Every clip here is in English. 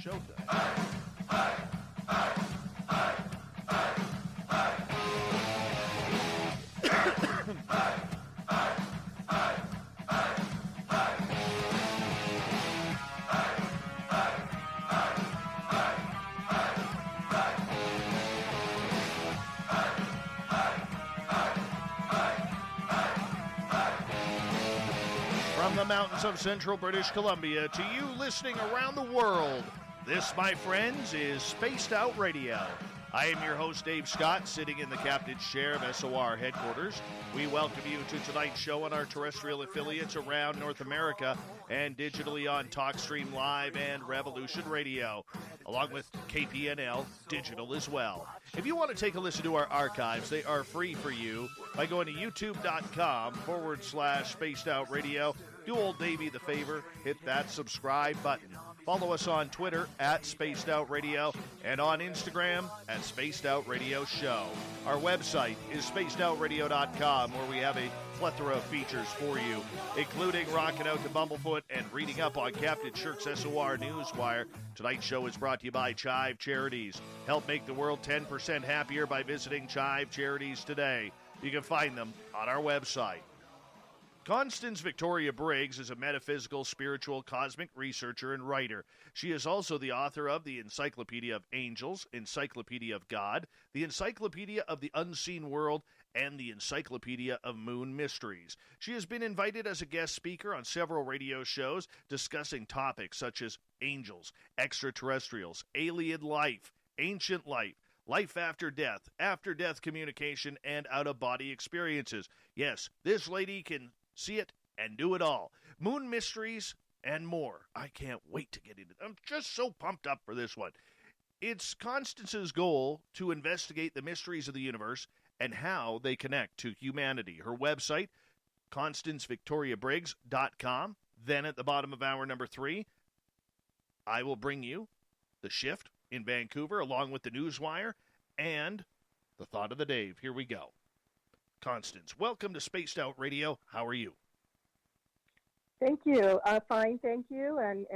Showtime. From the mountains of central British Columbia to you listening around the world, this, my friends, is Spaced Out Radio. I am your host, Dave Scott, sitting in the captain's chair of SOR headquarters. We welcome you to tonight's show on our terrestrial affiliates around North America and digitally on TalkStream Live and Revolution Radio, along with KPNL Digital as well. If you want to take a listen to our archives, they are free for you by going to youtube.com/Spaced Out Radio. Do old Davey the favor, hit that subscribe button. Follow us on Twitter @Spaced Out Radio and on Instagram @Spaced Out Radio Show. Our website is spacedoutradio.com, where we have a plethora of features for you, including rocking out to Bumblefoot and reading up on Captain Shirk's SOR Newswire. Tonight's show is brought to you by Chive Charities. Help make the world 10% happier by visiting Chive Charities today. You can find them on our website. Constance Victoria Briggs is a metaphysical, spiritual, cosmic researcher and writer. She is also the author of the Encyclopedia of Angels, Encyclopedia of God, the Encyclopedia of the Unseen World, and the Encyclopedia of Moon Mysteries. She has been invited as a guest speaker on several radio shows discussing topics such as angels, extraterrestrials, alien life, ancient life, life after death communication, and out-of-body experiences. Yes, this lady can see it and do it all. Moon Mysteries and more. I can't wait to get into it. I'm just so pumped up for this one. It's Constance's goal to investigate the mysteries of the universe and how they connect to humanity. Her website, ConstanceVictoriaBriggs.com. Then at the bottom of hour number 3, I will bring you The Shift in Vancouver, along with the Newswire and the Thought of the Dave. Here we go. Constance, welcome to Spaced Out Radio. How are you? Thank you. Fine, thank you, and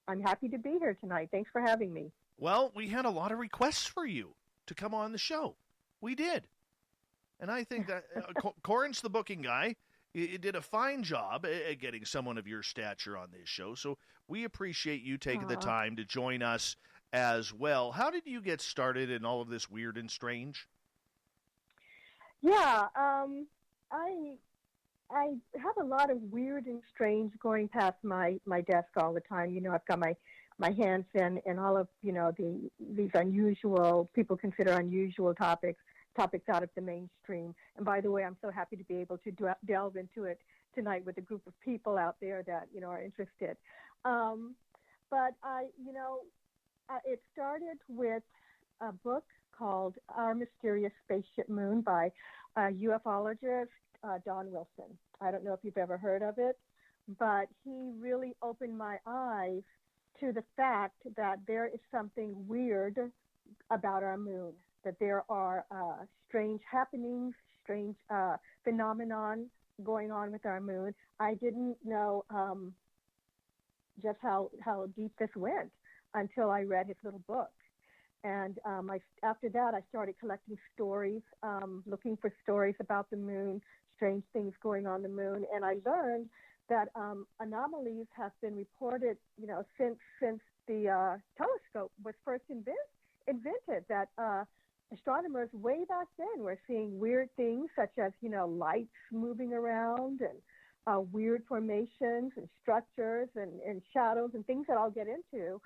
I'm happy to be here tonight. Thanks for having me. Well, we had a lot of requests for you to come on the show. We did. And I think that Corin's the booking guy. He did a fine job at getting someone of your stature on this show, so we appreciate you taking the time to join us as well. How did you get started in all of this weird and strange? Yeah, I have a lot of weird and strange going past my desk all the time. You know, I've got my hands in all of, you know, these unusual, people consider unusual topics out of the mainstream. And by the way, I'm so happy to be able to delve into it tonight with a group of people out there that, you know, are interested. But it started with a book called Our Mysterious Spaceship Moon by ufologist Don Wilson. I don't know if you've ever heard of it, but he really opened my eyes to the fact that there is something weird about our moon, that there are strange happenings, strange phenomenon going on with our moon. I didn't know just how deep this went until I read his little book. And after that, I started collecting stories, looking for stories about the moon, strange things going on the moon. And I learned that anomalies have been reported, you know, since the telescope was first invented. That astronomers way back then were seeing weird things such as, you know, lights moving around and weird formations and structures and shadows and things that I'll get into.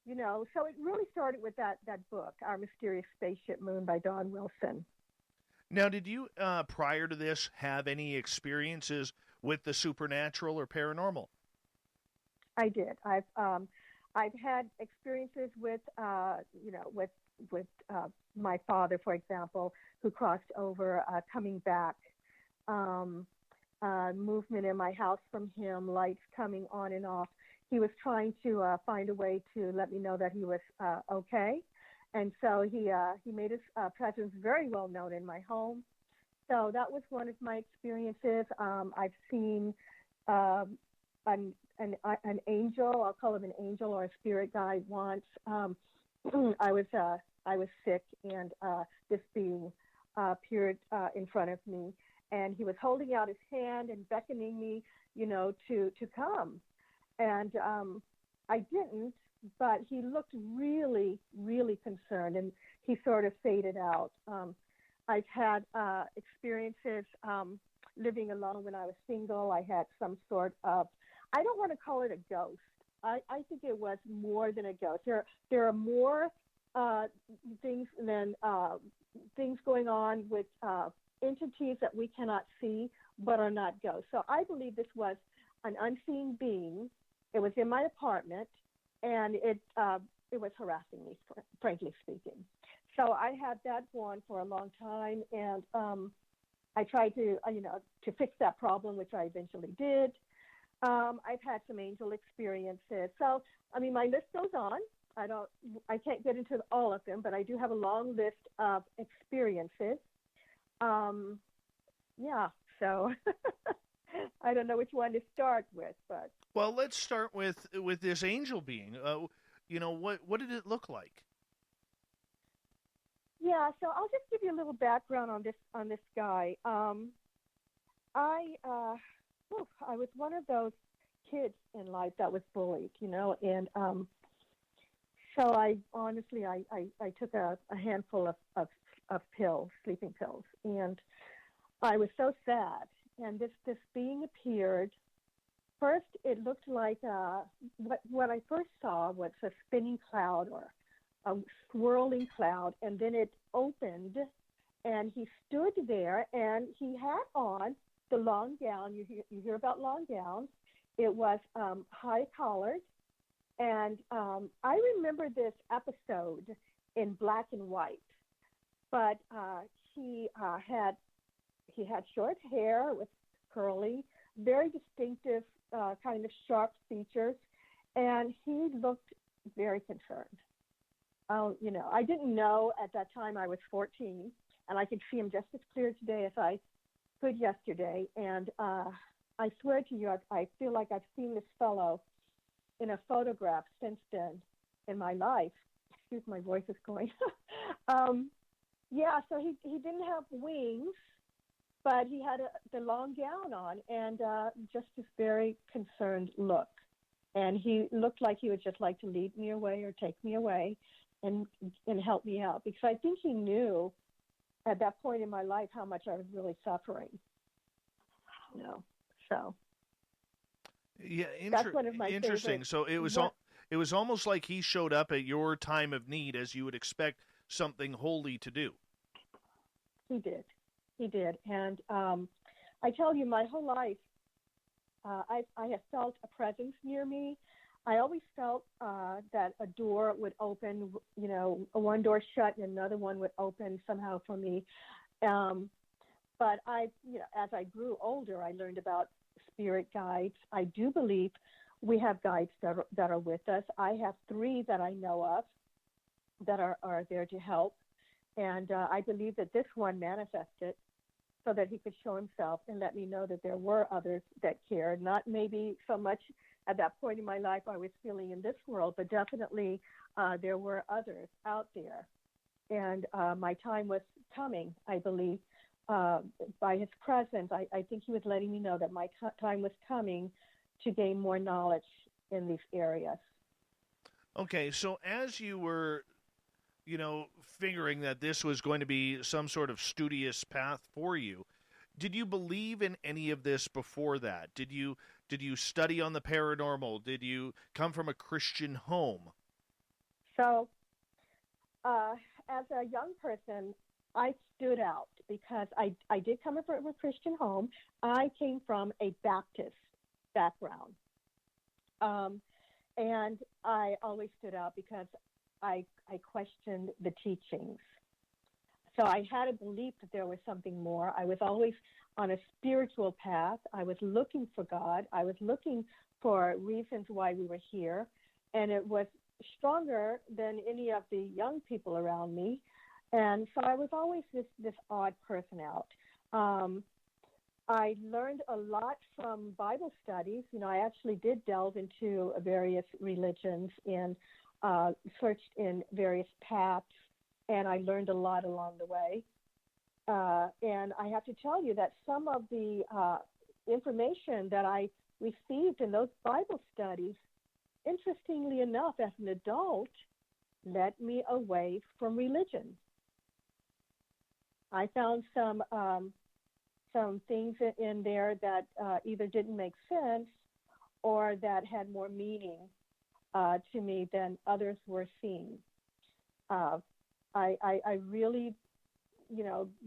You know, so it really started with that book, Our Mysterious Spaceship Moon by Don Wilson. Now, did you, prior to this, have any experiences with the supernatural or paranormal? I did. I've had experiences with, with my father, for example, who crossed over, coming back, movement in my house from him, lights coming on and off. He was trying to find a way to let me know that he was okay. And so he made his presence very well known in my home. So that was one of my experiences. I've seen an angel. I'll call him an angel or a spirit guide once. I was sick, and this being appeared in front of me, and he was holding out his hand and beckoning me, to come. And I didn't, but he looked really, really concerned, and he sort of faded out. I've had experiences living alone when I was single. I had some sort of, I don't want to call it a ghost. I think it was more than a ghost. There are more things than things going on with entities that we cannot see but are not ghosts. So I believe this was an unseen being. It was in my apartment, and it was harassing me, frankly speaking. So I had that going for a long time, and I tried to fix that problem, which I eventually did. I've had some angel experiences. So, my list goes on. I can't get into all of them, but I do have a long list of experiences. So I don't know which one to start with, but. Well, let's start with this angel being. What did it look like? Yeah, so I'll just give you a little background on this guy. I was one of those kids in life that was bullied, and so I honestly took a handful of pills, sleeping pills, and I was so sad. And this being appeared. First, it looked like what I first saw was a spinning cloud or a swirling cloud, and then it opened, and he stood there, and he had on the long gown. You hear about long gowns. It was high collared, and I remember this episode in black and white. But he had short hair with curly, very distinctive kind of sharp features, and he looked very concerned. I didn't know at that time. I was 14, and I could see him just as clear today as I could yesterday. And I swear to you, I feel like I've seen this fellow in a photograph since then in my life. Excuse, my voice is going. So he didn't have wings, but he had the long gown on, and just this very concerned look. And he looked like he would just like to lead me away or take me away and help me out, because I think he knew at that point in my life how much I was really suffering. So yeah, that's one of my interesting. Favorites. So it was almost like he showed up at your time of need, as you would expect something holy to do. He did, and I tell you, my whole life, I have felt a presence near me. I always felt that a door would open, one door shut and another one would open somehow for me. But as I grew older, I learned about spirit guides. I do believe we have guides that are with us. I have 3 that I know of that are there to help. And I believe that this one manifested so that he could show himself and let me know that there were others that cared. Not maybe so much at that point in my life I was feeling in this world, but definitely there were others out there. And my time was coming, I believe, by his presence. I think he was letting me know that my time was coming to gain more knowledge in these areas. Okay, so as you were figuring that this was going to be some sort of studious path for you, did you believe in any of this before that? Did you study on the paranormal? Did you come from a Christian home? So, as a young person, I stood out because I did come from a Christian home. I came from a Baptist background. And I always stood out because I questioned the teachings. So I had a belief that there was something more. I was always on a spiritual path. I was looking for God. I was looking for reasons why we were here. And it was stronger than any of the young people around me. And so I was always this odd person out. I learned a lot from Bible studies. I actually did delve into various religions and searched in various paths, and I learned a lot along the way. And I have to tell you that some of the information that I received in those Bible studies, interestingly enough, as an adult, led me away from religion. I found some things in there that either didn't make sense or that had more meaning to me than others were seeing. I really,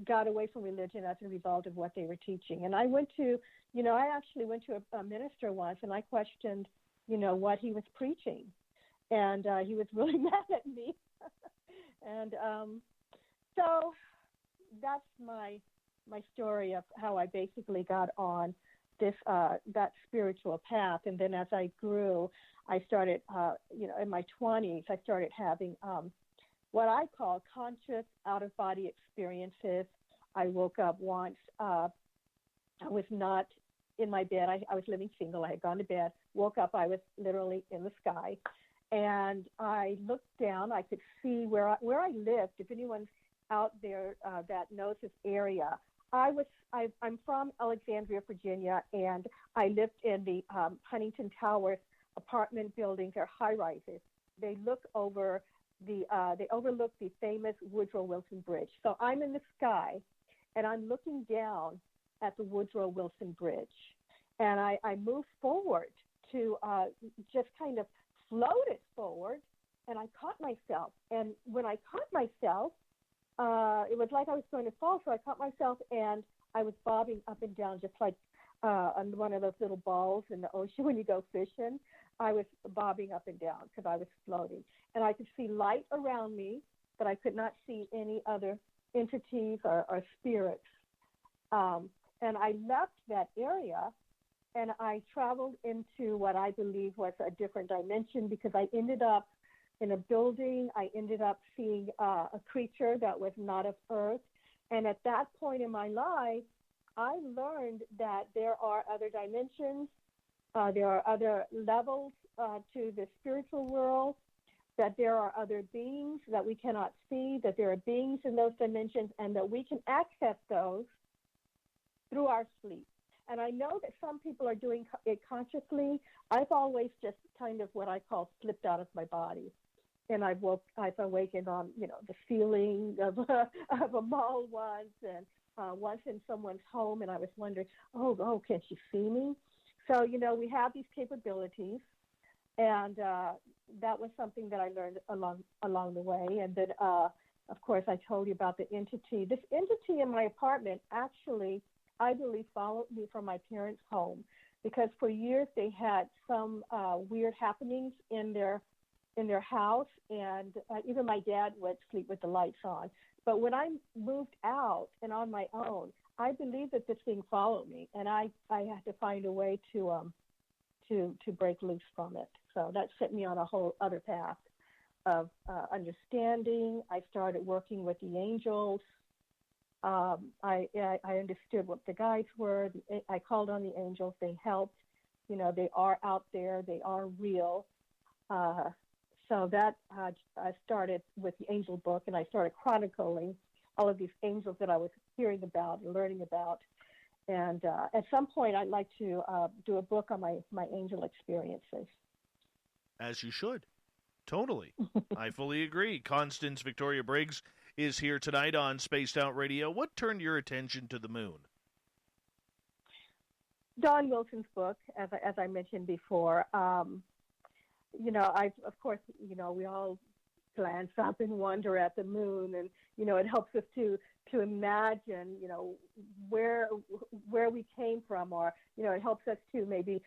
got away from religion as a result of what they were teaching. And I actually went to a minister once, and I questioned, what he was preaching. And he was really mad at me. And so that's my story of how I basically got on this that spiritual path. And then as I grew, I started, in my 20s, I started having what I call conscious out-of-body experiences. I woke up once. I was not in my bed. I was living single. I had gone to bed. Woke up. I was literally in the sky. And I looked down. I could see where I lived. If anyone's out there that knows this area, I'm from Alexandria, Virginia, and I lived in the Huntington Towers apartment buildings. They're high rises. They overlook the famous Woodrow Wilson Bridge. So I'm in the sky, and I'm looking down at the Woodrow Wilson Bridge, and I moved forward to just kind of floated forward, and I caught myself. And when I caught myself, it was like I was going to fall, so I caught myself, and I was bobbing up and down just like on one of those little balls in the ocean when you go fishing. I was bobbing up and down because I was floating. And I could see light around me, but I could not see any other entities or spirits. And I left that area, and I traveled into what I believe was a different dimension, because I ended up in a building. I ended up seeing a creature that was not of Earth. And at that point in my life, I learned that there are other dimensions, there are other levels to the spiritual world, that there are other beings that we cannot see, that there are beings in those dimensions, and that we can access those through our sleep. And I know that some people are doing it consciously. I've always just kind of what I call slipped out of my body. And I've awakened on, the ceiling of a mall once, and once in someone's home, and I was wondering, oh, can she see me? So, we have these capabilities, and that was something that I learned along the way. And then, of course, I told you about the entity. This entity in my apartment actually, I believe, followed me from my parents' home, because for years they had some weird happenings in their house, and even my dad would sleep with the lights on. But when I moved out and on my own, I believe that this thing followed me, and I had to find a way to break loose from it. So that set me on a whole other path of understanding. I started working with the angels. I understood what the guides were. I called on the angels. They helped. They are out there. They are real. So that I started with the angel book, and I started chronicling all of these angels that I was hearing about and learning about. And at some point, I'd like to do a book on my angel experiences. As you should. Totally. I fully agree. Constance Victoria Briggs is here tonight on Spaced Out Radio. What turned your attention to the moon? Don Wilson's book, as I mentioned before. Of course, we all glance up and wonder at the moon, and, it helps us to imagine, where we came from, or, it helps us to maybe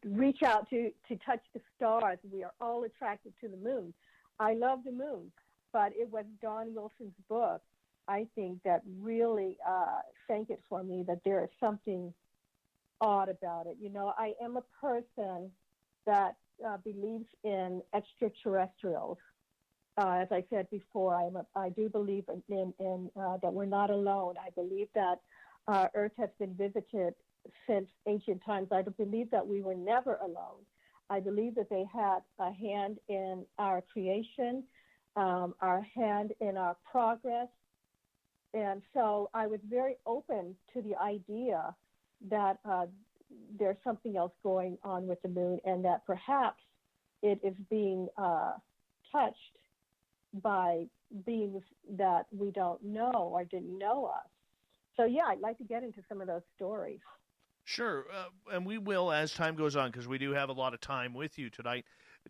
reach out to touch the stars. We are all attracted to the moon. I love the moon, but it was Don Wilson's book, I think, that really sank it for me that there is something odd about it. I am a person that believes in extraterrestrials. As I said before, I do believe in that we're not alone. I believe that Earth has been visited since ancient times. I believe that we were never alone. I believe that they had a hand in our creation, our hand in our progress. And so I was very open to the idea that there's something else going on with the moon, and that perhaps it is being touched by beings that we don't know or didn't know us. So, yeah, I'd like to get into some of those stories. Sure, and we will as time goes on, because we do have a lot of time with you tonight,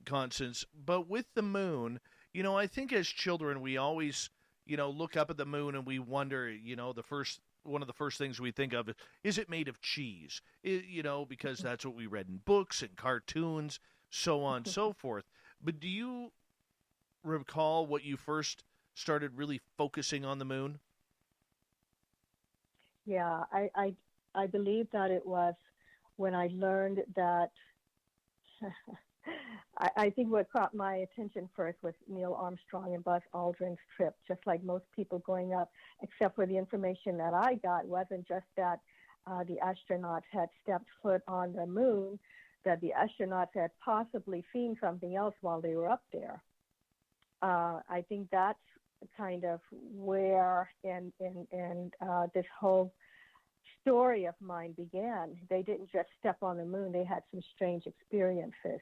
Constance. But with the moon, I think as children we always, look up at the moon and we wonder, one of the first things we think of is it made of cheese? Because that's what we read in books and cartoons, so on and so forth. But do you recall what you first started really focusing on the moon? Yeah, I believe that it was when I learned that I think what caught my attention first was Neil Armstrong and Buzz Aldrin's trip, just like most people growing up, except for the information that I got wasn't just that the astronauts had stepped foot on the moon, that the astronauts had possibly seen something else while they were up there. I think that's kind of where and this whole story of mine began. They didn't just step on the moon. They had some strange experiences.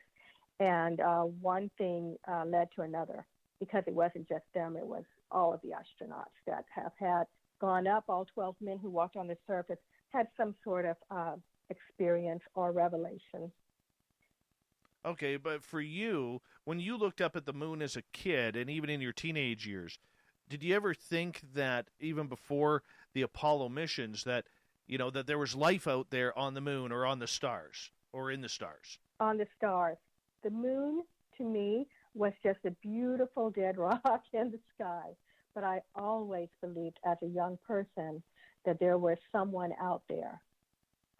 And one thing led to another, because it wasn't just them. It was all of the astronauts that have had gone up. All 12 men who walked on the surface had some sort of experience or revelation. Okay, but for you, when you looked up at the moon as a kid and even in your teenage years, did you ever think that even before the Apollo missions that, that there was life out there on the moon or on the stars or in the stars? On the stars. The moon, to me, was just a beautiful dead rock in the sky. But I always believed as a young person that there was someone out there.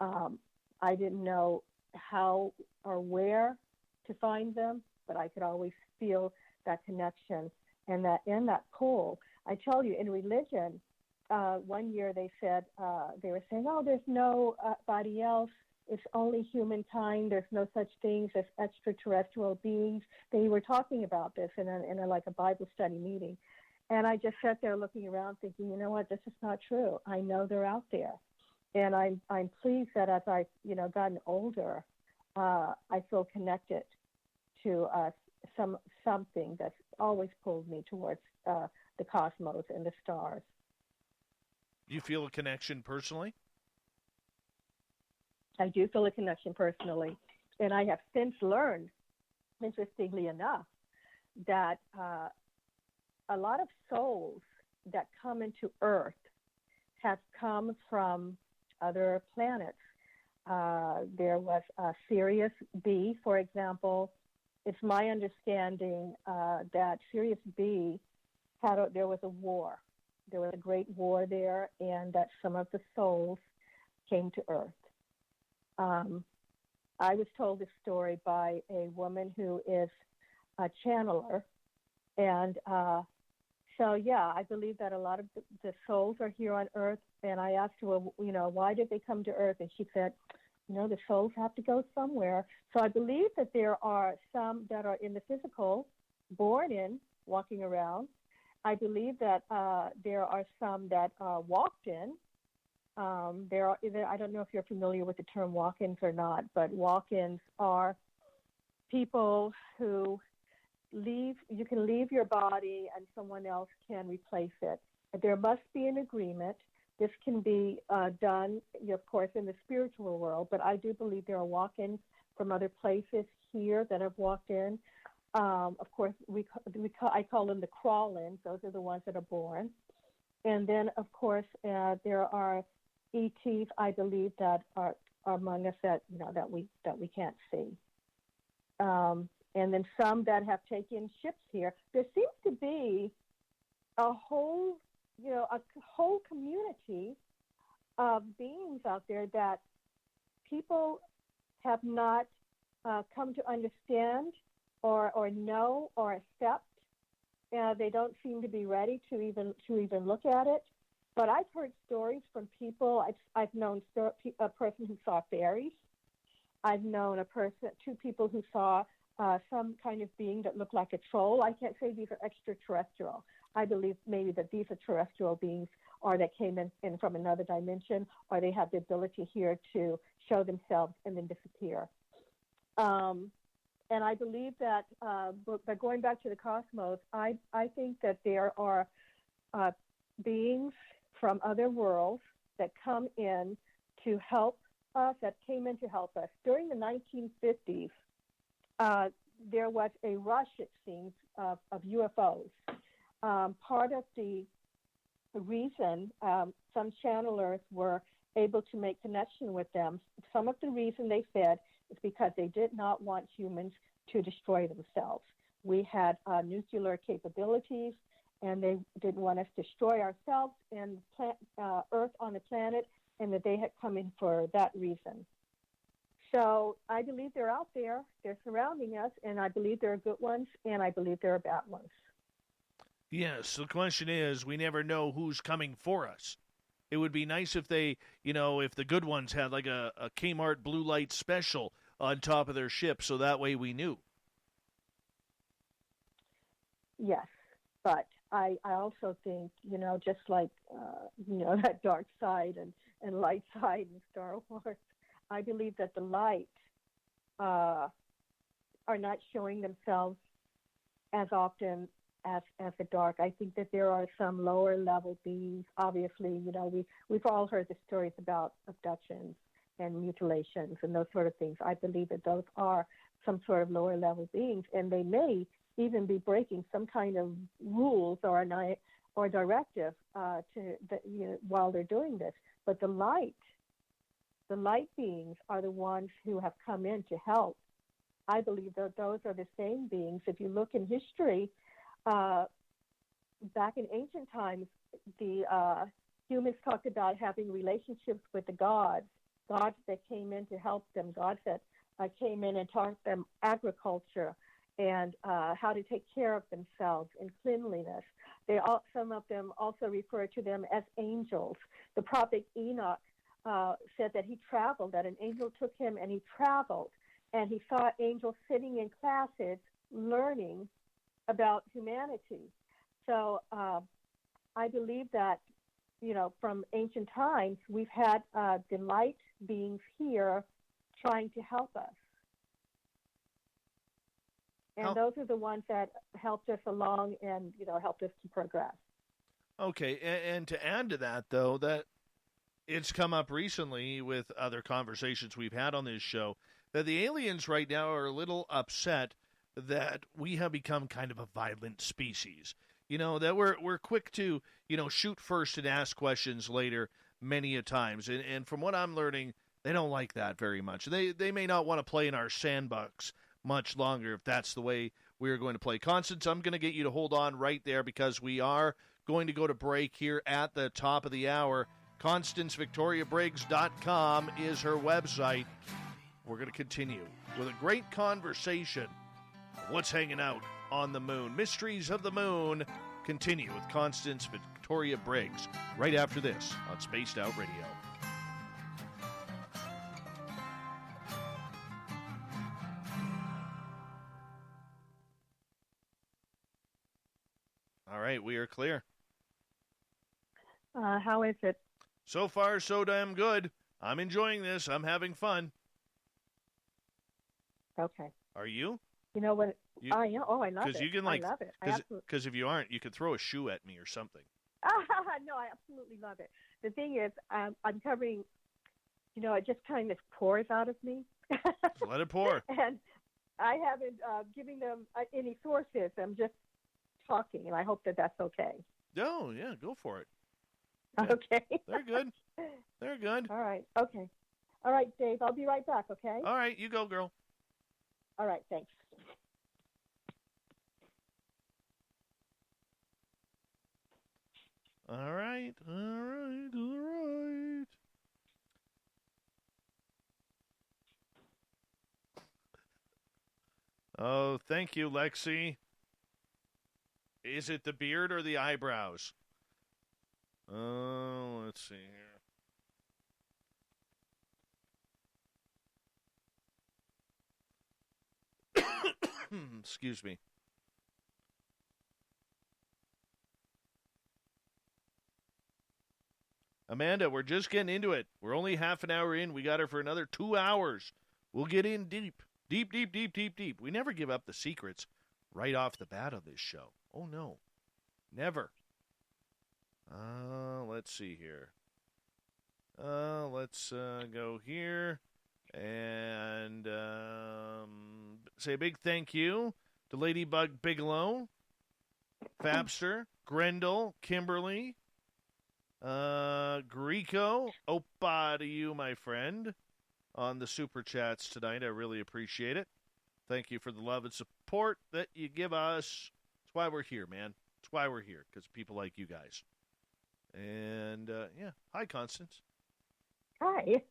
I didn't know how or where to find them, but I could always feel that connection and that in that pull. I tell you, in religion, one year they said, they were saying, oh, there's nobody else. It's only humankind. There's no such things as extraterrestrial beings. They were talking about this in a Bible study meeting. And I just sat there looking around thinking, you know what, this is not true. I know they're out there. And I'm pleased that as I've, gotten older, I feel connected to something that's always pulled me towards the cosmos and the stars. Do you feel a connection personally? I do feel a connection personally. And I have since learned, interestingly enough, that a lot of souls that come into Earth have come from other planets. There was Sirius B, for example. It's my understanding that Sirius B there was a war. There was a great war there, and that some of the souls came to Earth. I was told this story by a woman who is a channeler, and so, yeah, I believe that a lot of the souls are here on Earth. And I asked her, well, why did they come to Earth? And she said, the souls have to go somewhere. So I believe that there are some that are in the physical, born in, walking around. I believe that there are some that are walked in. I don't know if you're familiar with the term walk-ins or not, but walk-ins are people who you can leave your body and someone else can replace it. There must be an agreement. This can be done, of course, in the spiritual world, but I do believe there are walk-ins from other places here that have walked in. Of course, I call them the crawl-ins. Those are the ones that are born. And then, of course, there are ETs, I believe, that are among us that we can't see. And then some that have taken ships here. There seems to be a whole community of beings out there that people have not come to understand or know or accept. They don't seem to be ready to even look at it. But I've heard stories from people. I've known a person who saw fairies. I've known two people who saw some kind of being that looked like a troll. I can't say these are extraterrestrial. I believe maybe that these are terrestrial beings, or that came in from another dimension, or they have the ability here to show themselves and then disappear. And I believe that, but going back to the cosmos, I think that there are beings from other worlds that come in to help us, that came in to help us. During the 1950s, there was a rush, it seems, of UFOs. Part of the reason some channelers were able to make connection with them, some of the reason they said is because they did not want humans to destroy themselves. We had nuclear capabilities, and they didn't want us to destroy ourselves and Earth on the planet, and that they had come in for that reason. So I believe they're out there, they're surrounding us, and I believe there are good ones, and I believe there are bad ones. Yes, the question is, we never know who's coming for us. It would be nice if they, if the good ones had like a Kmart blue light special on top of their ship, so that way we knew. Yes, but I also think, just like, that dark side and light side in Star Wars, I believe that the light are not showing themselves as often as the dark. I think that there are some lower level beings. Obviously, we've all heard the stories about abductions and mutilations and those sort of things. I believe that those are some sort of lower level beings, and they may even be breaking some kind of rules or directive while they're doing this. But the light beings are the ones who have come in to help. I believe that those are the same beings. If you look in history, back in ancient times, the humans talked about having relationships with the gods that came in to help them, gods that came in and taught them agriculture and how to take care of themselves and cleanliness. Some of them also refer to them as angels. The prophet Enoch said that he traveled, that an angel took him and he traveled, and he saw angels sitting in classes learning about humanity. So I believe that, from ancient times, we've had the light beings here trying to help us. And those are the ones that helped us along and, helped us to progress. Okay, and to add to that, though, that it's come up recently with other conversations we've had on this show, that the aliens right now are a little upset that we have become kind of a violent species. That we're quick to, shoot first and ask questions later many a times. And from what I'm learning, they don't like that very much. They may not want to play in our sandbox much longer if that's the way we're going to play. Constance, I'm going to get you to hold on right there because we are going to go to break here at the top of the hour. ConstanceVictoriaBriggs.com is her website. We're going to continue with a great conversation of what's hanging out on the moon. Mysteries of the Moon continue with Constance Victoria Briggs right after this on Spaced Out Radio. All right, we are clear. How is it? So far, so damn good. I'm enjoying this. I'm having fun. Okay. Are you? You know what? I am. Oh, I love it. You can, I love it. Because if you aren't, you could throw a shoe at me or something. No, I absolutely love it. The thing is, I'm covering, it just kind of pours out of me. So let it pour. And I haven't given them any sources. I'm just talking, and I hope that that's okay. Oh, yeah, go for it. Yeah. Okay. They're good. They're good. All right. Okay. All right, Dave. I'll be right back, okay? All right, you go, girl. All right, thanks. All right. Oh, thank you, Lexi. Is it the beard or the eyebrows? Let's see here. Excuse me. Amanda, we're just getting into it. We're only half an hour in. We got her for another 2 hours. We'll get in deep. Deep, deep, deep, deep, deep. We never give up the secrets right off the bat of this show. Oh, no. Never. Let's see here. Let's go here and say a big thank you to Ladybug Bigelow, Fabster, Grendel, Kimberly, Greco, Opa to you, my friend, on the Super Chats tonight. I really appreciate it. Thank you for the love and support that you give us. That's why we're here, man. That's why we're here, because of people like you guys. And, yeah. Hi, Constance. Hi.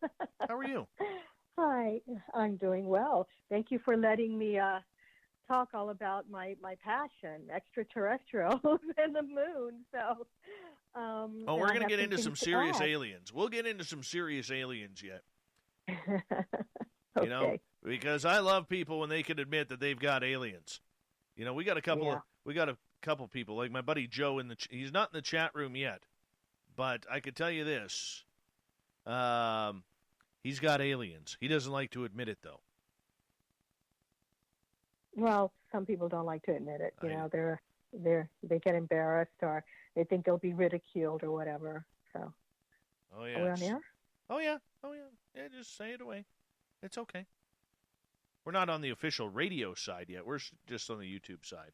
How are you? Hi. I'm doing well. Thank you for letting me talk all about my passion, extraterrestrials and the moon. So, we're going to get into some serious aliens. We'll get into some serious aliens yet. Okay. You know, because I love people when they can admit that they've got aliens. You know, we got a couple people like my buddy Joe he's not in the chat room yet, but I could tell you this. He's got aliens. He doesn't like to admit it, though. Well, some people don't like to admit it. You know, they get embarrassed or they think they'll be ridiculed or whatever. So. Oh yeah. Are we on air? Oh yeah. Yeah, just say it away. It's okay. We're not on the official radio side yet. We're just on the YouTube side.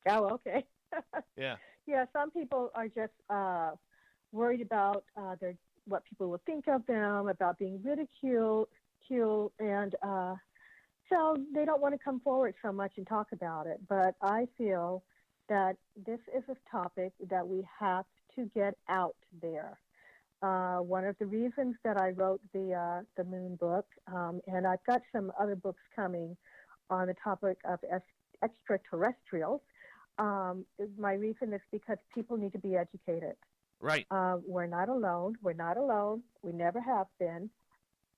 Oh, okay. Yeah. Yeah. Some people are just worried about what people will think of them, about being ridiculed, and so they don't want to come forward so much and talk about it. But I feel that this is a topic that we have to get out there. One of the reasons that I wrote the Moon book, and I've got some other books coming on the topic of extraterrestrials. My reason is because people need to be educated. Right. We're not alone. We're not alone. We never have been.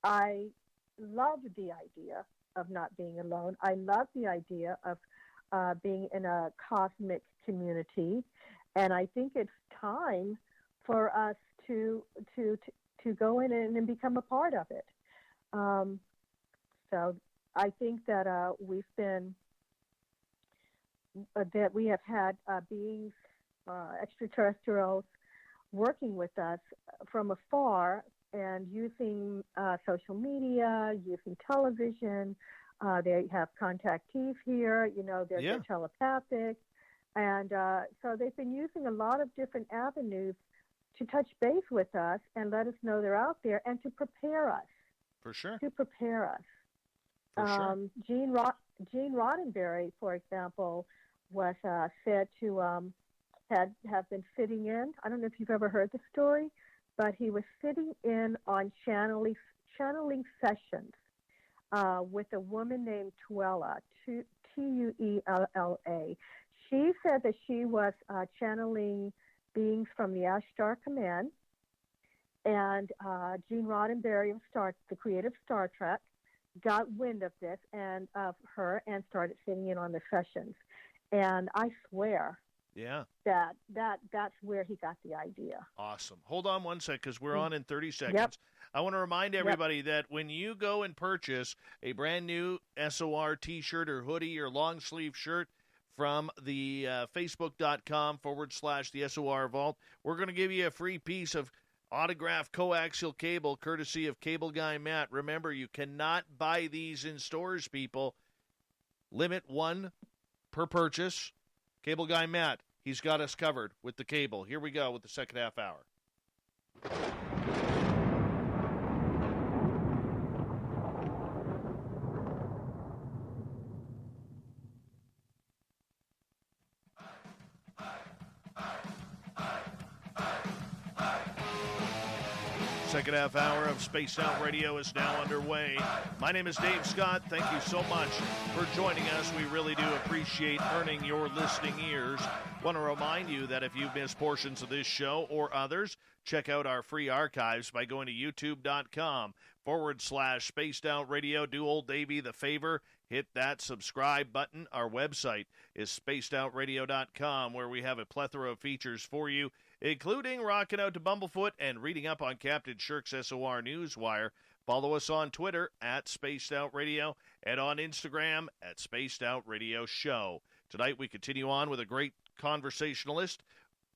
I love the idea of not being alone. I love the idea of being in a cosmic community, and I think it's time for us to go in and become a part of it. So I think that we have had beings, extraterrestrials, working with us from afar and using social media, using television. They have contactees here. You know, they're telepathic, and so they've been using a lot of different avenues to touch base with us and let us know they're out there and to prepare us. For sure. To prepare us. For sure. Gene Roddenberry, for example, was said to have been sitting in. I don't know if you've ever heard the story, but he was sitting in on channeling sessions with a woman named Tuella, Tuella. She said that she was channeling beings from the Ashtar Command, and Gene Roddenberry of the creator of Star Trek, got wind of this and of her and started sitting in on the sessions. And I swear, that's where he got the idea. Awesome. Hold on one sec, because we're on in 30 seconds. Yep. I want to remind everybody that when you go and purchase a brand new SOR T-shirt or hoodie or long sleeve shirt from the Facebook.com/the SOR Vault, we're going to give you a free piece of autographed coaxial cable courtesy of Cable Guy Matt. Remember, you cannot buy these in stores, people. Limit one per purchase. Cable Guy Matt, he's got us covered with the cable. Here we go with the second half hour. Second half hour of Spaced Out Radio is now underway. My name is Dave Scott. Thank you so much for joining us. We really do appreciate earning your listening ears. Want to remind you that if you've missed portions of this show or others, check out our free archives by going to youtube.com/Spaced Out Radio. Do old Davey the favor. Hit that subscribe button. Our website is spacedoutradio.com, where we have a plethora of features for you, including rocking out to Bumblefoot and reading up on Captain Shirk's SOR Newswire. Follow us on Twitter at Spaced Out Radio and on Instagram at Spaced Out Radio Show. Tonight we continue on with a great conversationalist,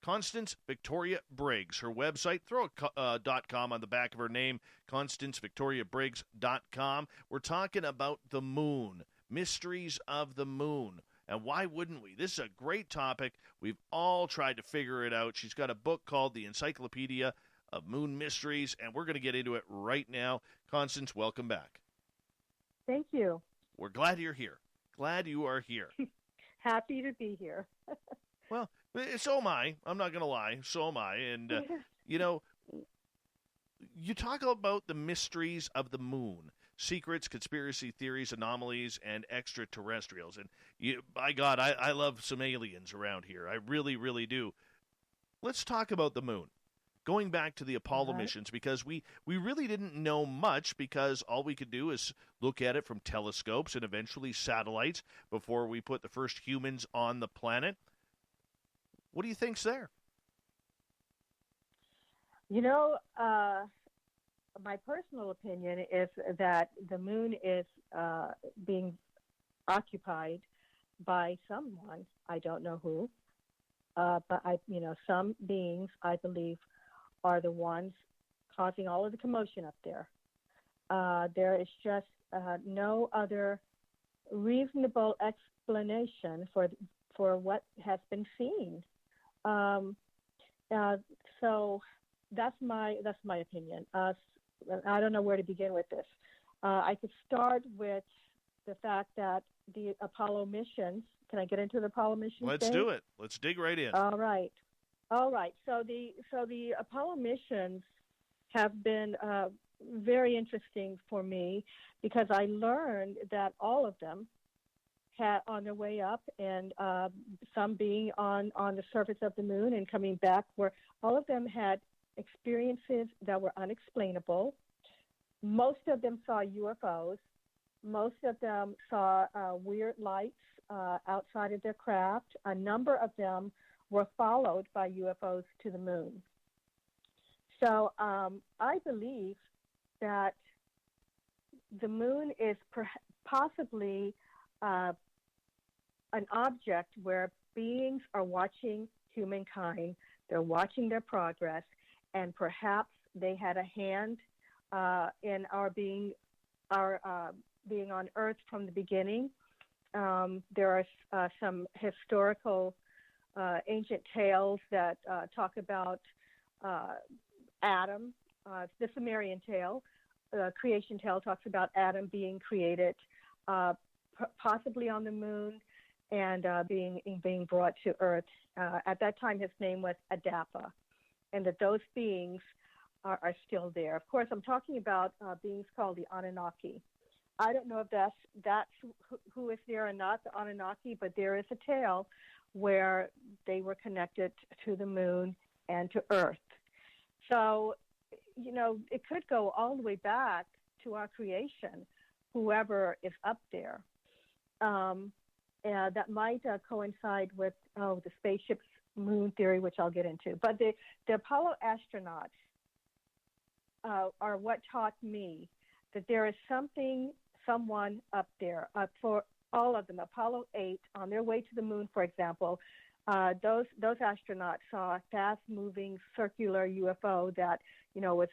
Constance Victoria Briggs. Her website, throw a .com on the back of her name, ConstanceVictoriaBriggs.com. We're talking about the moon, mysteries of the moon. And why wouldn't we? This is a great topic. We've all tried to figure it out. She's got a book called The Encyclopedia of Moon Mysteries, and we're going to get into it right now. Constance, welcome back. Thank you. We're glad you're here. Glad you are here. Happy to be here. Well, so am I. I'm not going to lie. So am I. And, you know, you talk about the mysteries of the moon, secrets, conspiracy theories, anomalies, and extraterrestrials. And, by God, I love some aliens around here. I really, really do. Let's talk about the moon. Going back to the Apollo missions, because we really didn't know much, because all we could do is look at it from telescopes and eventually satellites before we put the first humans on the planet. What do you think's there? You know, my personal opinion is that the moon is being occupied by someone. I don't know who, but some beings, I believe, are the ones causing all of the commotion up there. There is just no other reasonable explanation for what has been seen. So that's my opinion. I don't know where to begin with this. I could start with the fact that the Apollo missions. Can I get into the Apollo missions? Let's do it. Let's dig right in. All right. So the Apollo missions have been very interesting for me, because I learned that all of them had on their way up, and some being on the surface of the moon and coming back, where all of them had experiences that were unexplainable. Most of them saw UFOs. Most of them saw weird lights outside of their craft. A number of them were followed by UFOs to the moon. So I believe that the moon is possibly an object where beings are watching humankind. They're watching their progress, and perhaps they had a hand in our being on Earth from the beginning. There are some historical ancient tales that talk about Adam. The Sumerian tale, creation tale, talks about Adam being created possibly on the moon and being brought to Earth. At that time, his name was Adapa, and that those beings are still there. Of course, I'm talking about beings called the Anunnaki. I don't know if that's who is there or not, the Anunnaki, but there is a tale where they were connected to the moon and to Earth. So, it could go all the way back to our creation, whoever is up there. That might coincide with the spaceship's moon theory, which I'll get into. But the Apollo astronauts are what taught me that there is someone up there. For all of them, Apollo 8, on their way to the moon, for example, those astronauts saw a fast-moving circular UFO that, was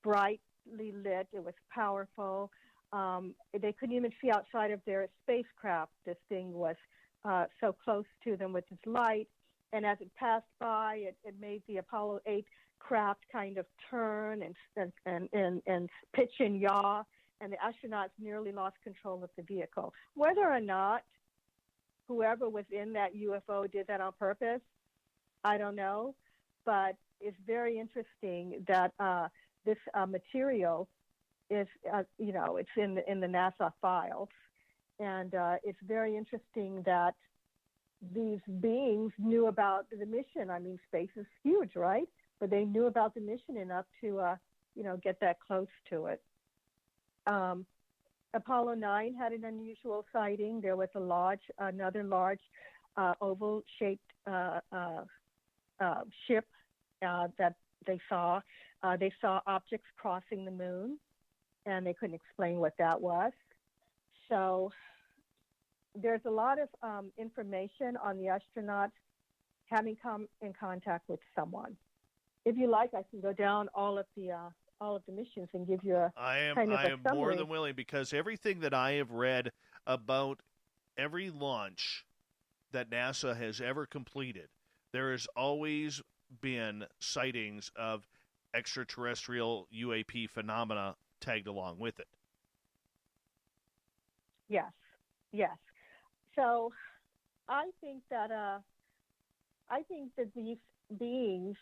brightly lit. It was powerful. They couldn't even see outside of their spacecraft. This thing was so close to them with its light. And as it passed by, it made the Apollo 8 craft kind of turn and pitch and yaw. And the astronauts nearly lost control of the vehicle. Whether or not whoever was in that UFO did that on purpose, I don't know. But it's very interesting that this material is, it's in the NASA files, and it's very interesting that these beings knew about the mission. I mean, space is huge, right? But they knew about the mission enough to, get that close to it. Apollo 9 had an unusual sighting. There was another large oval-shaped ship that they saw. They saw objects crossing the moon, and they couldn't explain what that was. So there's a lot of information on the astronauts having come in contact with someone. If you like, I can go down all of the missions and give you a I am summary. more than willing, because everything that I have read about every launch that NASA has ever completed, there has always been sightings of extraterrestrial UAP phenomena tagged along with it. Yes. So I think that these beings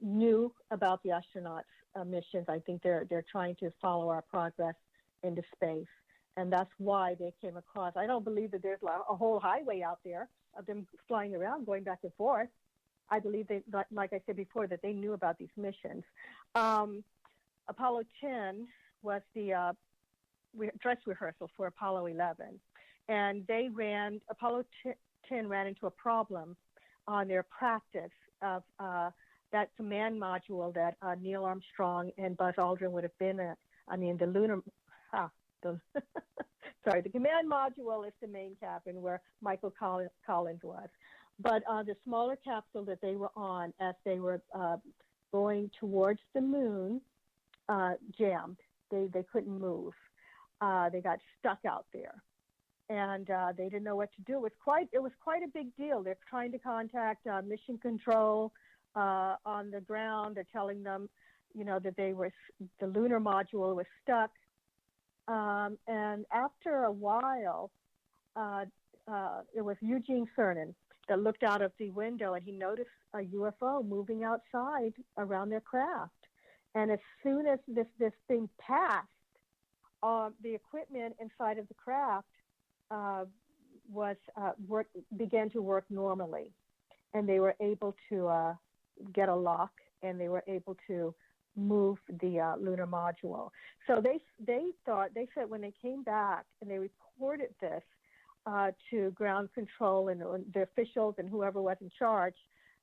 knew about the astronauts' missions. I think they're trying to follow our progress into space, and that's why they came across. I don't believe that there's a whole highway out there of them flying around, going back and forth. I believe they, like I said before, that they knew about these missions. Apollo 10 was the dress rehearsal for Apollo 11, and Apollo 10 ran into a problem on their practice of that command module that Neil Armstrong and Buzz Aldrin would have been at. I mean, the command module is the main cabin where Michael Collins was. But the smaller capsule that they were on, as they were going towards the moon, jammed. They couldn't move. They got stuck out there, and they didn't know what to do. It was quite a big deal. They're trying to contact mission control on the ground. They're telling them, that the lunar module was stuck. And after a while, it was Eugene Cernan that looked out of the window, and he noticed a UFO moving outside around their craft. And as soon as this thing passed, the equipment inside of the craft began to work normally, and they were able to get a lock, and they were able to move the lunar module. So they said when they came back and they reported this to ground control and the officials and whoever was in charge,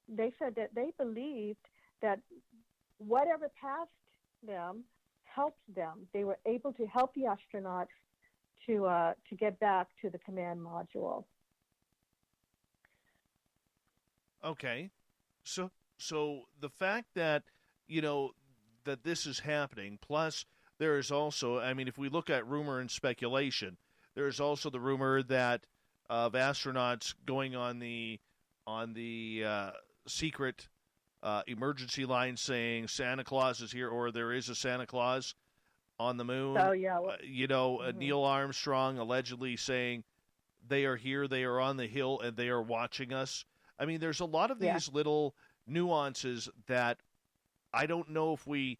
they said that they believed that whatever passed them helped them. They were able to help the astronauts to get back to the command module. Okay, so the fact that that this is happening, plus there is also, I mean, if we look at rumor and speculation, there is also the rumor that of astronauts going on the secret emergency line saying Santa Claus is here, or there is a Santa Claus on the moon. Oh yeah. Neil Armstrong allegedly saying they are here, they are on the hill, and they are watching us. I mean, there's a lot of these little nuances that I don't know if we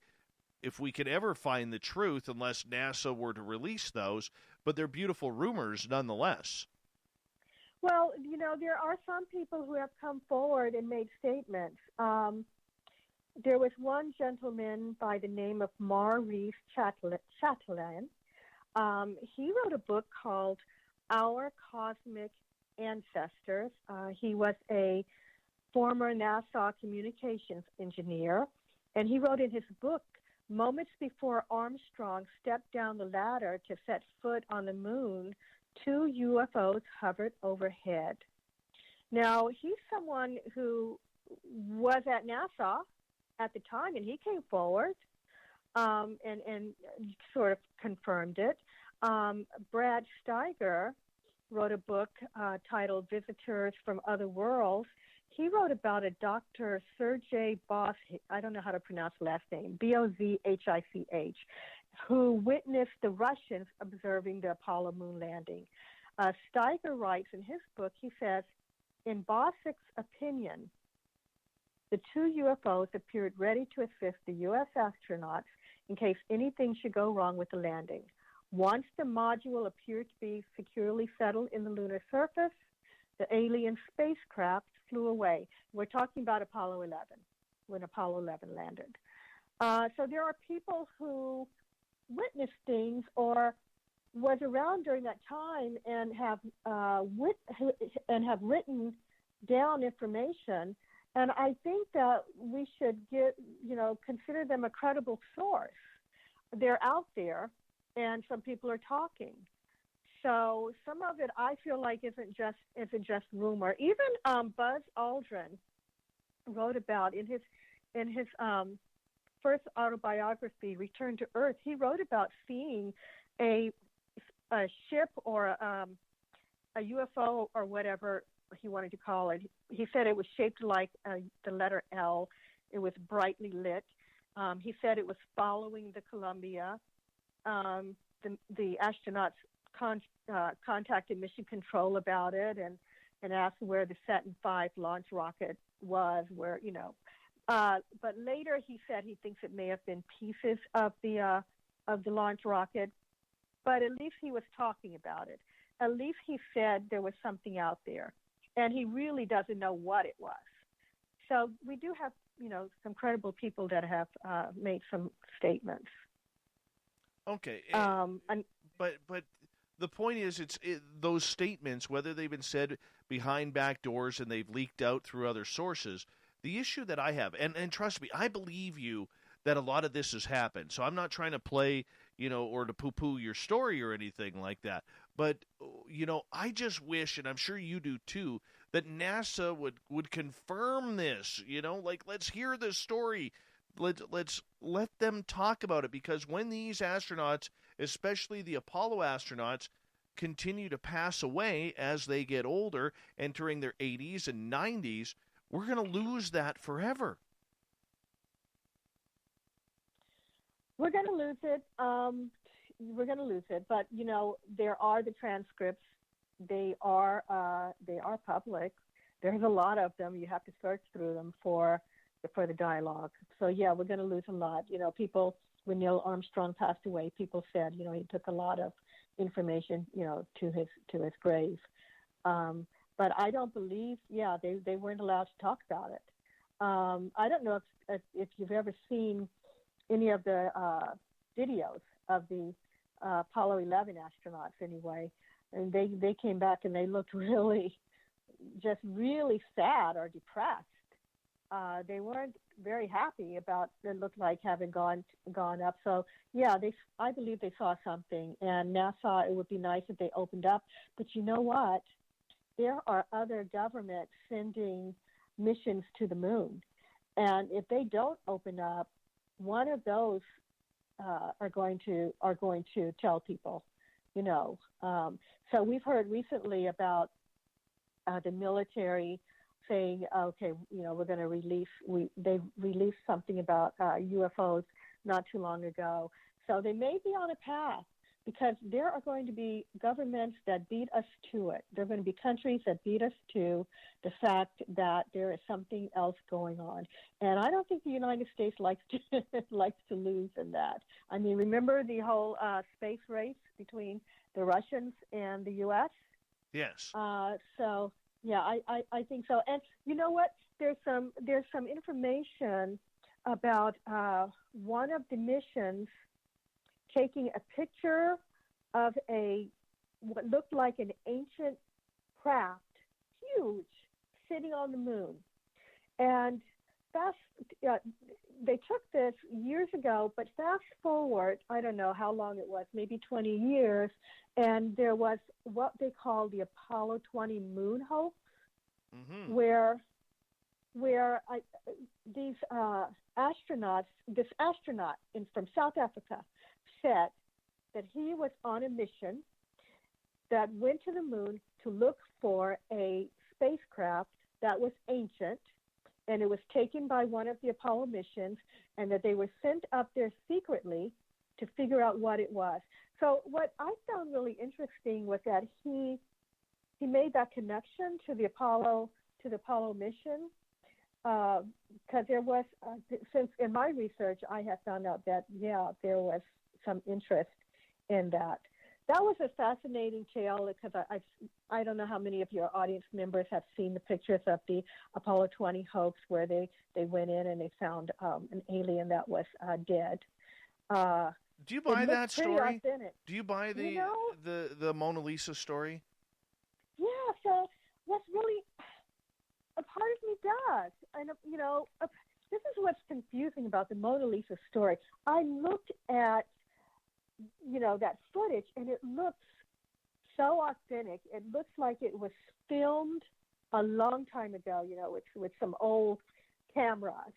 can ever find the truth unless NASA were to release those, but they're beautiful rumors nonetheless. Well, there are some people who have come forward and made statements. There was one gentleman by the name of Maurice Chatelain. He wrote a book called Our Cosmic Ancestors. He was a former NASA communications engineer, and he wrote in his book, moments before Armstrong stepped down the ladder to set foot on the moon, 2 UFOs hovered overhead. Now, he's someone who was at NASA at the time, and he came forward and sort of confirmed it. Brad Steiger wrote a book titled Visitors from Other Worlds. He wrote about a Dr. Sergei Bosch, I don't know how to pronounce the last name, Bozhich, who witnessed the Russians observing the Apollo moon landing. Steiger writes in his book, he says, in Bosch's opinion, The two UFOs appeared ready to assist the U.S. astronauts in case anything should go wrong with the landing. Once the module appeared to be securely settled in the lunar surface, the alien spacecraft flew away. We're talking about Apollo 11, when Apollo 11 landed. So there are people who witnessed things or was around during that time and have written down information. And I think that we should consider them a credible source. They're out there, and some people are talking. So some of it I feel like isn't just rumor. Even Buzz Aldrin wrote about in his first autobiography, Return to Earth. He wrote about seeing a ship or a UFO or whatever he wanted to call it. He said it was shaped like the letter L. It was brightly lit. He said it was following the Columbia. The astronauts contacted Mission Control about it and asked where the Saturn V launch rocket was, but later he said he thinks it may have been pieces of the launch rocket, but at least he was talking about it. At least he said there was something out there, and he really doesn't know what it was. So we do have, some credible people that have made some statements. Okay, but the point is, those statements, whether they've been said behind back doors and they've leaked out through other sources. The issue that I have, and trust me, I believe you that a lot of this has happened. So I'm not trying to play, or to poo-poo your story or anything like that. But, I just wish, and I'm sure you do too, that NASA would confirm this. Let's hear this story. Let's let them talk about it, because when these astronauts, especially the Apollo astronauts, continue to pass away as they get older, entering their 80s and 90s, we're going to lose that forever. We're going to lose it. But there are the transcripts. They are public. There's a lot of them. You have to search through them for the dialogue. So yeah, we're going to lose a lot. People, when Neil Armstrong passed away, people said he took a lot of information to his grave. But I don't believe, they weren't allowed to talk about it. I don't know if you've ever seen any of the videos of the Apollo 11 astronauts anyway. And they came back and they looked really sad or depressed. They weren't very happy about it looked like having gone up. So yeah, I believe they saw something, and NASA, it would be nice if they opened up. But you know what? There are other governments sending missions to the moon, and if they don't open up, one of those are going to tell people, So we've heard recently about the military saying, okay, we're going to release. They released something about UFOs not too long ago. So they may be on a path, because there are going to be governments that beat us to it. There are going to be countries that beat us to the fact that there is something else going on. And I don't think the United States likes to lose in that. I mean, remember the whole space race between the Russians and the U.S.? Yes. So, yeah, I think so. And you know what? There's some information about one of the missions taking a picture of what looked like an ancient craft, huge, sitting on the moon. And they took this years ago, but fast forward, I don't know how long it was, maybe 20 years, and there was what they call the Apollo 20 moon hoax, where these astronauts, this astronaut from South Africa, said that he was on a mission that went to the moon to look for a spacecraft that was ancient, and it was taken by one of the Apollo missions, and that they were sent up there secretly to figure out what it was. So what I found really interesting was that he made that connection to the Apollo mission. because there was, since in my research, I have found out that, yeah, there was some interest in that. That was a fascinating tale because I don't know how many of your audience members have seen the pictures of the Apollo 20 hoax where they went in and they found an alien that was dead. Do you buy that story? Authentic. Do you buy the Mona Lisa story? Yeah, so what's really, a part of me does. And, this is what's confusing about the Mona Lisa story. I looked at, that footage, and it looks so authentic. It looks like it was filmed a long time ago, with some old cameras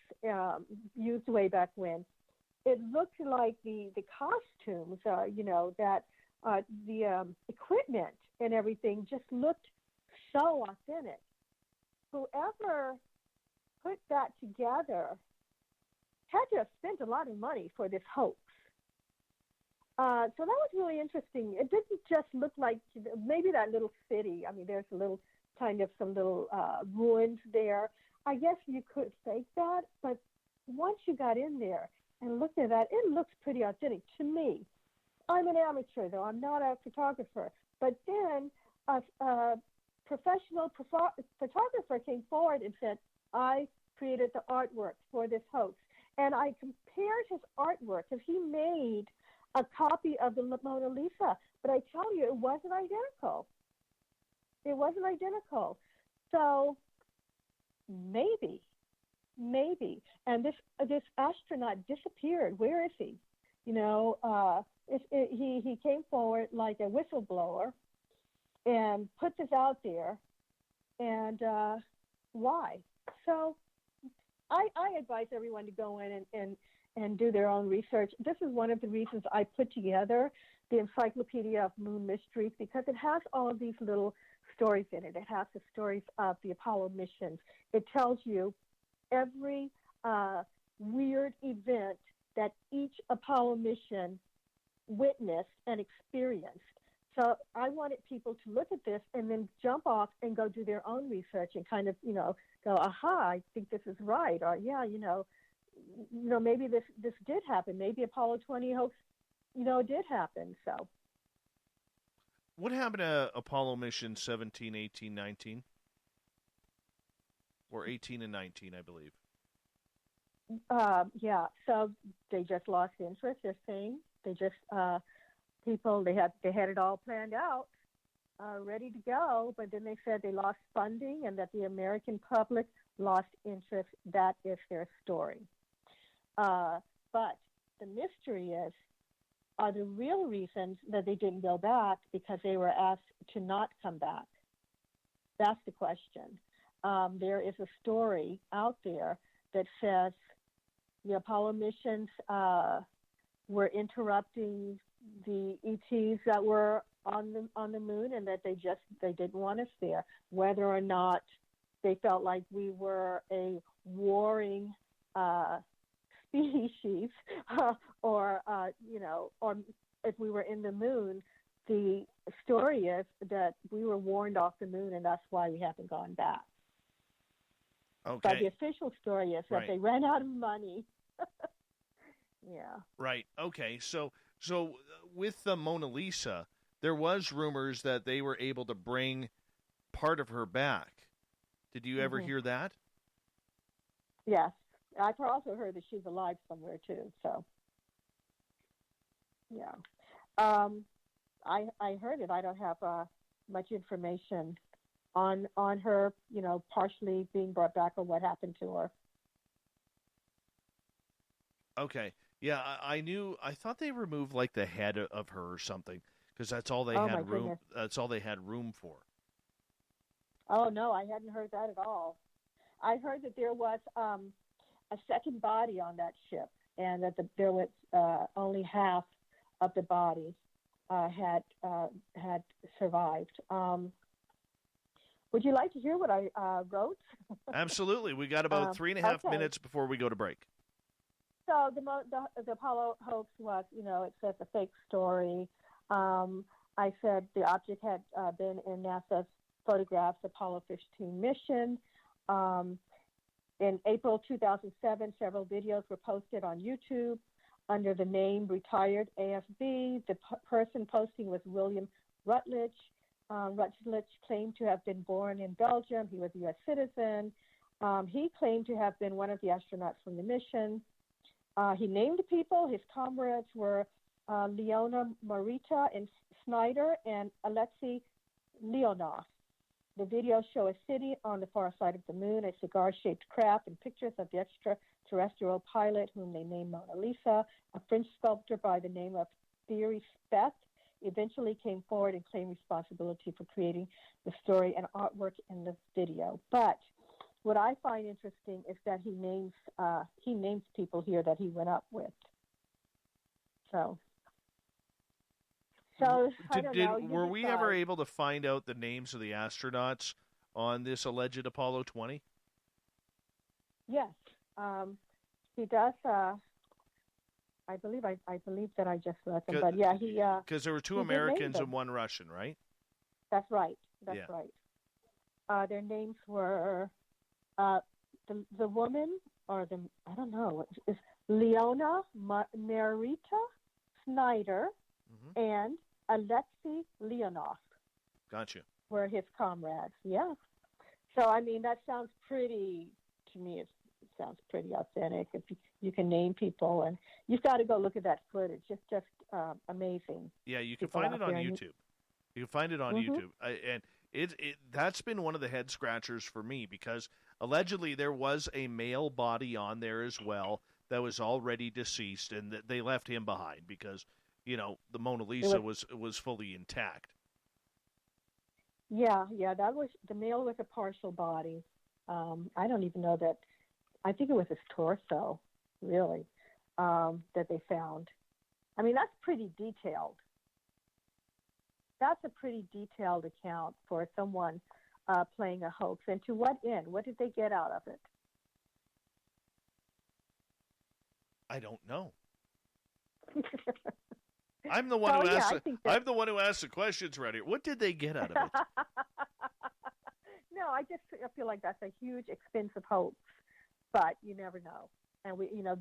used way back when. It looked like the costumes, that the equipment and everything just looked so authentic. Whoever put that together had to have spent a lot of money for this hoax. So that was really interesting. It didn't just look like maybe that little city. I mean, there's some little ruins there. I guess you could fake that, but once you got in there and looked at that, it looks pretty authentic to me. I'm an amateur, though. I'm not a photographer. But then a professional photographer came forward and said, I created the artwork for this hoax. And I compared his artwork because he made a copy of the Mona Lisa. But I tell you, it wasn't identical. It wasn't identical. So maybe. And this astronaut disappeared. Where is he? He came forward like a whistleblower and put this out there. And why? So I advise everyone to go in and do their own research. This is one of the reasons I put together the Encyclopedia of Moon Mysteries, because it has all of these little stories in it. It has the stories of the Apollo missions. It tells you every weird event that each Apollo mission witnessed and experienced. So I wanted people to look at this and then jump off and go do their own research and kind of, go, aha, I think this is right. Or, yeah, maybe this did happen. Maybe Apollo 20 hoax, did happen. So what happened to Apollo mission 17, 18, 19? Or 18 and 19, I believe. Yeah, so they just lost interest, they're saying. They just, they had it all planned out, ready to go, but then they said they lost funding and that the American public lost interest. That is their story. But the mystery is, are the real reasons that they didn't go back because they were asked to not come back? That's the question. There is a story out there that says the Apollo missions were interrupting the ETs that were on the moon, and that they didn't want us there. Whether or not they felt like we were a warring species, or if we were in the moon, the story is that we were warned off the moon, and that's why we haven't gone back. Okay. But the official story is that they ran out of money. Yeah. Right. Okay. So with the Mona Lisa, there was rumors that they were able to bring part of her back. Did you ever hear that? Yes. I've also heard that she's alive somewhere too. So, yeah. I heard it. I don't have much information on her, partially being brought back or what happened to her. Okay. Yeah, I knew. I thought they removed like the head of her or something, because that's all they had room. Goodness. That's all they had room for. Oh no, I hadn't heard that at all. I heard that there was a second body on that ship, and that there was only half of the body had survived. Would you like to hear what I wrote? Absolutely. We got about 3.5 minutes before we go to break. So the Apollo hoax was, it says a fake story. I said the object had been in NASA's photographs Apollo 15 mission. In April 2007, several videos were posted on YouTube under the name Retired AFB. The person posting was William Rutledge. Rutledge claimed to have been born in Belgium. He was a U.S. citizen. He claimed to have been one of the astronauts from the mission. He named people. His comrades were Leona Marita and Snyder and Alexei Leonov. The videos show a city on the far side of the moon, a cigar-shaped craft, and pictures of the extraterrestrial pilot, whom they named Mona Lisa. A French sculptor by the name of Thierry Speth eventually came forward and claimed responsibility for creating the story and artwork in the video. But what I find interesting is that he names people here that he went up with. So I don't know. Were we ever able to find out the names of the astronauts on this alleged Apollo 20? Yes, he does. I believe that I just read them, but yeah, he. Because there were two Americans and one Russian, right? That's right. That's right. Their names were the woman, or I don't know, is Leona Marita Snyder and Alexei Leonov. Gotcha. Were his comrades. Yeah. So I mean, that sounds pretty. To me, it sounds pretty authentic. If you can name people, and you've got to go look at that footage. It's just amazing. Yeah, you can find it on YouTube. You can find it on YouTube, and that's been one of the head scratchers for me, because allegedly there was a male body on there as well that was already deceased, and they left him behind because the Mona Lisa was fully intact. Yeah, that was the male with a partial body. I don't even know that. I think it was his torso, really, that they found. I mean, that's pretty detailed. That's a pretty detailed account for someone playing a hoax. And to what end? What did they get out of it? I don't know. I'm the one who asked. I'm the one who asked the questions right here. What did they get out of it? No, I feel like that's a huge, expensive hoax, but you never know. And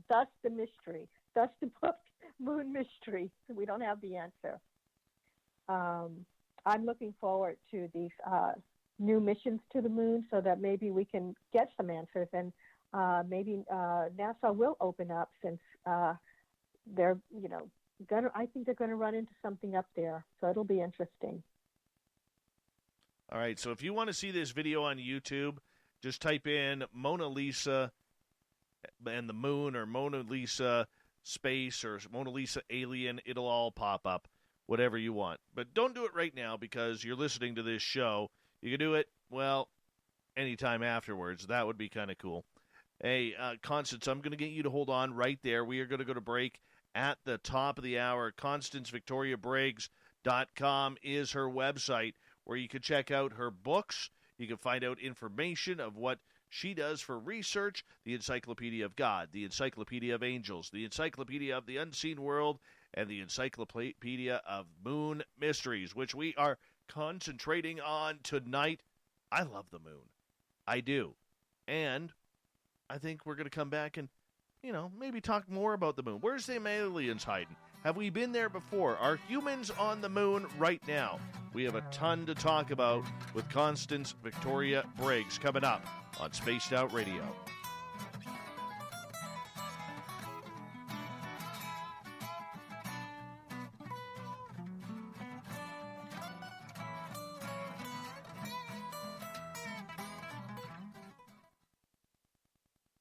thus the mystery, thus the book Moon Mysteries. We don't have the answer. I'm looking forward to these new missions to the moon, so that maybe we can get some answers, and maybe NASA will open up, since they're I think they're going to run into something up there, so it'll be interesting. All right, so if you want to see this video on YouTube, just type in Mona Lisa and the moon, or Mona Lisa space, or Mona Lisa alien. It'll all pop up, whatever you want. But don't do it right now, because you're listening to this show. You can do it, anytime afterwards. That would be kind of cool. Hey, Constance, I'm going to get you to hold on right there. We are going to go to break at the top of the hour. ConstanceVictoriaBriggs.com is her website, where you can check out her books. You can find out information of what she does for research: the Encyclopedia of God, the Encyclopedia of Angels, the Encyclopedia of the Unseen World, and the Encyclopedia of Moon Mysteries, which we are concentrating on tonight. I love the moon. I do. And I think we're going to come back and, maybe talk more about the moon. Where's the aliens hiding? Have we been there before? Are humans on the moon right now? We have a ton to talk about with Constance Victoria Briggs coming up on Spaced Out Radio.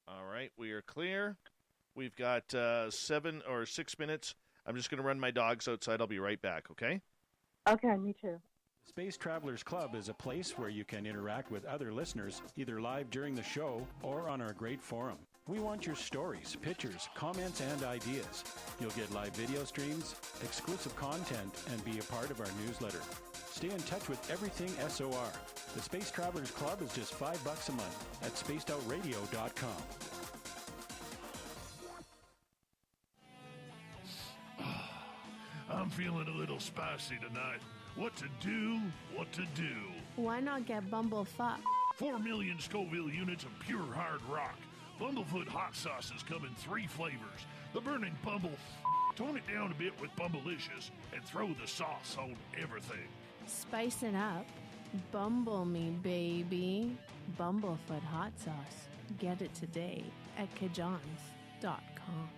All right, we are clear. We've got 7 or 6 minutes. I'm just going to run my dogs outside. I'll be right back, okay? Okay, me too. Space Travelers Club is a place where you can interact with other listeners, either live during the show or on our great forum. We want your stories, pictures, comments, and ideas. You'll get live video streams, exclusive content, and be a part of our newsletter. Stay in touch with everything SOR. The Space Travelers Club is just $5 a month at spacedoutradio.com. I'm feeling a little spicy tonight. What to do? Why not get bumblefuck? 4 million Scoville units of pure hard rock. Bumblefoot hot sauces come in 3 flavors. The burning bumble, tone it down a bit with Bumblicious, and throw the sauce on everything. Spice it up. Bumble me, baby. Bumblefoot hot sauce. Get it today at kajans.com.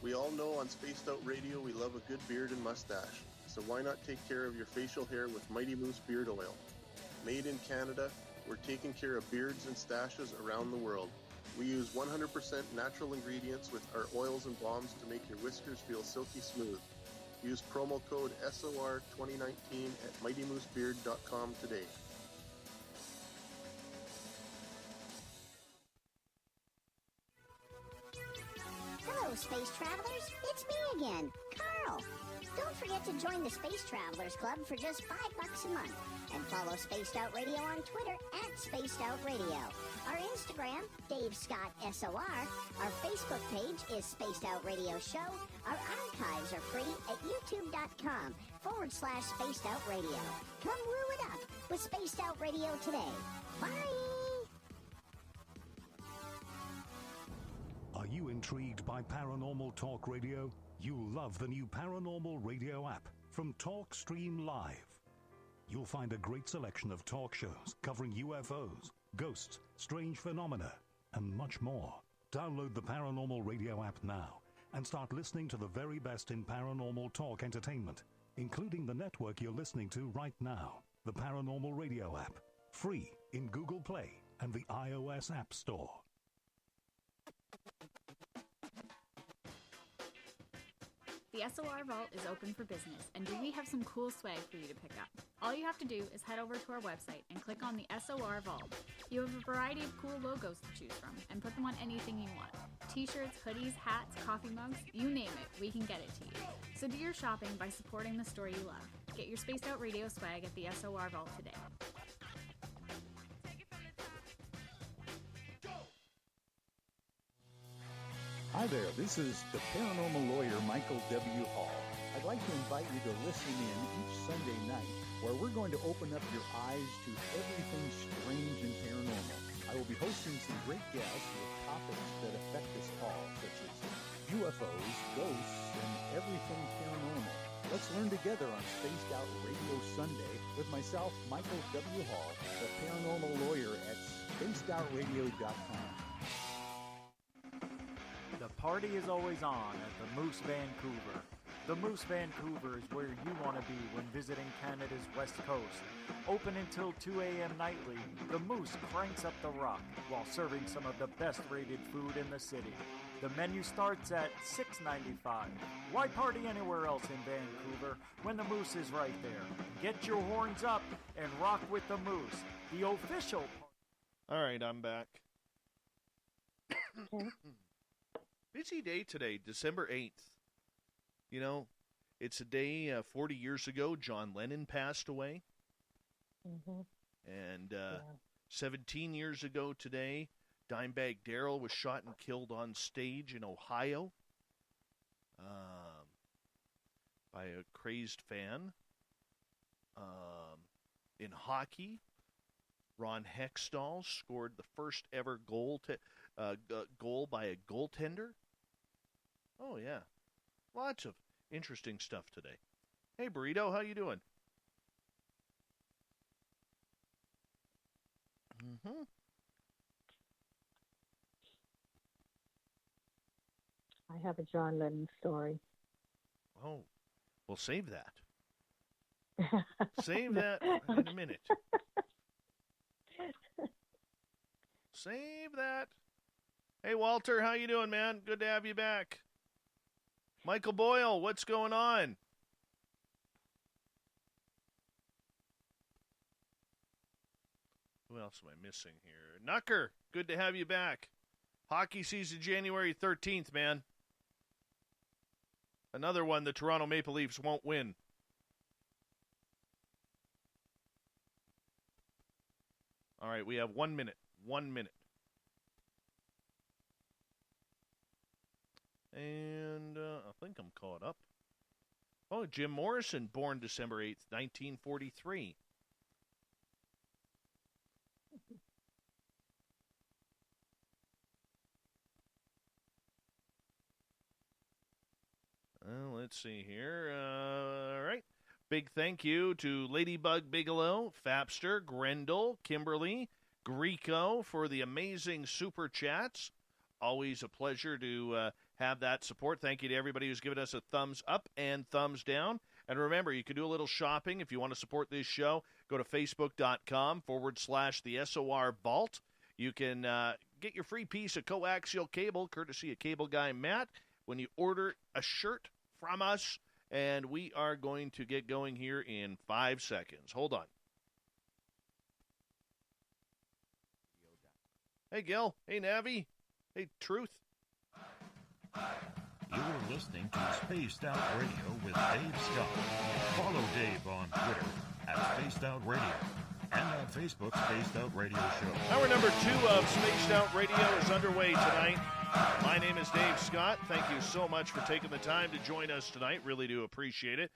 We all know on Spaced Out Radio we love a good beard and mustache, so why not take care of your facial hair with Mighty Moose Beard Oil? Made in Canada, we're taking care of beards and stashes around the world. We use 100% natural ingredients with our oils and balms to make your whiskers feel silky smooth. Use promo code SOR2019 at MightyMooseBeard.com today. Hello, space travelers. It's me again, Carl. Don't forget to join the Space Travelers Club for just $5 a month. And follow Spaced Out Radio on Twitter at Spaced Out Radio. Our Instagram, Dave Scott SOR. Our Facebook page is Spaced Out Radio Show. Our archives are free at youtube.com/Spaced Out Radio. Come woo it up with Spaced Out Radio today. Bye! Are you intrigued by Paranormal Talk Radio? You'll love the new Paranormal Radio app from TalkStream Live. You'll find a great selection of talk shows covering UFOs, ghosts, strange phenomena, and much more. Download the Paranormal Radio app now and start listening to the very best in paranormal talk entertainment, including the network you're listening to right now, the Paranormal Radio app. Free in Google Play and the iOS App Store. The SOR Vault is open for business, and we have some cool swag for you to pick up. All you have to do is head over to our website and click on the SOR Vault. You have a variety of cool logos to choose from, and put them on anything you want. T-shirts, hoodies, hats, coffee mugs, you name it, we can get it to you. So do your shopping by supporting the store you love. Get your Spaced Out Radio swag at the SOR Vault today. Hi there, this is the paranormal lawyer Michael W. Hall. I'd like to invite you to listen in each Sunday night where we're going to open up your eyes to everything strange and paranormal. I will be hosting some great guests with topics that affect us all, such as UFOs, ghosts, and everything paranormal. Let's learn together on Spaced Out Radio Sunday with myself, Michael W. Hall, the paranormal lawyer at spacedoutradio.com. The party is always on at the Moose Vancouver. The Moose Vancouver is where you want to be when visiting Canada's West Coast. Open until 2 a.m. nightly, the Moose cranks up the rock while serving some of the best rated food in the city. The menu starts at $6.95. Why party anywhere else in Vancouver when the Moose is right there? Get your horns up and rock with the Moose, the official. All right, I'm back. Busy day today, December 8th. You know, it's a day 40 years ago, John Lennon passed away. Mm-hmm. And 17 years ago today, Dimebag Darrell was shot and killed on stage in Ohio by a crazed fan. In hockey, Ron Hextall scored the first ever goal by a goaltender. Oh, yeah. Lots of interesting stuff today. Hey, Burrito, how you doing? Mm-hmm. I have a John Lennon story. Oh, we'll save that. Save that in a minute. Save that. Hey, Walter, how you doing, man? Good to have you back. Michael Boyle, what's going on? Who else am I missing here? Knucker, good to have you back. Hockey season January 13th, man. Another one the Toronto Maple Leafs won't win. All right, we have 1 minute. 1 minute. And I think I'm caught up. Oh, Jim Morrison, born December 8th, 1943. Let's see here. All right. Big thank you to Ladybug Bigelow, Fapster, Grendel, Kimberly, Greco for the amazing super chats. Always a pleasure to have that support. Thank you to everybody who's given us a thumbs up and thumbs down. And remember, you can do a little shopping if you want to support this show. Go to facebook.com/the SOR Vault. You can get your free piece of coaxial cable, courtesy of Cable Guy Matt, when you order a shirt from us. And we are going to get going here in 5 seconds. Hold on. Hey, Gil. Hey, Navi. Hey, Truth. You're listening to Spaced Out Radio with Dave Scott. Follow Dave on Twitter @Spaced Out Radio and on Facebook, Spaced Out Radio Show. Hour number 2 of Spaced Out Radio is underway tonight. My name is Dave Scott. Thank you so much for taking the time to join us tonight. Really do appreciate it.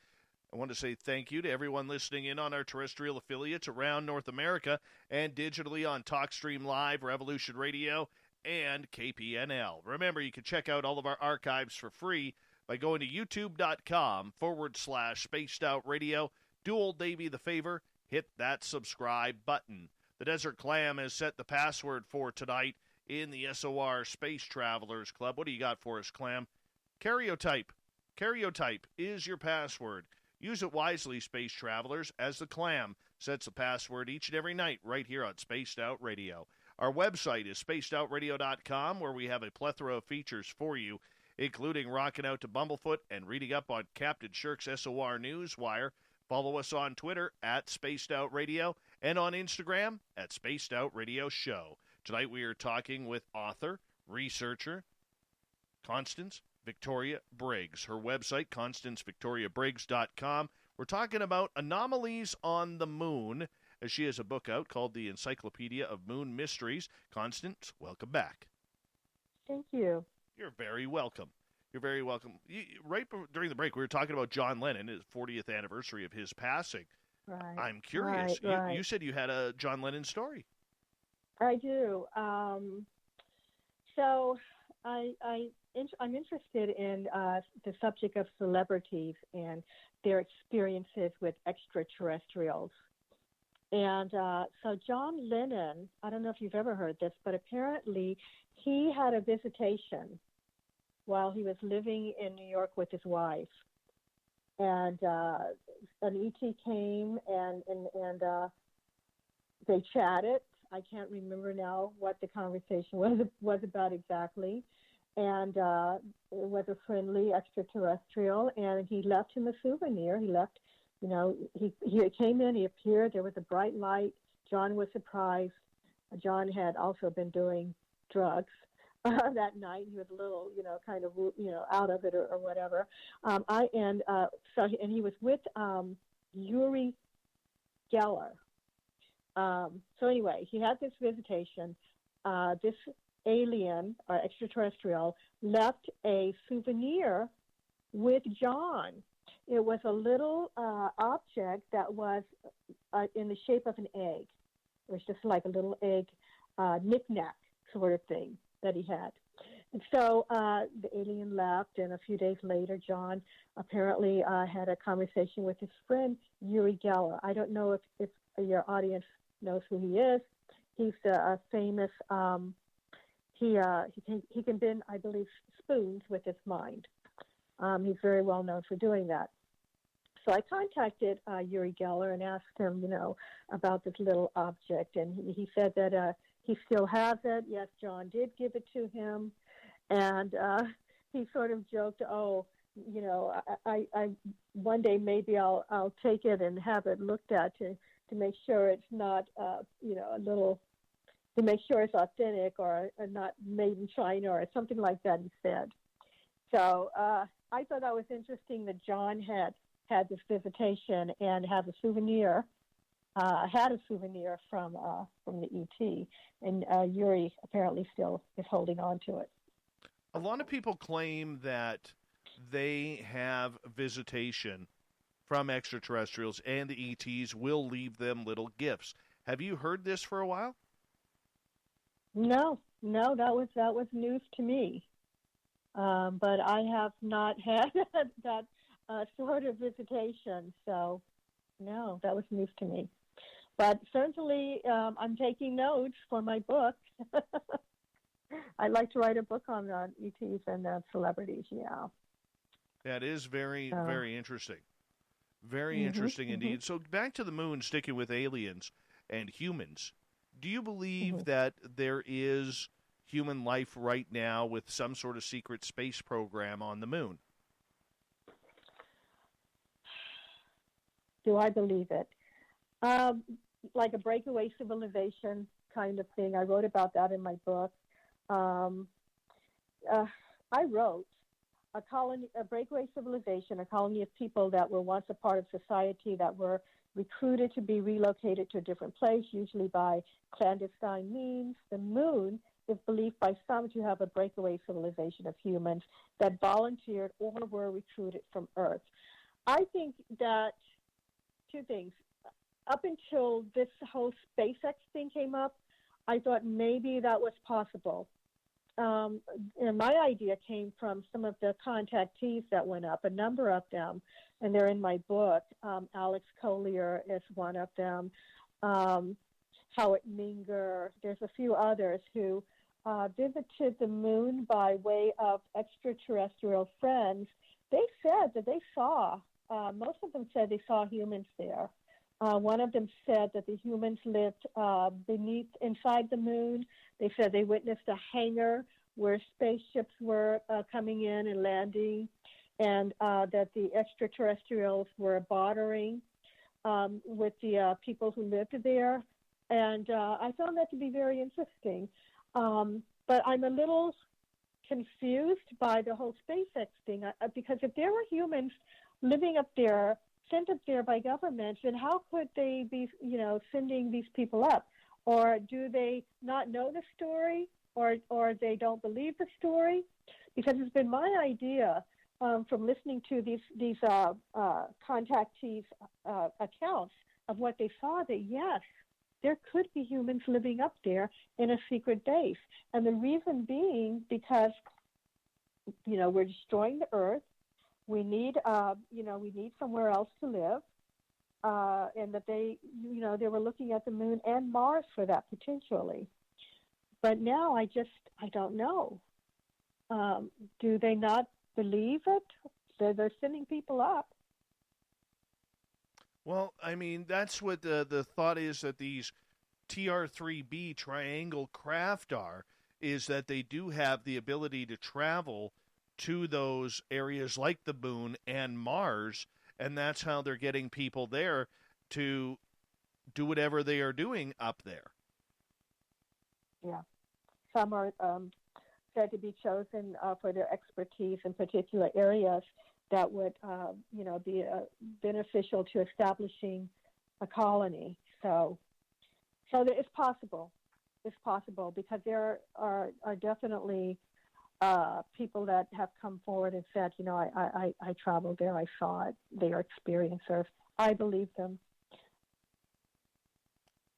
I want to say thank you to everyone listening in on our terrestrial affiliates around North America and digitally on TalkStream Live, Revolution Radio, and KPNL. Remember, you can check out all of our archives for free by going to youtube.com/Spaced Out Radio. Do old Davey the favor, hit that subscribe button. The Desert Clam has set the password for tonight in the SOR Space Travelers Club. What do you got for us, Clam? Karyotype. Karyotype is your password. Use it wisely, Space Travelers, as the Clam sets the password each and every night right here on Spaced Out Radio. Our website is spacedoutradio.com, where we have a plethora of features for you, including rocking out to Bumblefoot and reading up on Captain Shirk's SOR Newswire. Follow us on Twitter @SpacedOutRadio and on Instagram @SpacedOutRadioShow. Tonight we are talking with author, researcher, Constance Victoria Briggs. Her website, ConstanceVictoriaBriggs.com. We're talking about anomalies on the moon, as she has a book out called the Encyclopedia of Moon Mysteries. Constance, welcome back. Thank you. You're very welcome. You're very welcome. Right during the break, we were talking about John Lennon, his 40th anniversary of his passing. Right. I'm curious. Right. You said you had a John Lennon story. I do. So I'm interested in the subject of celebrities and their experiences with extraterrestrials. And so John Lennon, I don't know if you've ever heard this, but apparently he had a visitation while he was living in New York with his wife. And an ET came and they chatted. I can't remember now what the conversation was about exactly. And it was a friendly extraterrestrial, and he left him a souvenir. He left, he came in, he appeared, there was a bright light. John was surprised. John had also been doing drugs that night. He was a little, kind of, out of it or whatever. And he was with Uri Geller. So anyway, he had this visitation. This alien or extraterrestrial left a souvenir with John. It was a little object that was in the shape of an egg. It was just like a little egg knick-knack sort of thing that he had. And so the alien left, and a few days later, John apparently had a conversation with his friend, Uri Geller. I don't know if your audience knows who he is. He's a famous, he can bend, I believe, spoons with his mind. He's very well known for doing that. So I contacted Uri Geller and asked him, about this little object, and he said that he still has it. Yes, John did give it to him, and he sort of joked, I one day maybe I'll take it and have it looked at to make sure it's not, to make sure it's authentic or not made in China or something like that, he said. So I thought that was interesting that John had this visitation and had a souvenir from the ET, and Uri apparently still is holding on to it. A lot of people claim that they have visitation from extraterrestrials, and the ETs will leave them little gifts. Have you heard this for a while? No, that was news to me. but I have not had that sort of visitation. So, no, that was news to me. But certainly, I'm taking notes for my book. I'd like to write a book on ETs and celebrities. Yeah. That is very, very interesting. Very interesting indeed. So back to the moon, sticking with aliens and humans. Do you believe that there is human life right now with some sort of secret space program on the moon? Do I believe it? Like a breakaway civilization kind of thing. I wrote about that in my book. I wrote a breakaway civilization, a colony of people that were once a part of society that were recruited to be relocated to a different place, usually by clandestine means. The moon is believed by some to have a breakaway civilization of humans that volunteered or were recruited from Earth. I think that two things. Up until this whole SpaceX thing came up, I thought maybe that was possible. And my idea came from some of the contactees that went up, a number of them, and they're in my book. Alex Collier is one of them. Howard Minger. There's a few others who visited the moon by way of extraterrestrial friends. They said that they saw, most of them said they saw humans there. One of them said that the humans lived inside the moon. They said they witnessed a hangar where spaceships were coming in and landing, and that the extraterrestrials were bartering with the people who lived there. And I found that to be very interesting. But I'm a little confused by the whole SpaceX thing, because if there were humans living up there, sent up there by governments, then how could they be, sending these people up? Or do they not know the story, or they don't believe the story? Because it's been my idea from listening to these contactees' accounts of what they saw, that yes, there could be humans living up there in a secret base. And the reason being because, we're destroying the Earth. We need, we need somewhere else to live, and that they were looking at the moon and Mars for that potentially. But now I don't know. Do they not believe it? They're sending people up. Well, I mean, that's what the thought is, that these TR-3B triangle craft is that they do have the ability to travel to those areas like the moon and Mars, and that's how they're getting people there to do whatever they are doing up there. Yeah. Some are said to be chosen for their expertise in particular areas that would, be beneficial to establishing a colony. So it's possible. It's possible because there are definitely people that have come forward and said, I traveled there, I saw it, they are experiencers. I believe them.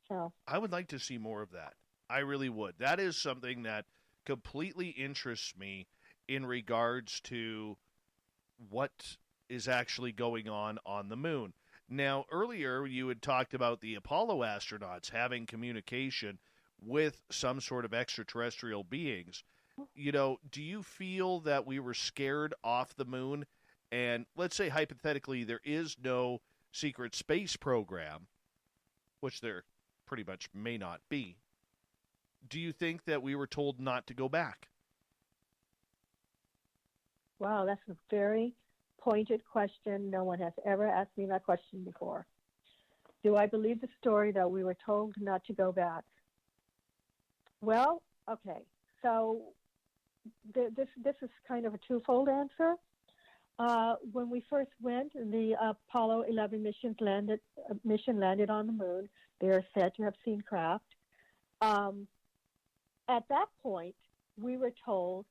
So I would like to see more of that. I really would. That is something that completely interests me in regards to what is actually going on the moon. Now, earlier you had talked about the Apollo astronauts having communication with some sort of extraterrestrial beings. Do you feel that we were scared off the moon? And let's say hypothetically there is no secret space program, which there pretty much may not be. Do you think that we were told not to go back? Wow, that's a very pointed question. No one has ever asked me that question before. Do I believe the story that we were told not to go back? Well, okay. So this is kind of a twofold answer. When we first went, the Apollo 11 mission landed on the moon. They are said to have seen craft. At that point, we were told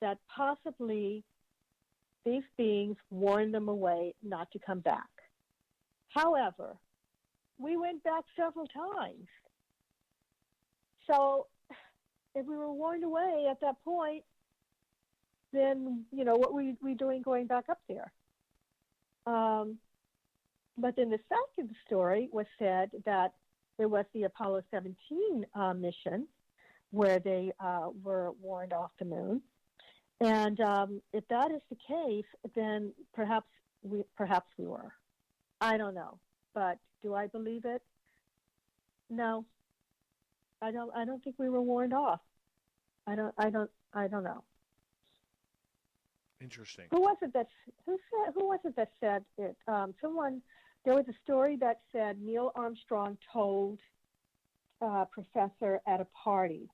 that possibly these beings warned them away not to come back. However, we went back several times. So if we were warned away at that point, then, what were we doing going back up there? But then the second story was said that there was the Apollo 17 mission where they were warned off the moon. And if that is the case, then perhaps we were. I don't know. But do I believe it? No. I don't think we were warned off. I don't know. Interesting. Who was it that said it? There was a story that said Neil Armstrong told a professor at a party.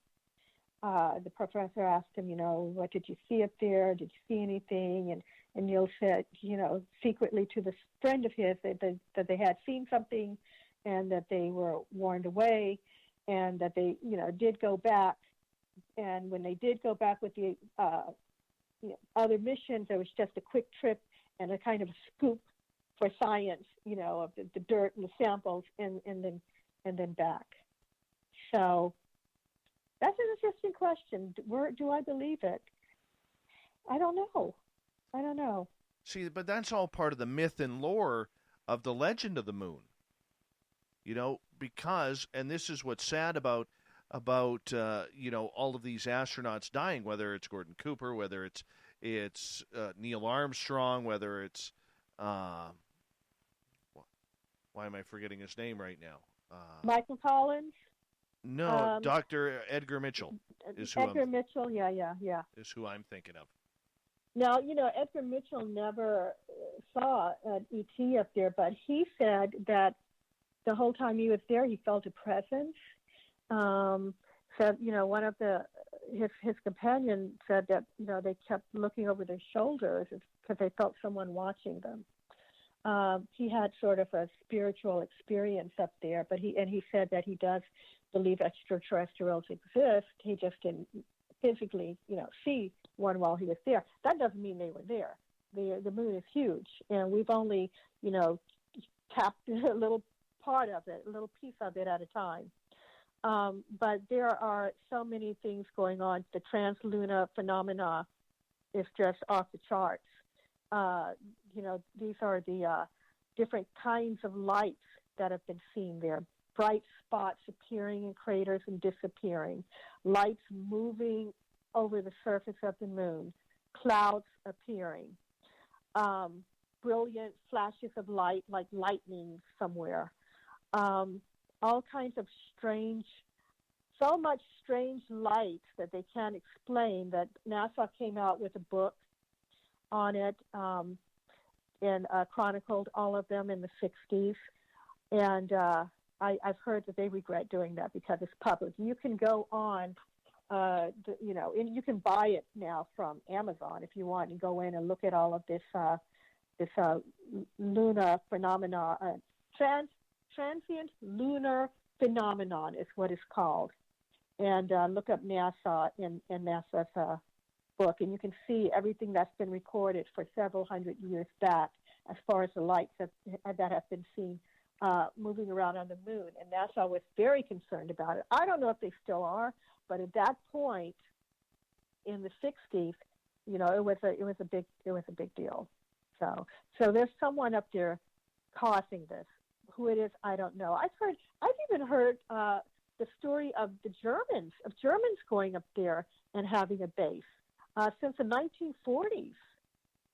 The professor asked him, what did you see up there? Did you see anything? And Neil said, secretly to this friend of his that they had seen something, and that they were warned away, and that they, did go back. And when they did go back with the other missions, there was just a quick trip and a kind of a scoop for science, of the dirt and the samples, and then back. So that's an interesting question. Do I believe it? I don't know. See, but that's all part of the myth and lore of the legend of the moon. Because, and this is what's sad about all of these astronauts dying, whether it's Gordon Cooper, whether it's Neil Armstrong, whether it's why am I forgetting his name right now? Michael Collins? No, Dr. Edgar Mitchell is who Mitchell, yeah. Is who I'm thinking of. Now, Edgar Mitchell never saw an ET up there, but he said that the whole time he was there, he felt a presence. Said, one of his companion said that, they kept looking over their shoulders because they felt someone watching them. He had sort of a spiritual experience up there, but he said that he does believe extraterrestrials exist. He just didn't physically, see one while he was there. That doesn't mean they were there. The moon is huge, and we've only, tapped a little part of it, a little piece of it at a time. But there are so many things going on. The translunar phenomena is just off the charts. These are the different kinds of lights that have been seen there. Bright spots appearing in craters and disappearing. Lights moving over the surface of the moon. Clouds appearing. Brilliant flashes of light, like lightning somewhere. All kinds of so much strange light that they can't explain, that NASA came out with a book on it and chronicled all of them in the 60s. And I've heard that they regret doing that because it's public. You can go on, and you can buy it now from Amazon if you want, and go in and look at all of this lunar phenomena. Transient lunar phenomenon is what it's called. And look up NASA in NASA's book, and you can see everything that's been recorded for several hundred years back as far as the lights that have been seen moving around on the moon. And NASA was very concerned about it. I don't know if they still are, but at that point in the 60s, it was a big deal. So there's someone up there causing this. Who it is, I don't know. I've even heard the story of Germans going up there and having a base since the 1940s.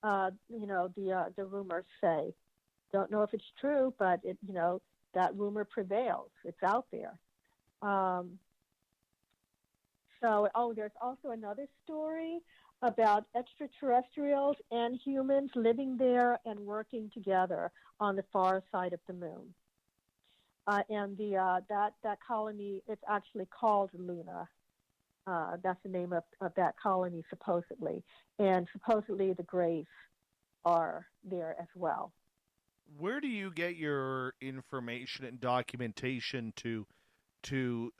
The rumors say. Don't know if it's true, but that rumor prevails. It's out there. There's also another story about extraterrestrials and humans living there and working together on the far side of the moon. And that colony, it's actually called Luna. That's the name of that colony, supposedly. And supposedly the graves are there as well. Where do you get your information and documentation to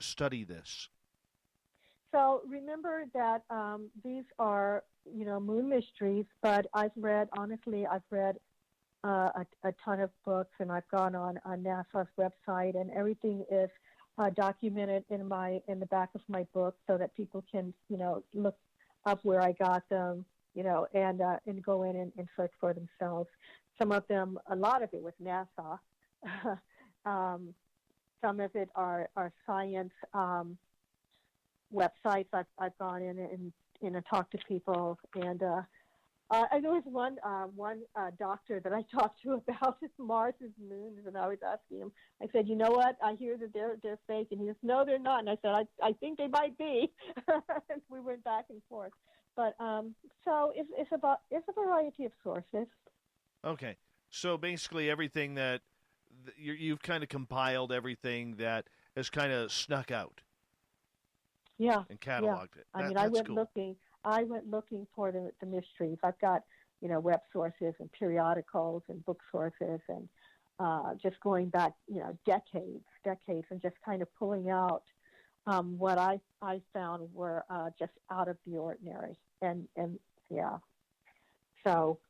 study this? So remember that these are, moon mysteries, but I've read a ton of books, and I've gone on NASA's website, and everything is documented in the back of my book, so that people can, look up where I got them, and go in and search for themselves. Some of them, a lot of it was NASA. Some of it are science websites. I've gone in and talked to people, and there was one doctor that I talked to about Mars and moons, and I was asking him. I said, "You know what? I hear that they're fake," and he says, "No, they're not." And I said, "I think they might be." And we went back and forth, but so it's a variety of sources. Okay, so basically everything that you've kind of compiled, everything that has kind of snuck out. Yeah, and cataloged it. I mean, I went looking for the mysteries. I've got, web sources and periodicals and book sources, and just going back, decades, and just kind of pulling out what I found were just out of the ordinary. And yeah, so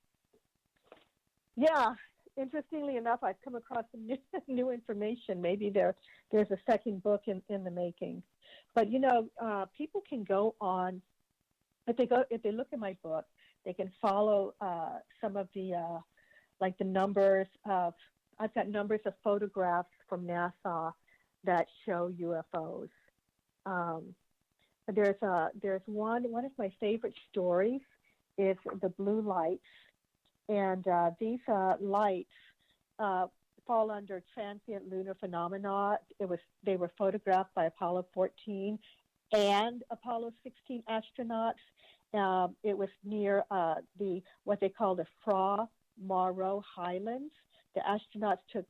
yeah. Interestingly enough, I've come across some new information. Maybe there's a second book in the making. But people can go on if they look at my book, they can follow some of the like the numbers of. I've got numbers of photographs from NASA that show UFOs. There's one of my favorite stories is the blue lights, and these lights fall under transient lunar phenomena. They were photographed by Apollo 14 and Apollo 16 astronauts. It was near what they call the Fra Mauro Highlands. The astronauts took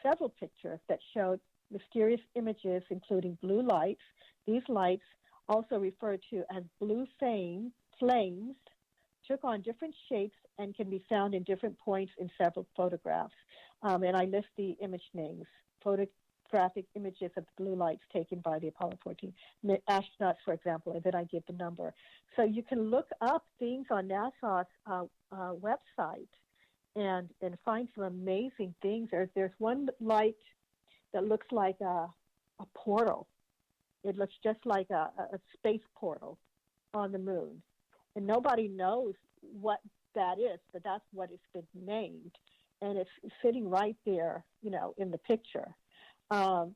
several pictures that showed mysterious images, including blue lights. These lights, also referred to as blue flames, took on different shapes and can be found in different points in several photographs. And I list the image names, photographic images of the blue lights taken by the Apollo 14 astronauts, for example, and then I give the number. So you can look up things on NASA's website and find some amazing things. There's one light that looks like a portal. It looks just like a space portal on the moon. And nobody knows what that is, but that's what it's been named. And it's sitting right there, in the picture. One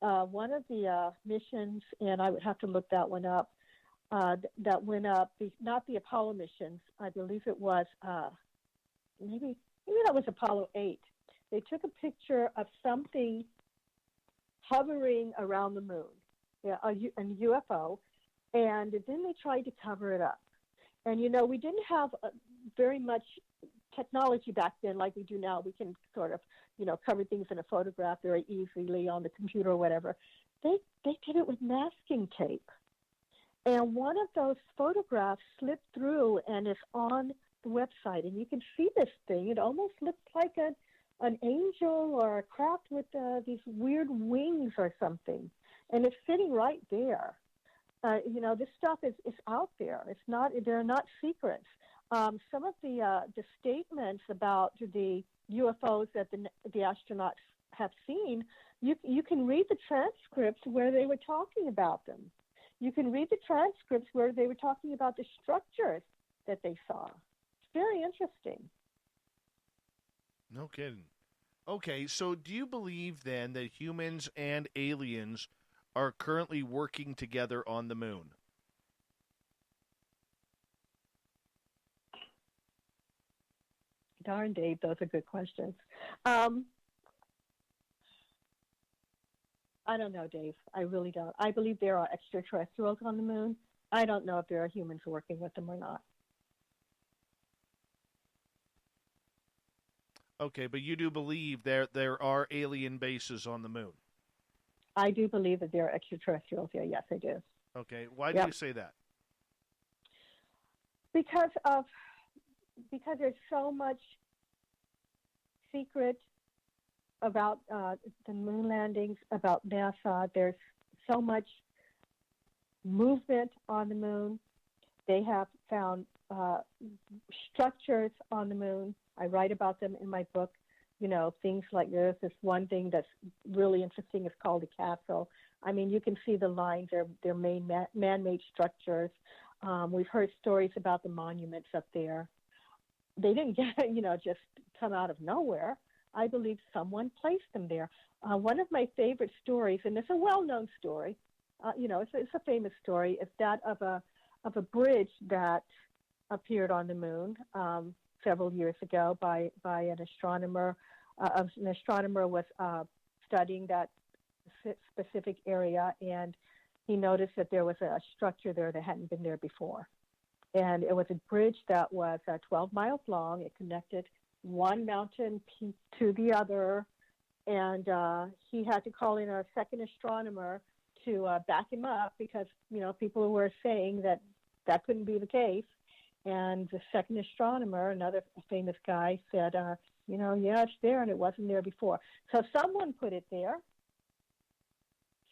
of the missions, and I would have to look that one up, that went up, not the Apollo missions, I believe it was, maybe that was Apollo 8. They took a picture of something hovering around the moon, a UFO, and then they tried to cover it up. And, we didn't have very much technology back then like we do now. We can sort of, cover things in a photograph very easily on the computer or whatever. They did it with masking tape. And one of those photographs slipped through and is on the website. And you can see this thing. It almost looks like an angel or a craft with these weird wings or something. And it's sitting right there. This stuff is out there. They're not secrets. Some of the statements about the UFOs that the astronauts have seen, you can read the transcripts where they were talking about them. You can read the transcripts where they were talking about the structures that they saw. It's very interesting. No kidding. Okay, so do you believe then that humans and aliens are currently working together on the moon? Darn, Dave, those are good questions. I don't know, Dave. I really don't. I believe there are extraterrestrials on the moon. I don't know if there are humans working with them or not. Okay, but you do believe there are alien bases on the moon? I do believe that there are extraterrestrials here. Yes, I do. Okay. Why do you say that? Because there's so much secret about the moon landings, about NASA. There's so much movement on the moon. They have found structures on the moon. I write about them in my book. Things like there's this one thing that's really interesting. It's called a castle. I mean, you can see the lines. They're man-made structures. We've heard stories about the monuments up there. They didn't get, just come out of nowhere. I believe someone placed them there. One of my favorite stories, and it's a well-known story, it's a famous story, is that of a bridge that appeared on the moon several years ago by an astronomer. An astronomer was studying that specific area, and he noticed that there was a structure there that hadn't been there before. And it was a bridge that was 12 miles long. It connected one mountain peak to the other, and he had to call in a second astronomer to back him up because, people were saying that couldn't be the case. And the second astronomer, another famous guy, said, yeah, it's there, and it wasn't there before. So someone put it there.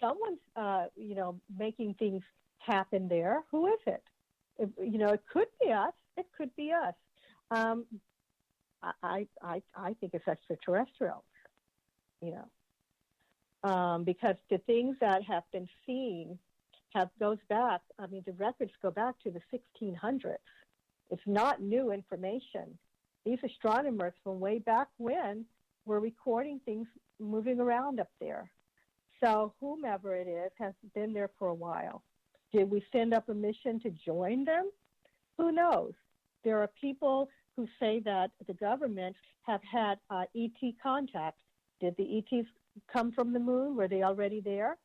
Someone's, making things happen there. Who is it? It could be us. It could be us. I think it's extraterrestrials, because the things that have been seen the records go back to the 1600s. It's not new information. These astronomers from way back when were recording things moving around up there. So whomever it is has been there for a while. Did we send up a mission to join them? Who knows? There are people who say that the government have had ET contact. Did the ETs come from the moon? Were they already there?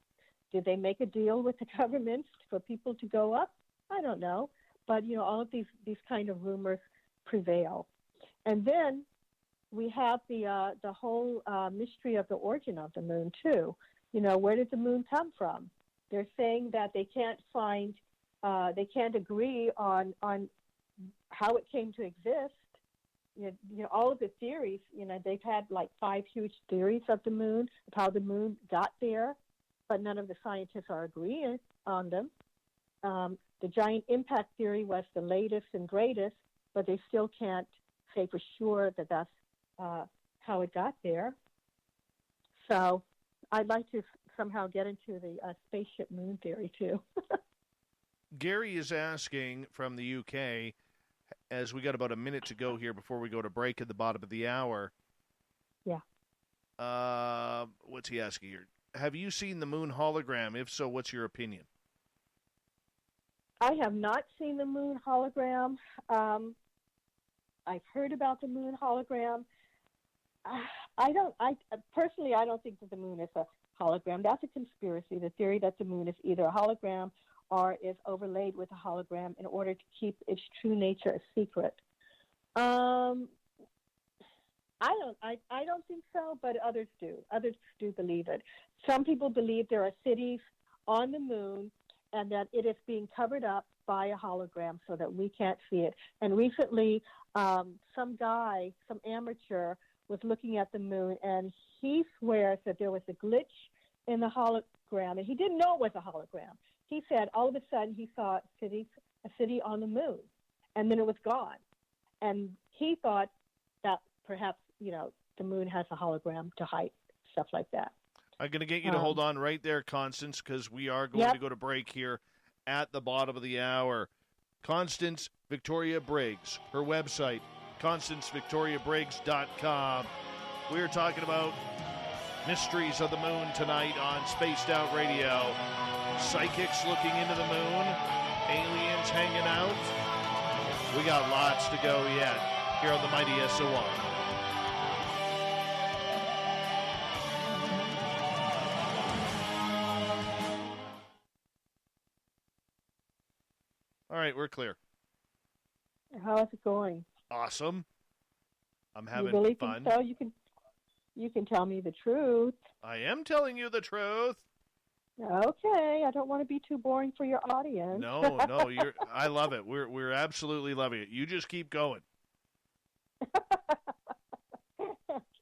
Did they make a deal with the government for people to go up? I don't know. But, all of these kind of rumors prevail. And then we have the whole mystery of the origin of the moon, too. Where did the moon come from? They're saying that they can't find, they can't agree on how it came to exist. All of the theories, they've had like 5 huge theories of the moon, of how the moon got there, but none of the scientists are agreeing on them. The giant impact theory was the latest and greatest, but they still can't say for sure that that's how it got there. So I'd like to somehow get into the spaceship moon theory, too. Gary is asking from the UK, as we got about a minute to go here before we go to break at the bottom of the hour. Yeah. What's he asking here? Have you seen the moon hologram? If so, what's your opinion? I have not seen the moon hologram. I've heard about the moon hologram. Personally, I don't think that the moon is a hologram. That's a conspiracy, the theory that the moon is either a hologram or is overlaid with a hologram in order to keep its true nature a secret. I don't think so, but others do. Others do believe it. Some people believe there are cities on the moon and that it is being covered up by a hologram so that we can't see it. And recently, some amateur was looking at the moon, and he swears that there was a glitch in the hologram, and he didn't know it was a hologram. He said all of a sudden he saw a city on the moon, and then it was gone. And he thought that perhaps, the moon has a hologram to hide stuff like that. I'm going to get you to hold on right there, Constance, because we are going to go to break here at the bottom of the hour. Constance Victoria Briggs, her website, ConstanceVictoriaBriggs.com. We're talking about mysteries of the moon tonight on Spaced Out Radio. Psychics looking into the moon, aliens hanging out. We got lots to go yet here on the Mighty SOR. All right, we're clear. How's it going? Awesome. I'm having you really fun. Think so? You can tell me the truth. I am telling you the truth. Okay, I don't want to be too boring for your audience. No, I love it. We're absolutely loving it. You just keep going.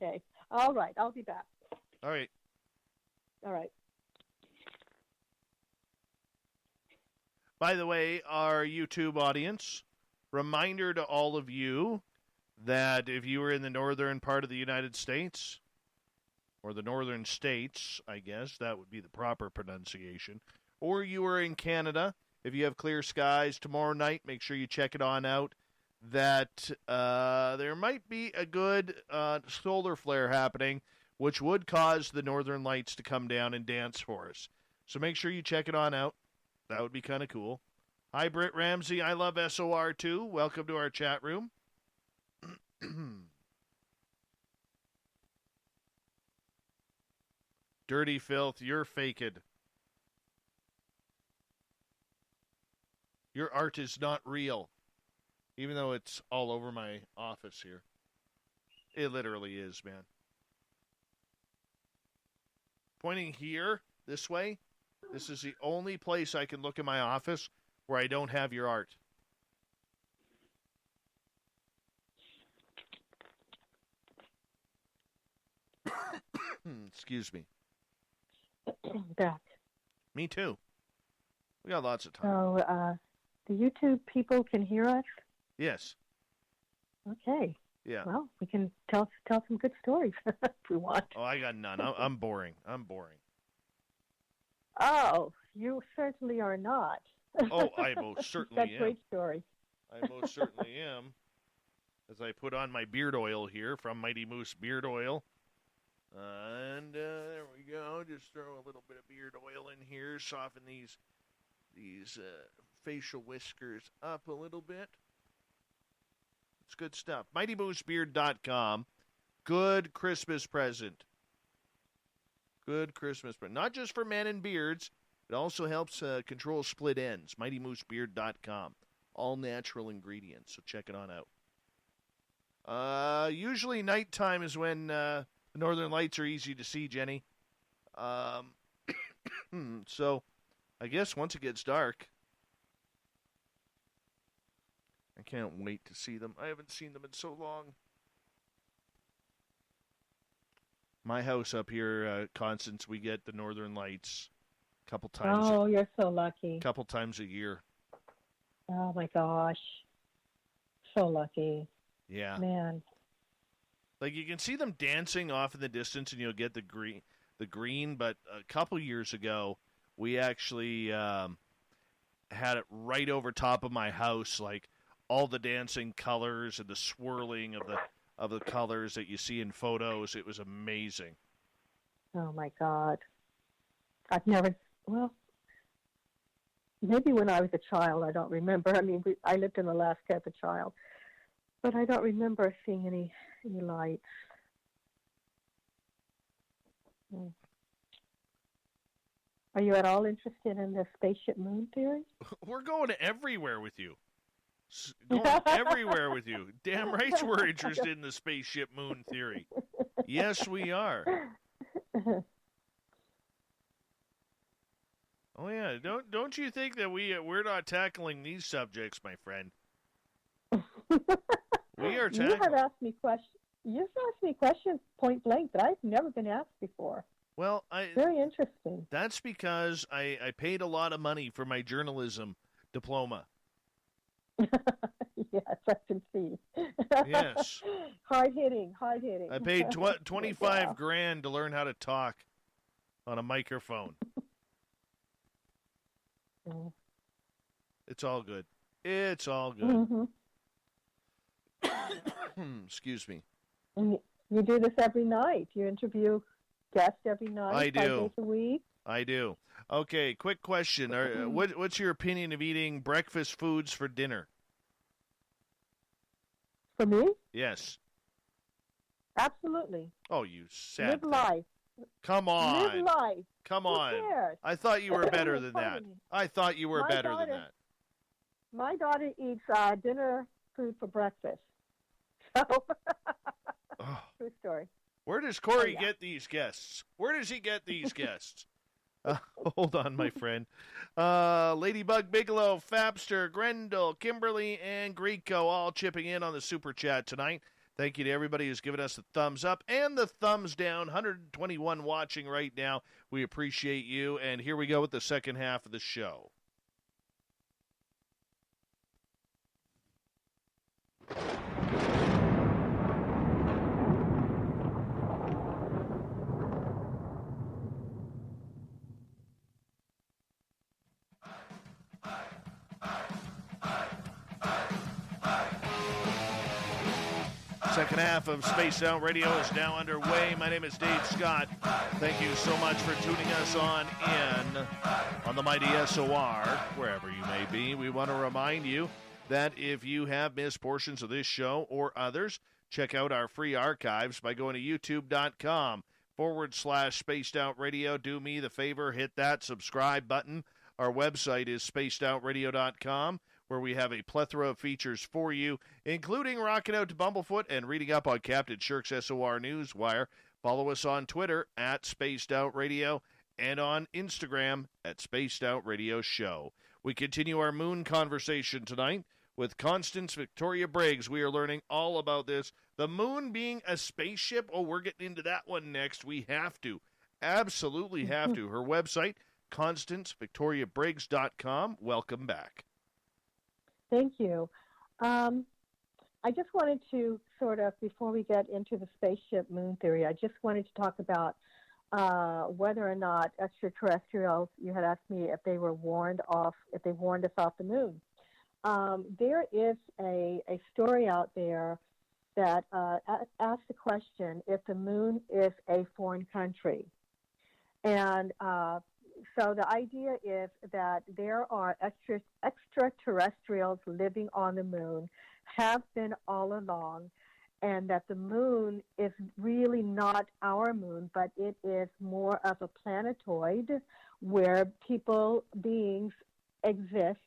Okay. All right, I'll be back. All right. By the way, our YouTube audience, reminder to all of you that if you were in the northern part of the United States, or the northern states, I guess, that would be the proper pronunciation, or you were in Canada if you have clear skies tomorrow night, make sure you check it on out. That there might be a good solar flare happening, which would cause the northern lights to come down and dance for us. So make sure you check it on out. That would be kind of cool. Hi, Britt Ramsey. I love SOR too. Welcome to our chat room. Dirty filth, you're faked. Your art is not real. Even though it's all over my office here. It literally is, man. Pointing here, this way, this is the only place I can look in my office where I don't have your art. Excuse me. Back. Me too. We got lots of time. So, the YouTube people can hear us? Yes. Okay. Yeah. Well, we can tell some good stories if we want. Oh, I got none. I'm boring. I'm boring. Oh, you certainly are not. Oh, I most certainly That's am. great story. I most certainly am. As I put on my beard oil here from Mighty Moose Beard Oil. And there we go. Just throw a little bit of beard oil in here. Soften these facial whiskers up a little bit. It's good stuff. MightyMooseBeard.com. Good Christmas present. Good Christmas present. Not just for men and beards. It also helps control split ends. MightyMooseBeard.com. All natural ingredients. So check it on out. Usually nighttime is when the northern lights are easy to see, Jenny. So I guess once it gets dark, I can't wait to see them. I haven't seen them in so long. My house up here, Constance, we get the northern lights a couple times. Oh, you're so lucky. Couple times a year. Oh, my gosh. So lucky. Yeah. Man. Like, you can see them dancing off in the distance, and you'll get the green. But a couple years ago, we actually had it right over top of my house, like all the dancing colors and the swirling of the colors that you see in photos. It was amazing. Oh, my God. I've never, well, maybe when I was a child, I don't remember. I mean, I lived in Alaska as a child, but I don't remember seeing any lights. Are you at all interested in the spaceship moon theory? We're going everywhere with you. Going everywhere with you. Damn right we're interested in the spaceship moon theory. Yes, we are. Oh yeah, don't you think that we're not tackling these subjects, my friend? We are tackling. You have asked me questions. You've asked me questions point blank that I've never been asked before. Well, very interesting. That's because I paid a lot of money for my journalism diploma. Yes, I can see. Yes. Hard hitting. I paid 25 grand to learn how to talk on a microphone. It's all good. It's all good. Mm-hmm. Excuse me. And you do this every night. You interview guests every night. I do. 5 days a week. I do. Okay, quick question. What's your opinion of eating breakfast foods for dinner? For me? Yes. Absolutely. Oh, you sad Live thing. life. Come on. Live life. Come Who on. cares? I thought you were better than that. I thought you were better than that. My daughter eats dinner food for breakfast. So, true story. Where does Corey get these guests? Where does he get these guests? Hold on, my friend. Ladybug Bigelow, Fapster, Grendel, Kimberly, and Greco all chipping in on the Super Chat tonight. Thank you to everybody who's given us the thumbs up and the thumbs down. 121 watching right now. We appreciate you. And here we go with the second half of the show. Second half of Spaced Out Radio is now underway. My name is Dave Scott. Thank you so much for tuning us on the mighty SOR, wherever you may be. We want to remind you that if you have missed portions of this show or others, check out our free archives by going to youtube.com/Spaced Out Radio. Do me the favor, hit that subscribe button. Our website is spacedoutradio.com, where we have a plethora of features for you, including rocking out to Bumblefoot and reading up on Captain Shirk's SOR Newswire. Follow us on Twitter at Spaced Out Radio and on Instagram at Spaced Out Radio Show. We continue our moon conversation tonight with Constance Victoria Briggs. We are learning all about this. The moon being a spaceship. Oh, we're getting into that one next. We have to. Absolutely have to. Her website, ConstanceVictoriaBriggs.com. Welcome back. Thank you. I just wanted to sort of, before we get into the spaceship moon theory, I just wanted to talk about whether or not extraterrestrials, you had asked me if they were warned off, if they warned us off the moon. There is a story out there that asks the question if the moon is a foreign country. And so the idea is that there are extraterrestrials living on the moon, have been all along, and that the moon is really not our moon, but it is more of a planetoid where beings exist,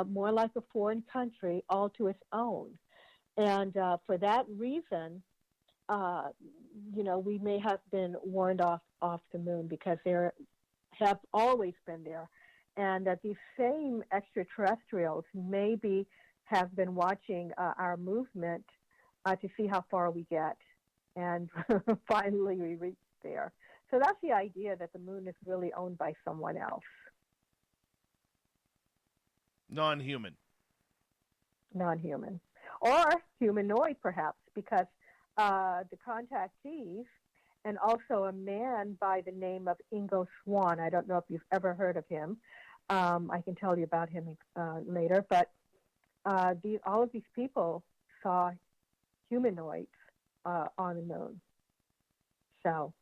more like a foreign country, all to its own. And for that reason, we may have been warned off the moon because there have always been there, and that these same extraterrestrials maybe have been watching our movement to see how far we get, and finally we reach there. So that's the idea, that the moon is really owned by someone else. Non-human. Non-human. Or humanoid, perhaps, because the contactees, and also a man by the name of Ingo Swann. I don't know if you've ever heard of him. I can tell you about him later. But all of these people saw humanoids on the moon. So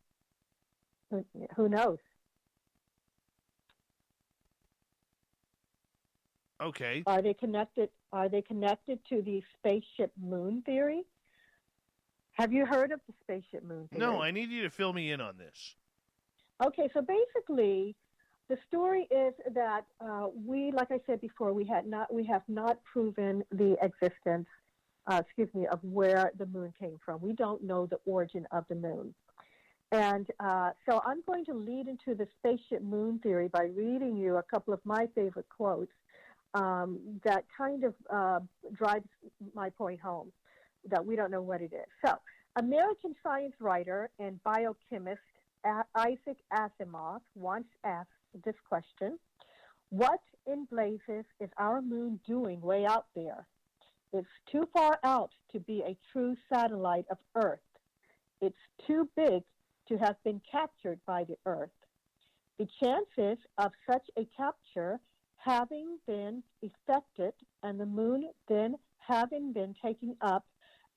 who knows? Okay. Are they connected? Are they connected to the spaceship moon theory? Have you heard of the spaceship moon theory? No, I need you to fill me in on this. Okay, so basically, the story is that like I said before, we have not proven the existence, of where the moon came from. We don't know the origin of the moon. And so I'm going to lead into the spaceship moon theory by reading you a couple of my favorite quotes that kind of drives my point home, that we don't know what it is. So, American science writer and biochemist Isaac Asimov once asked this question: what in blazes is our moon doing way out there? It's too far out to be a true satellite of Earth. It's too big to have been captured by the Earth. The chances of such a capture having been effected and the moon then having been taking up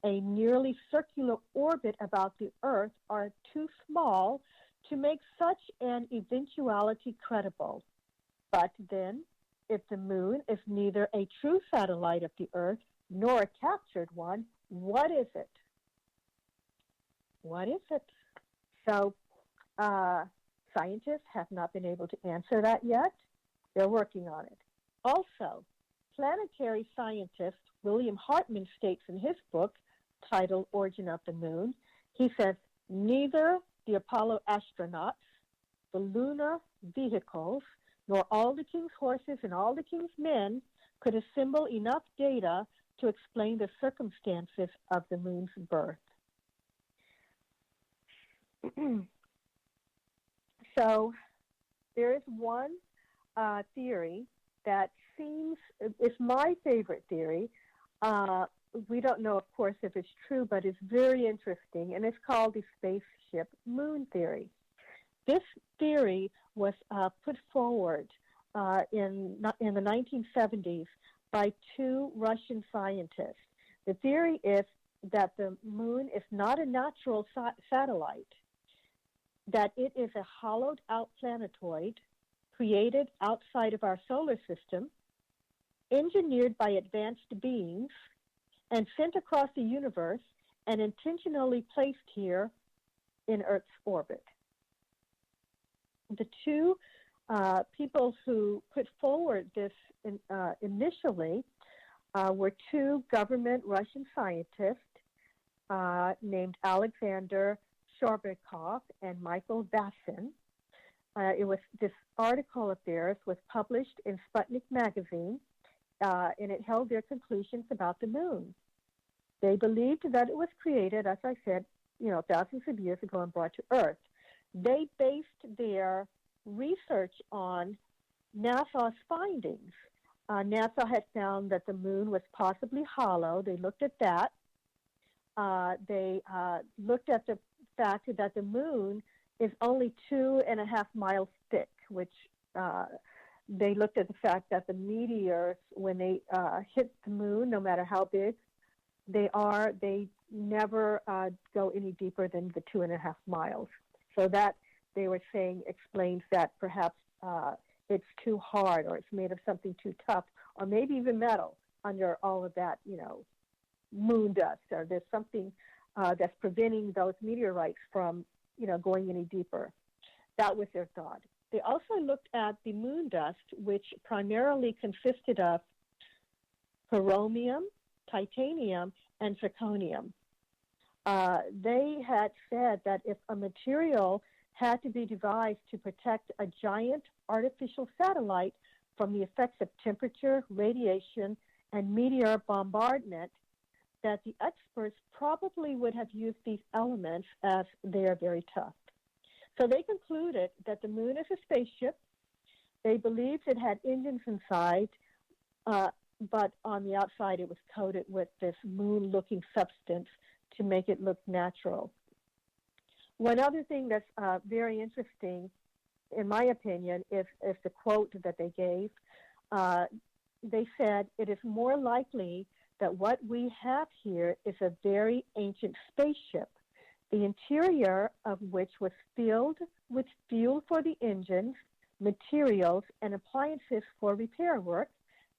a nearly circular orbit about the Earth are too small to make such an eventuality credible. But then, if the moon is neither a true satellite of the Earth nor a captured one, what is it? What is it? So, scientists have not been able to answer that yet. They're working on it. Also, planetary scientist William Hartman states in his book, titled Origin of the Moon, he says, neither the Apollo astronauts, the lunar vehicles, nor all the king's horses and all the king's men could assemble enough data to explain the circumstances of the moon's birth. So there is one theory that is my favorite theory. We don't know, of course, if it's true, but it's very interesting, and it's called the spaceship moon theory. This theory was put forward in the 1970s by two Russian scientists. The theory is that the moon is not a natural satellite, that it is a hollowed-out planetoid created outside of our solar system, engineered by advanced beings, and sent across the universe and intentionally placed here in Earth's orbit. The two people who put forward this initially were two government Russian scientists named Alexander Shorbakov and Michael Vassin. This article of theirs was published in Sputnik magazine, and it held their conclusions about the moon. They believed that it was created, as I said, thousands of years ago and brought to Earth. They based their research on NASA's findings. NASA had found that the moon was possibly hollow. They looked at that. They looked at the fact that the moon is only 2.5 miles thick, which they looked at the fact that the meteors, when they hit the moon, no matter how big they are, they never go any deeper than the 2.5 miles. So that, they were saying, explains that perhaps it's too hard, or it's made of something too tough, or maybe even metal under all of that, moon dust, or there's something that's preventing those meteorites from, going any deeper. That was their thought. They also looked at the moon dust, which primarily consisted of chromium, titanium, and zirconium. They had said that if a material had to be devised to protect a giant artificial satellite from the effects of temperature, radiation, and meteor bombardment, that the experts probably would have used these elements, as they are very tough. So they concluded that the moon is a spaceship. They believed it had engines inside, but on the outside it was coated with this moon-looking substance to make it look natural. One other thing that's very interesting, in my opinion, is the quote that they gave. They said, "It is more likely that what we have here is a very ancient spaceship, the interior of which was filled with fuel for the engines, materials, and appliances for repair work,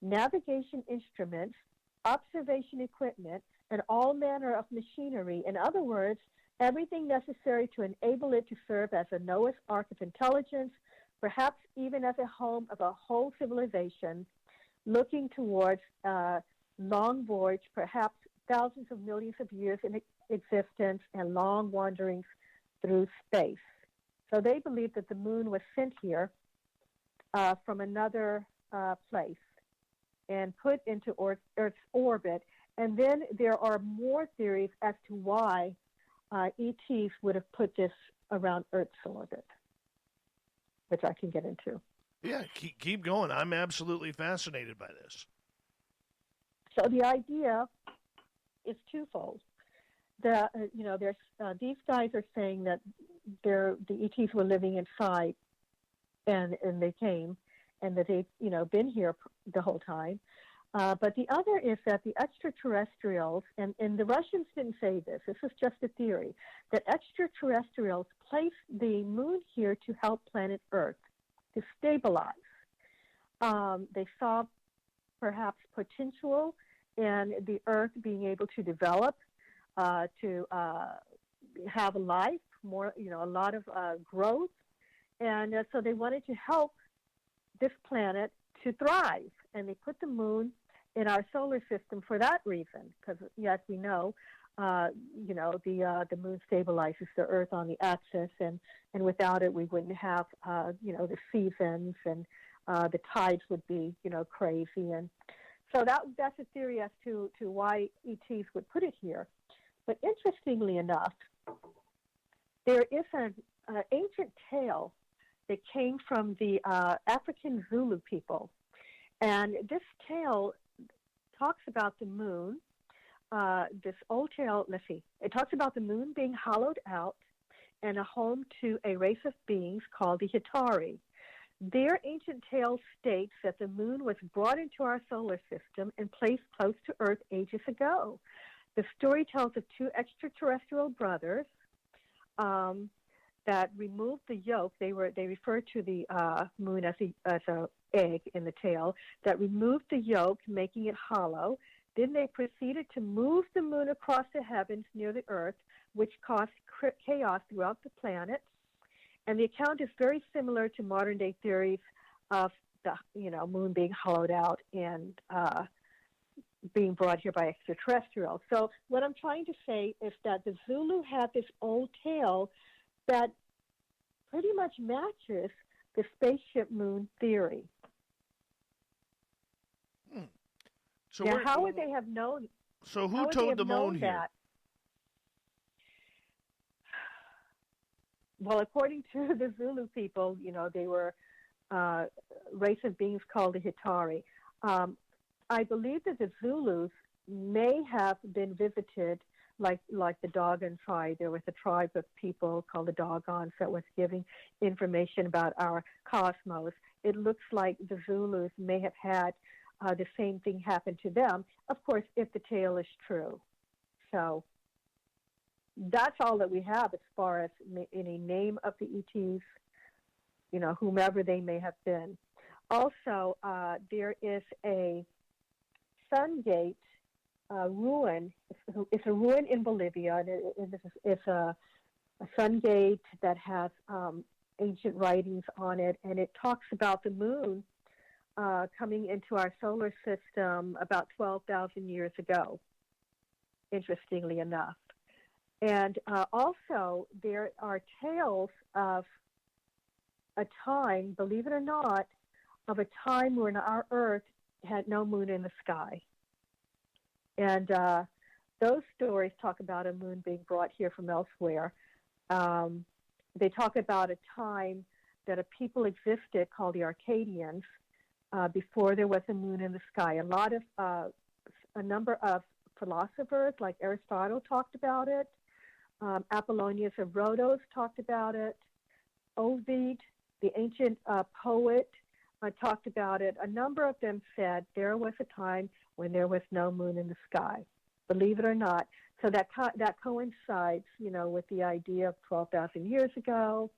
navigation instruments, observation equipment, and all manner of machinery. In other words, everything necessary to enable it to serve as a Noah's Ark of intelligence, perhaps even as a home of a whole civilization, looking towards long voyage, perhaps thousands of millions of years in existence, and long wanderings through space." So they believe that the moon was sent here from another place and put into Earth's orbit. And then there are more theories as to why ETs would have put this around Earth's orbit, which I can get into. Yeah, keep going. I'm absolutely fascinated by this. So the idea is twofold. These guys are saying that the ETs were living inside, and they came, and that they've been here the whole time. But the other is that the extraterrestrials, and the Russians didn't say this is just a theory, that extraterrestrials placed the moon here to help planet Earth, to stabilize. They saw perhaps potential in the Earth being able to develop, to have a life, more, a lot of growth. And so they wanted to help this planet to thrive. And they put the moon in our solar system for that reason, because, as we know, the moon stabilizes the Earth on the axis, and without it, we wouldn't have, the seasons, and the tides would be, crazy. And so that's a theory as to why ETs would put it here. But interestingly enough, there is an ancient tale that came from the African Zulu people. And this tale talks about the moon. This old tale, it talks about the moon being hollowed out and a home to a race of beings called the Hitari. Their ancient tale states that the moon was brought into our solar system and placed close to Earth ages ago. The story tells of two extraterrestrial brothers that removed the yolk. They refer to the moon as a egg in the tail, that removed the yolk, making it hollow. Then they proceeded to move the moon across the heavens near the Earth, which caused chaos throughout the planet. And the account is very similar to modern-day theories of the moon being hollowed out and being brought here by extraterrestrials. So what I'm trying to say is that the Zulu had this old tale that pretty much matches the spaceship moon theory. So now, how would they have known? So who towed the moon here? That? Well, according to the Zulu people, they were a race of beings called the Hitari. I believe that the Zulus may have been visited like the Dogon tribe. There was a tribe of people called the Dogons that was giving information about our cosmos. It looks like the Zulus may have had the same thing happen to them, of course, if the tale is true. So that's all that we have as far as any name of the ETs, whomever they may have been. Also, there is a Sun Gate ruin. It's a ruin in Bolivia, and it's a Sun Gate that has ancient writings on it, and it talks about the moon coming into our solar system about 12,000 years ago, interestingly enough. And also, there are tales of a time, believe it or not, of a time when our Earth had no moon in the sky. And those stories talk about a moon being brought here from elsewhere. They talk about a time that a people existed called the Arcadians before there was a moon in the sky. A number of philosophers like Aristotle talked about it. Apollonius of Rhodos talked about it. Ovid, the ancient poet, talked about it. A number of them said there was a time when there was no moon in the sky, believe it or not. So that coincides, with the idea of 12,000 years ago,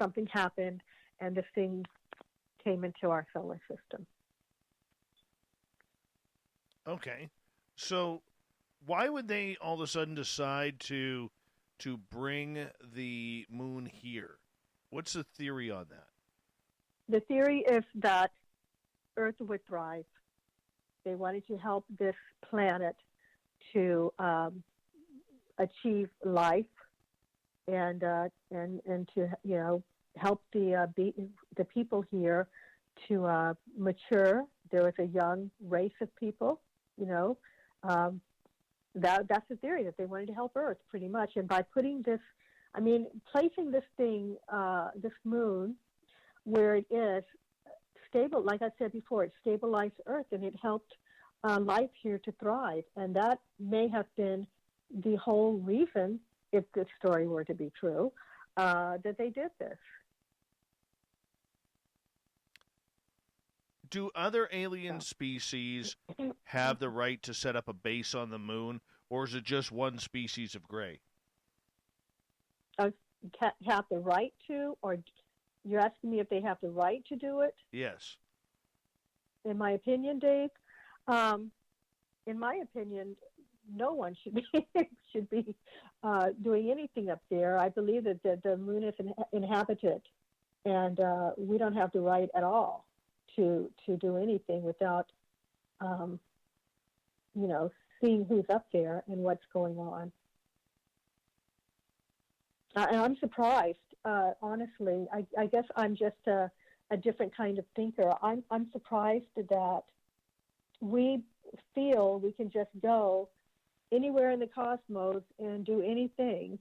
something happened, and this thing came into our solar system. Okay. So why would they all of a sudden decide to bring the moon here? What's the theory on that? The theory is that Earth would thrive. They wanted to help this planet to achieve life and to help the people here to mature. There was a young race of people, that's the theory, that they wanted to help Earth pretty much. And by putting this, placing this thing, this moon, where it is stable, like I said before, it stabilized Earth and it helped life here to thrive. And that may have been the whole reason, if this story were to be true, that they did this. Do other alien species have the right to set up a base on the moon, or is it just one species of gray? Have the right to, or you're asking me if they have the right to do it? Yes. In my opinion, Dave, in my opinion, no one should be doing anything up there. I believe that the moon is inhabited, and we don't have the right at all to do anything without, seeing who's up there and what's going on. And I'm surprised, honestly. I guess I'm just a different kind of thinker. I'm surprised that we feel we can just go anywhere in the cosmos and do anything,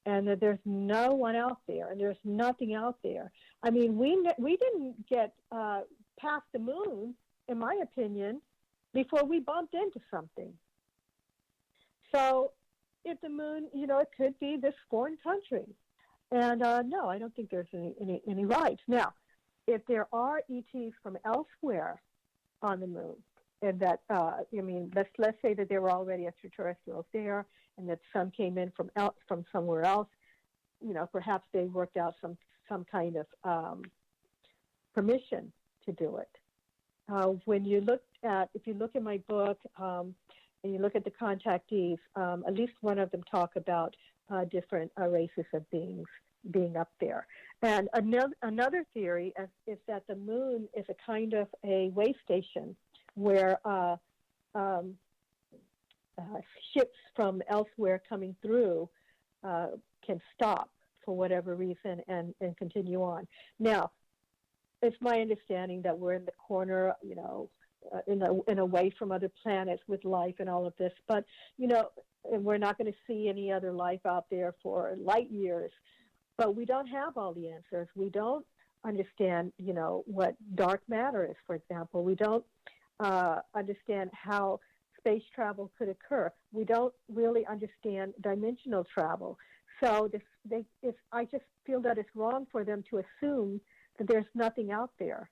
and that there's no one out there, and there's nothing out there. We didn't get past the moon, in my opinion, before we bumped into something. So if the moon, it could be this foreign country. And no, I don't think there's any rights. Now, if there are ETs from elsewhere on the moon, and that let's say that there were already extraterrestrials there, and that some came in from somewhere else. Perhaps they worked out some kind of permission to do it. If you look in my book and you look at the contactees, at least one of them talk about different races of beings being up there. And another theory is that the moon is a kind of a way station where ships from elsewhere coming through can stop for whatever reason and continue on. Now, it's my understanding that we're in the corner, in away from other planets with life and all of this, but and we're not going to see any other life out there for light years. But we don't have all the answers. We don't understand, what dark matter is, for example. We don't understand how space travel could occur. We don't really understand dimensional travel. So I just feel that it's wrong for them to assume that there's nothing out there.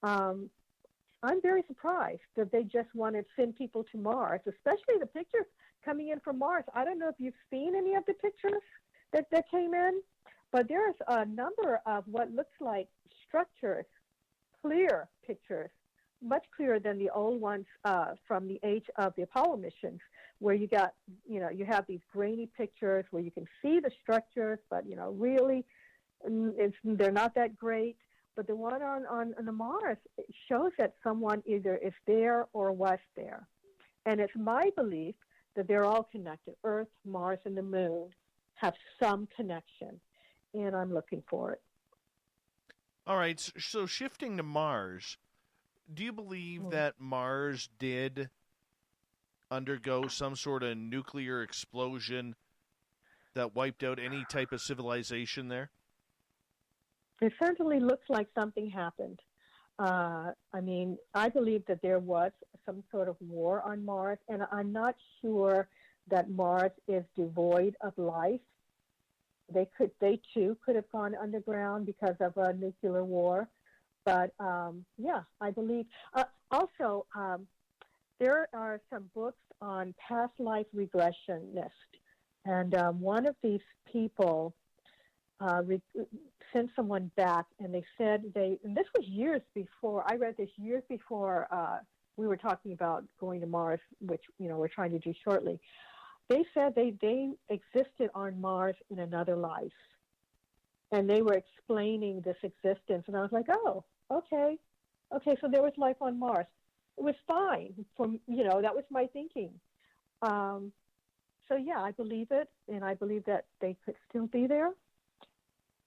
I'm very surprised that they just want to send people to Mars, especially the pictures coming in from Mars. I don't know if you've seen any of the pictures that came in, but there's a number of what looks like structures, clear pictures, much clearer than the old ones from the age of the Apollo missions, where you have these grainy pictures where you can see the structures, but, really they're not that great. But the one on the Mars shows that someone either is there or was there. And it's my belief that they're all connected. Earth, Mars, and the moon have some connection. And I'm looking for it. All right, so shifting to Mars, do you believe that Mars did undergo some sort of nuclear explosion that wiped out any type of civilization there? It certainly looks like something happened. I believe that there was some sort of war on Mars, and I'm not sure that Mars is devoid of life. They too could have gone underground because of a nuclear war. But I believe. Also, there are some books on past life regressionists, and one of these people sent someone back, and they said and this was years before. I read this years before we were talking about going to Mars, which we're trying to do shortly. They said they existed on Mars in another life, and they were explaining this existence, and I was like, oh, okay, so there was life on Mars. It was fine. That was my thinking. So yeah, I believe it, and I believe that they could still be there.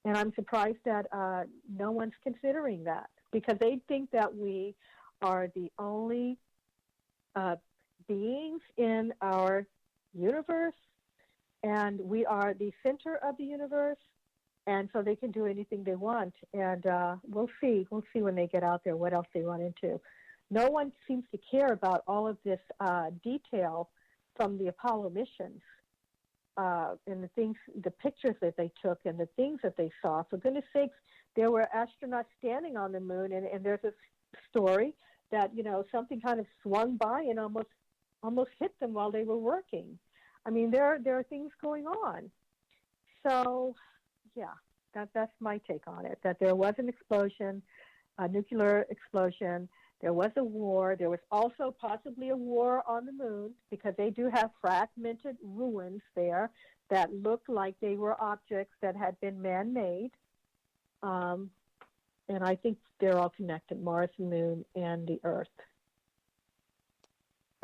And I'm surprised that no one's considering that, because they think that we are the only beings in our universe, and we are the center of the universe, and so they can do anything they want. And we'll see when they get out there what else they run into. No one seems to care about all of this detail from the Apollo missions. And the pictures that they took and the things that they saw. For goodness sakes, there were astronauts standing on the moon, and there's a story that, something kind of swung by and almost hit them while they were working. I mean, there are things going on. So, yeah, that's my take on it, that there was an explosion, a nuclear explosion. There was a war. There was also possibly a war on the moon, because they do have fragmented ruins there that look like they were objects that had been man-made. And I think they're all connected, Mars, the moon, and the Earth.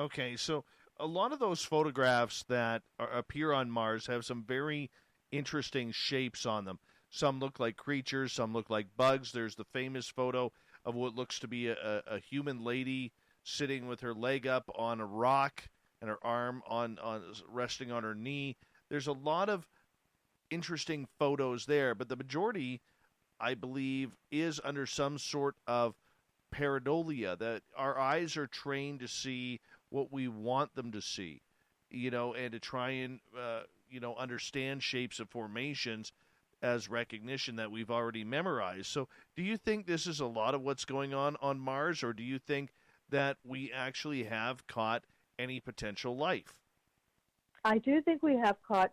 Okay, so a lot of those photographs that appear on Mars have some very interesting shapes on them. Some look like creatures, some look like bugs. There's the famous photo of what looks to be a human lady sitting with her leg up on a rock and her arm on resting on her knee. There's a lot of interesting photos there, but the majority, I believe, is under some sort of pareidolia, that our eyes are trained to see what we want them to see, and to try and, understand shapes of formations as recognition that we've already memorized. So do you think this is a lot of what's going on Mars, or do you think that we actually have caught any potential life? I do think we have caught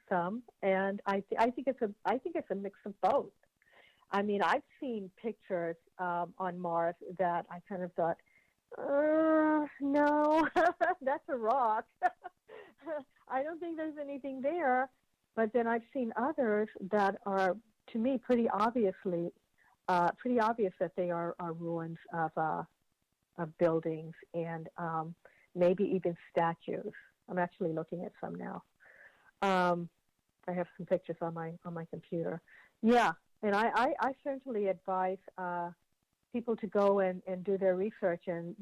some, and I think it's a mix of both. I mean, I've seen pictures on Mars that I kind of thought, no, that's a rock. I don't think there's anything there. But then I've seen others that are, to me, pretty obvious that they are ruins of buildings and maybe even statues. I'm actually looking at some now. I have some pictures on my computer. Yeah, and I certainly advise people to go and do their research and,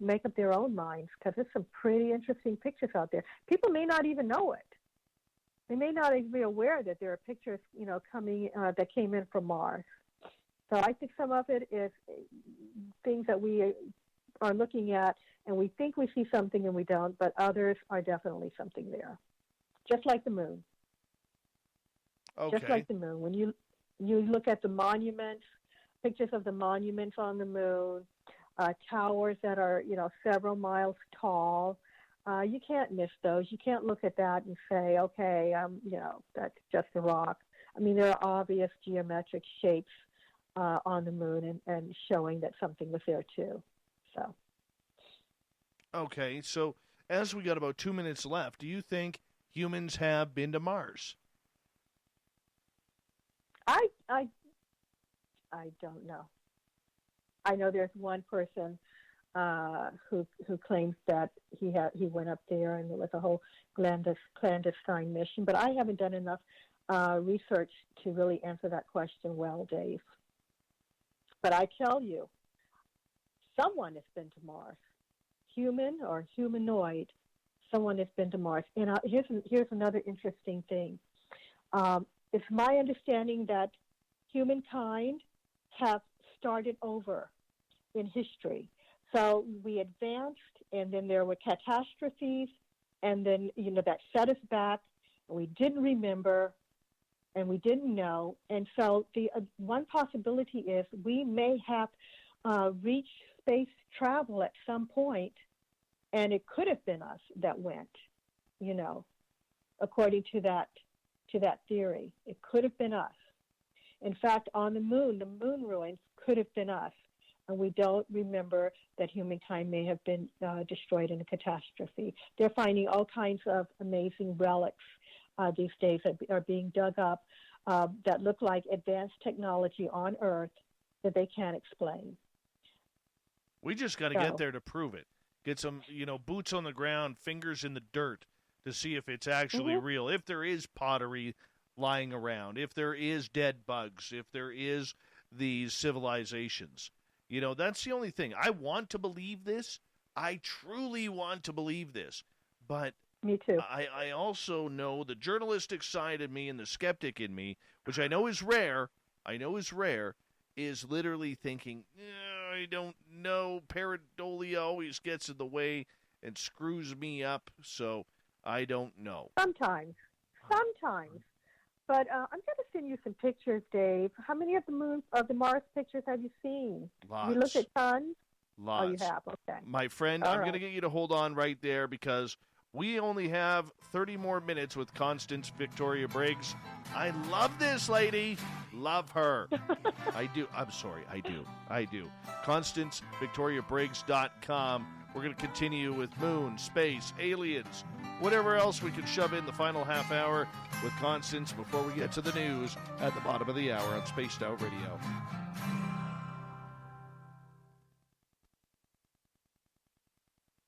make up their own minds, because there's some pretty interesting pictures out there. People may not even know it. They may not even be aware that there are pictures, coming that came in from Mars. So I think some of it is things that we are looking at, and we think we see something and we don't, but others are definitely something there. Just like the moon. Okay. Just like the moon. When you look at the monuments, pictures of the monuments on the moon, towers that are, several miles tall, you can't miss those. You can't look at that and say, okay, that's just a rock. I mean, there are obvious geometric shapes on the moon and showing that something was there too. So. Okay, so as we got about 2 minutes left, do you think humans have been to Mars? I don't know. I know there's one person who claims that he went up there and it was a whole clandestine mission. But I haven't done enough research to really answer that question well, Dave. But I tell you, someone has been to Mars, human or humanoid. Someone has been to Mars. And here's another interesting thing. It's my understanding that humankind have started over in history. So we advanced, and then there were catastrophes, and then, that set us back, and we didn't remember, and we didn't know. And so the one possibility is we may have reached space travel at some point, and it could have been us that went, according to that theory. It could have been us. In fact, on the moon ruins could have been us, and we don't remember that humankind may have been destroyed in a catastrophe. They're finding all kinds of amazing relics these days that are being dug up that look like advanced technology on Earth that they can't explain. We just got to get there to prove it. Get some, boots on the ground, fingers in the dirt to see if it's actually real, if there is pottery lying around, if there is dead bugs, if there is these civilizations. That's the only thing. I want to believe this. I truly want to believe this. But me too. I also know the journalistic side of me and the skeptic in me, which I know is rare, is literally thinking, I don't know. Pareidolia always gets in the way and screws me up, so I don't know. Sometimes. But I'm going to send you some pictures, Dave. How many of the Mars pictures have you seen? Lots. You looked at tons? Lots. Oh, you have? Okay. My friend, I'm going to get you to hold on right there because we only have 30 more minutes with Constance Victoria Briggs. I love this lady. Love her. I do. I'm sorry. I do. ConstanceVictoriaBriggs.com. We're going to continue with moon, space, aliens, whatever else we can shove in the final half hour with Constance before we get to the news at the bottom of the hour on Spaced Out Radio.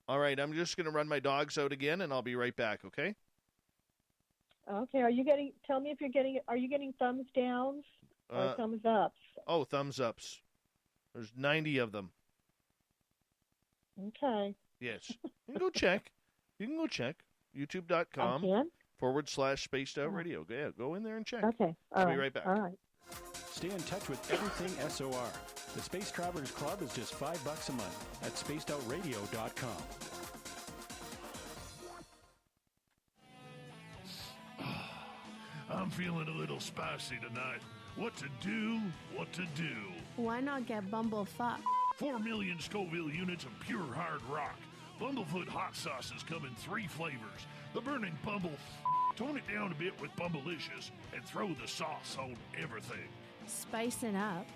All right, I'm just going to run my dogs out again, and I'll be right back, okay? Okay, tell me if are you getting thumbs downs or thumbs ups? Oh, thumbs ups. There's 90 of them. Okay. Yes. You can go check. YouTube.com/Spaced Out Radio. Yeah, go in there and check. Okay. I'll be right back. All right. Stay in touch with everything SOR. The Space Travelers Club is just $5 a month at spacedoutradio.com. I'm feeling a little spicy tonight. What to do? Why not get bumblefucked? 4 million Scoville units of pure hard rock. Bumblefoot hot sauces come in 3 flavors. The burning bumble, tone it down a bit with Bumblicious, and throw the sauce on everything. Spice it up.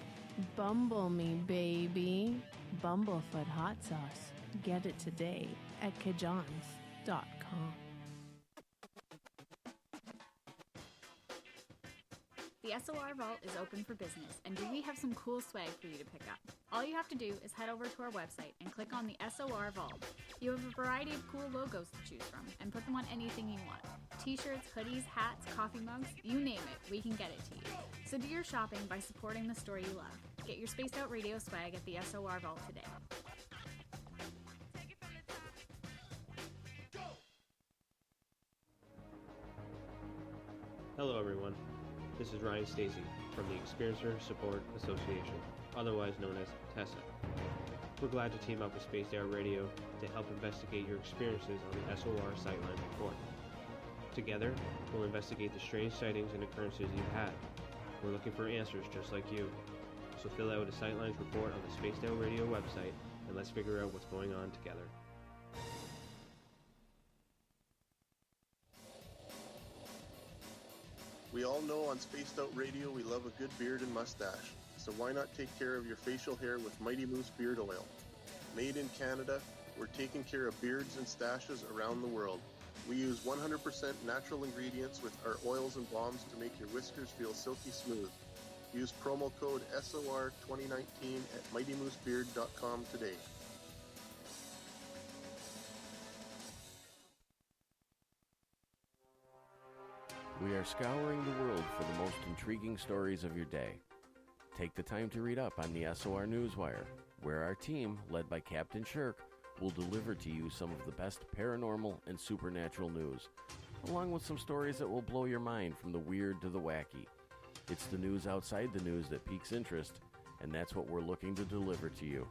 Bumble me, baby. Bumblefoot hot sauce. Get it today at kajans.com. The SOR Vault is open for business, and we have some cool swag for you to pick up. All you have to do is head over to our website and click on the SOR Vault. You have a variety of cool logos to choose from, and put them on anything you want. T-shirts, hoodies, hats, coffee mugs, you name it, we can get it to you. So do your shopping by supporting the store you love. Get your Spaced Out Radio swag at the SOR Vault today. Hello everyone, this is Ryan Stacy from the Experiencer Support Association, otherwise known as TESSA. We're glad to team up with Spaced Out Radio to help investigate your experiences on the SOR Sightline Report. Together, we'll investigate the strange sightings and occurrences you've had. We're looking for answers just like you. So fill out a Sightlines report on the Spaced Out Radio website and let's figure out what's going on together. We all know on Spaced Out Radio we love a good beard and mustache, so why not take care of your facial hair with Mighty Moose Beard Oil? Made in Canada, we're taking care of beards and stashes around the world. We use 100% natural ingredients with our oils and balms to make your whiskers feel silky smooth. Use promo code SOR2019 at MightyMooseBeard.com today. We are scouring the world for the most intriguing stories of your day. Take the time to read up on the SOR Newswire, where our team, led by Captain Shirk, will deliver to you some of the best paranormal and supernatural news, along with some stories that will blow your mind from the weird to the wacky. It's the news outside the news that piques interest, and that's what we're looking to deliver to you.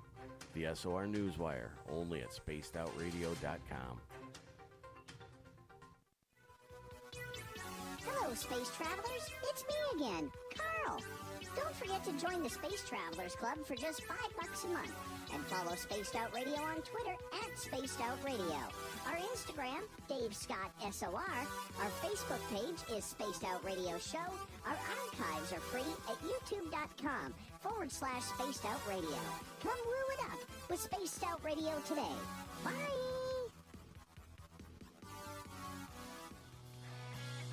The SOR Newswire, only at spacedoutradio.com. Hello, space travelers. It's me again, Carl. Don't forget to join the Space Travelers Club for just $5 a month. And follow Spaced Out Radio on Twitter at Spaced Out Radio. Our Instagram, Dave Scott SOR. Our Facebook page is Spaced Out Radio Show. Our archives are free at youtube.com/Spaced Out Radio. Come woo it up with Spaced Out Radio today. Bye!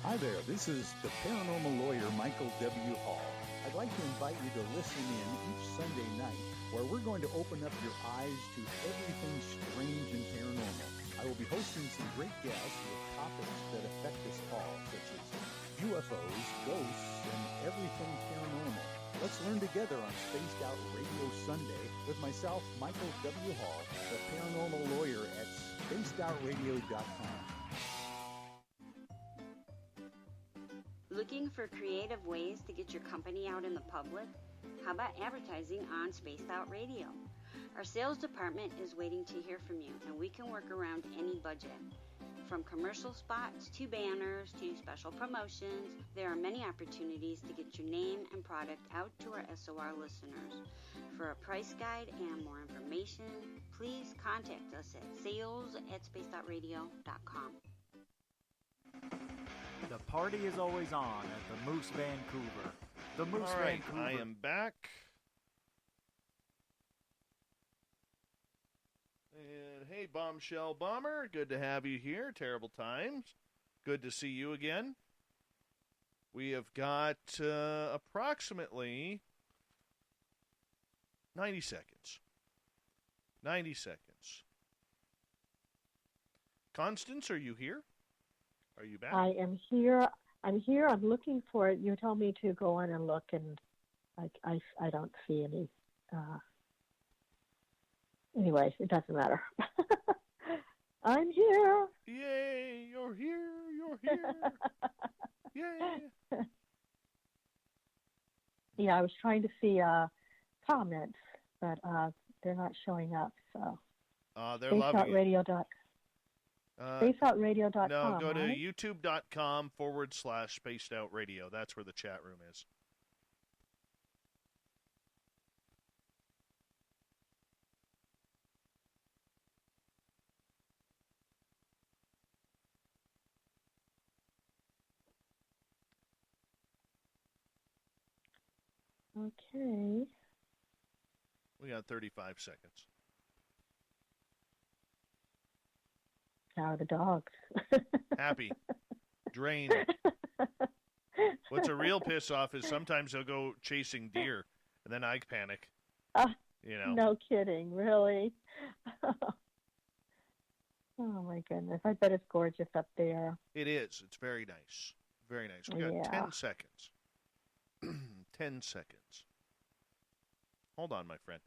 Hi there, this is the paranormal lawyer Michael W. Hall. I'd like to invite you to listen in each Sunday night where we're going to open up your eyes to everything strange and paranormal. I will be hosting some great guests with topics that affect us all, such as UFOs, ghosts, and everything paranormal. Let's learn together on Spaced Out Radio Sunday with myself, Michael W. Hall, the paranormal lawyer at spacedoutradio.com. Looking for creative ways to get your company out in the public? How about advertising on Spaced Out Radio? Our sales department is waiting to hear from you, and we can work around any budget. From commercial spots to banners to special promotions, there are many opportunities to get your name and product out to our SOR listeners. For a price guide and more information, please contact us at sales@spacedoutradio.com. The party is always on at the Moose Vancouver. The Moose All right, Vancouver. I am back. And hey, Bombshell Bomber, good to have you here. Terrible times. Good to see you again. We have got approximately 90 seconds. 90 seconds. Constance, are you here? Are you back? I am here. I'm here. I'm looking for it. You told me to go on and look, and I don't see any. Anyway, it doesn't matter. I'm here. Yay, you're here. You're here. Yay. Yeah, I was trying to see comments, but they're not showing up. So they're loving it. SpaceOutRadio.com. No, go to right? youtube.com/spacedoutradio. That's where the chat room is. Okay. We got 35 seconds. How are the dogs? Happy. Drained. What's a real piss off is sometimes they'll go chasing deer, and then I panic. You know. No kidding, really? Oh, my goodness. I bet it's gorgeous up there. It is. It's very nice. Very nice. We got 10 seconds. 10 seconds. Hold on, my friend.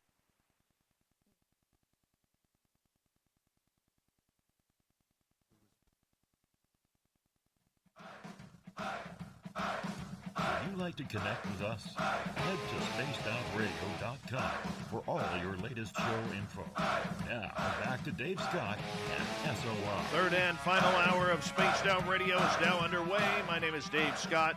Would you like to connect with us? Head to spacedoutradio.com for all your latest show info. Now, back to Dave Scott and SOR. Third and final hour of Spaced Out Radio is now underway. My name is Dave Scott.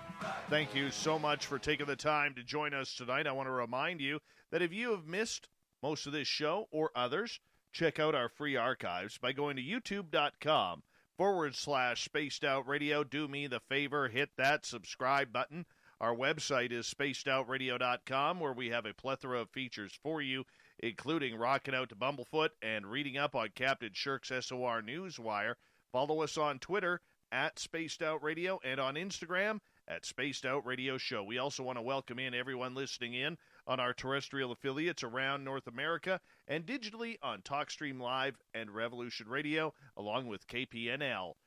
Thank you so much for taking the time to join us tonight. I want to remind you that if you have missed most of this show or others, check out our free archives by going to youtube.com/Spaced Out Radio. Do me the favor, hit that subscribe button. Our website is spacedoutradio.com, where we have a plethora of features for you, including rocking out to Bumblefoot and reading up on Captain Shirk's SOR Newswire. Follow us on Twitter at Spaced Out Radio and on Instagram at Spaced Out Radio Show. We also want to welcome in everyone listening in on our terrestrial affiliates around North America and digitally on TalkStream Live and Revolution Radio, along with KPNL.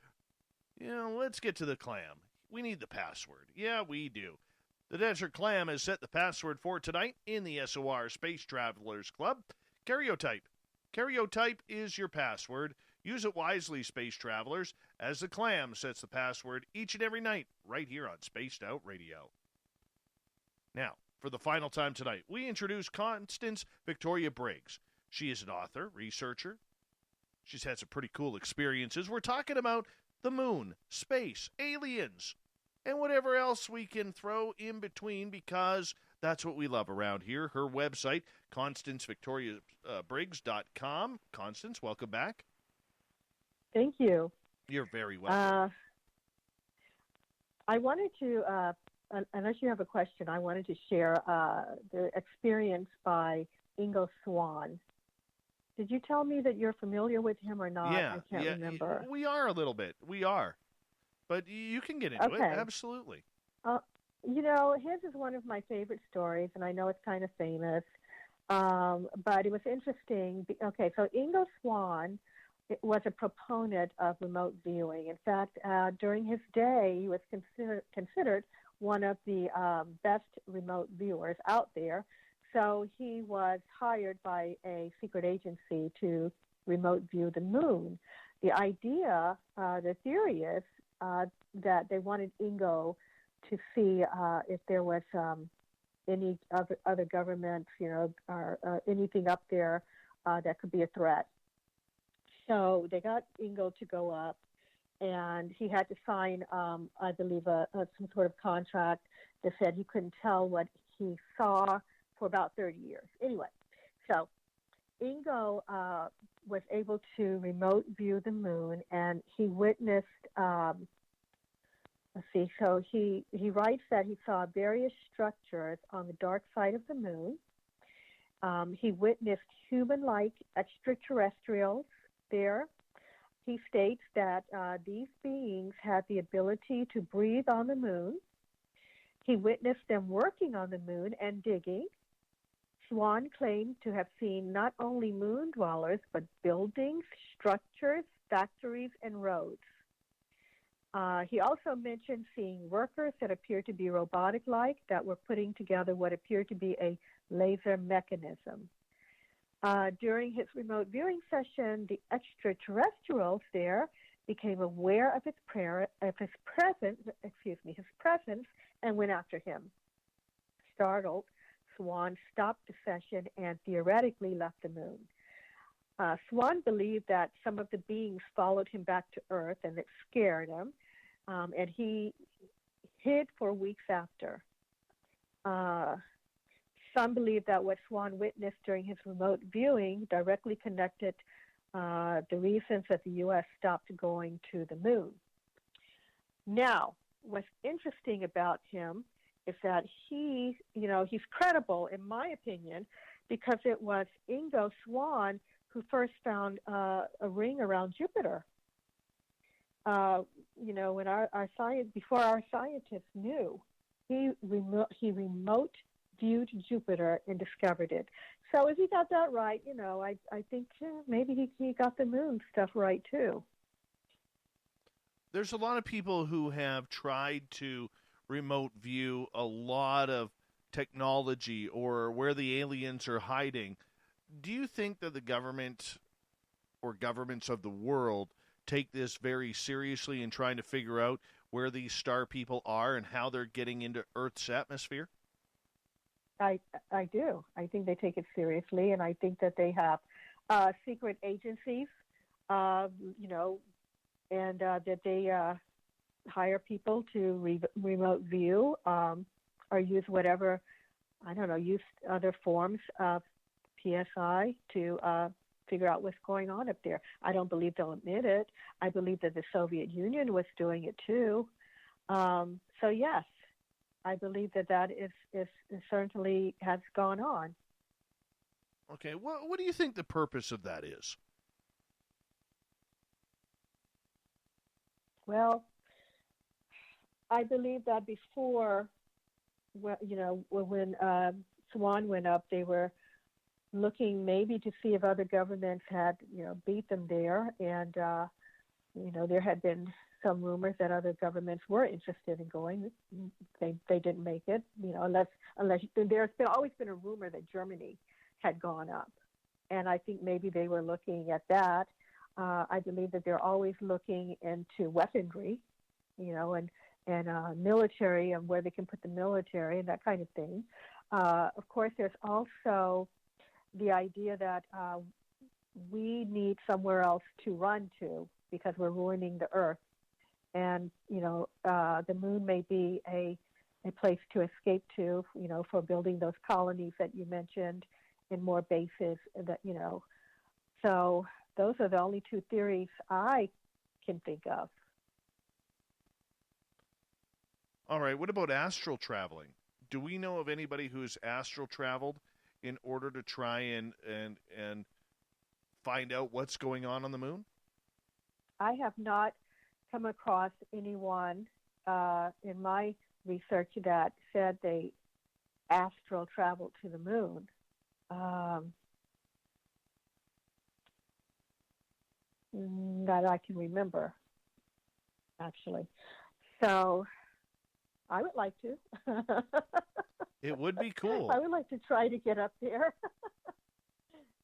You know, let's get to the clam. We need the password. Yeah, we do. The Desert Clam has set the password for tonight in the SOR Space Travelers Club. Karyotype. Karyotype is your password. Use it wisely, Space Travelers, as the Clam sets the password each and every night right here on Spaced Out Radio. Now, for the final time tonight, we introduce Constance Victoria Briggs. She is an author, researcher. She's had some pretty cool experiences. We're talking about the moon, space, aliens, and whatever else we can throw in between, because that's what we love around here. Her website, ConstanceVictoriaBriggs.com. Constance, welcome back. Thank you. You're very welcome. I wanted to, unless you have a question, I wanted to share the experience by Ingo Swann. Did you tell me that you're familiar with him or not? Yeah, I can't remember. We are a little bit. We are. But you can get into it. Absolutely. You know, his is one of my favorite stories, and I know it's kind of famous. But it was interesting. Okay, so Ingo Swann was a proponent of remote viewing. In fact, during his day, he was considered one of the best remote viewers out there. So he was hired by a secret agency to remote view the moon. The idea, the theory is that they wanted Ingo to see if there was any other governments, you know, or anything up there that could be a threat. So they got Ingo to go up, and he had to sign, I believe, some sort of contract that said he couldn't tell what he saw for about 30 years. Anyway, so Ingo was able to remote view the moon, and he witnessed, so he writes that he saw various structures on the dark side of the moon. He witnessed human-like extraterrestrials there. He states that these beings had the ability to breathe on the moon. He witnessed them working on the moon and digging. Swann claimed to have seen not only moon dwellers, but buildings, structures, factories, and roads. He also mentioned seeing workers that appeared to be robotic-like that were putting together what appeared to be a laser mechanism. During his remote viewing session, the extraterrestrials there became aware of his presence, and went after him. Startled, Swann stopped the session and theoretically left the moon. Swann believed that some of the beings followed him back to Earth, and it scared him, and he hid for weeks after. Some believe that what Swann witnessed during his remote viewing directly connected the reasons that the U.S. stopped going to the moon. Now, what's interesting about him is that he's credible, in my opinion, because it was Ingo Swann who first found a ring around Jupiter. When before our scientists knew, he remote viewed Jupiter and discovered it. So if he got that right, I think maybe he got the moon stuff right too. There's a lot of people who have tried to remote view a lot of technology or where the aliens are hiding. Do you think that the government or governments of the world take this very seriously in trying to figure out where these star people are and how they're getting into Earth's atmosphere? I do. I think they take it seriously, and I think that they have secret agencies, and that they hire people to remote view or use use other forms of PSI to figure out what's going on up there. I don't believe they'll admit it. I believe that the Soviet Union was doing it too. So yes, I believe that is certainly has gone on. Okay, what do you think the purpose of that is? Well, I believe that before, when Swan went up, they were looking maybe to see if other governments had, beat them there. And, there had been some rumors that other governments were interested in going. They didn't make it, unless there's always been a rumor that Germany had gone up. And I think maybe they were looking at that. I believe that they're always looking into weaponry, and military and where they can put the military and that kind of thing. Of course, there's also the idea that we need somewhere else to run to because we're ruining the Earth. And, the moon may be a place to escape to, for building those colonies that you mentioned and more bases that, So those are the only two theories I can think of. All right. What about astral traveling? Do we know of anybody who's astral traveled in order to try and find out what's going on the moon? I have not come across anyone in my research that said they astral traveled to the moon. That I can remember, actually. So I would like to. It would be cool. I would like to try to get up there.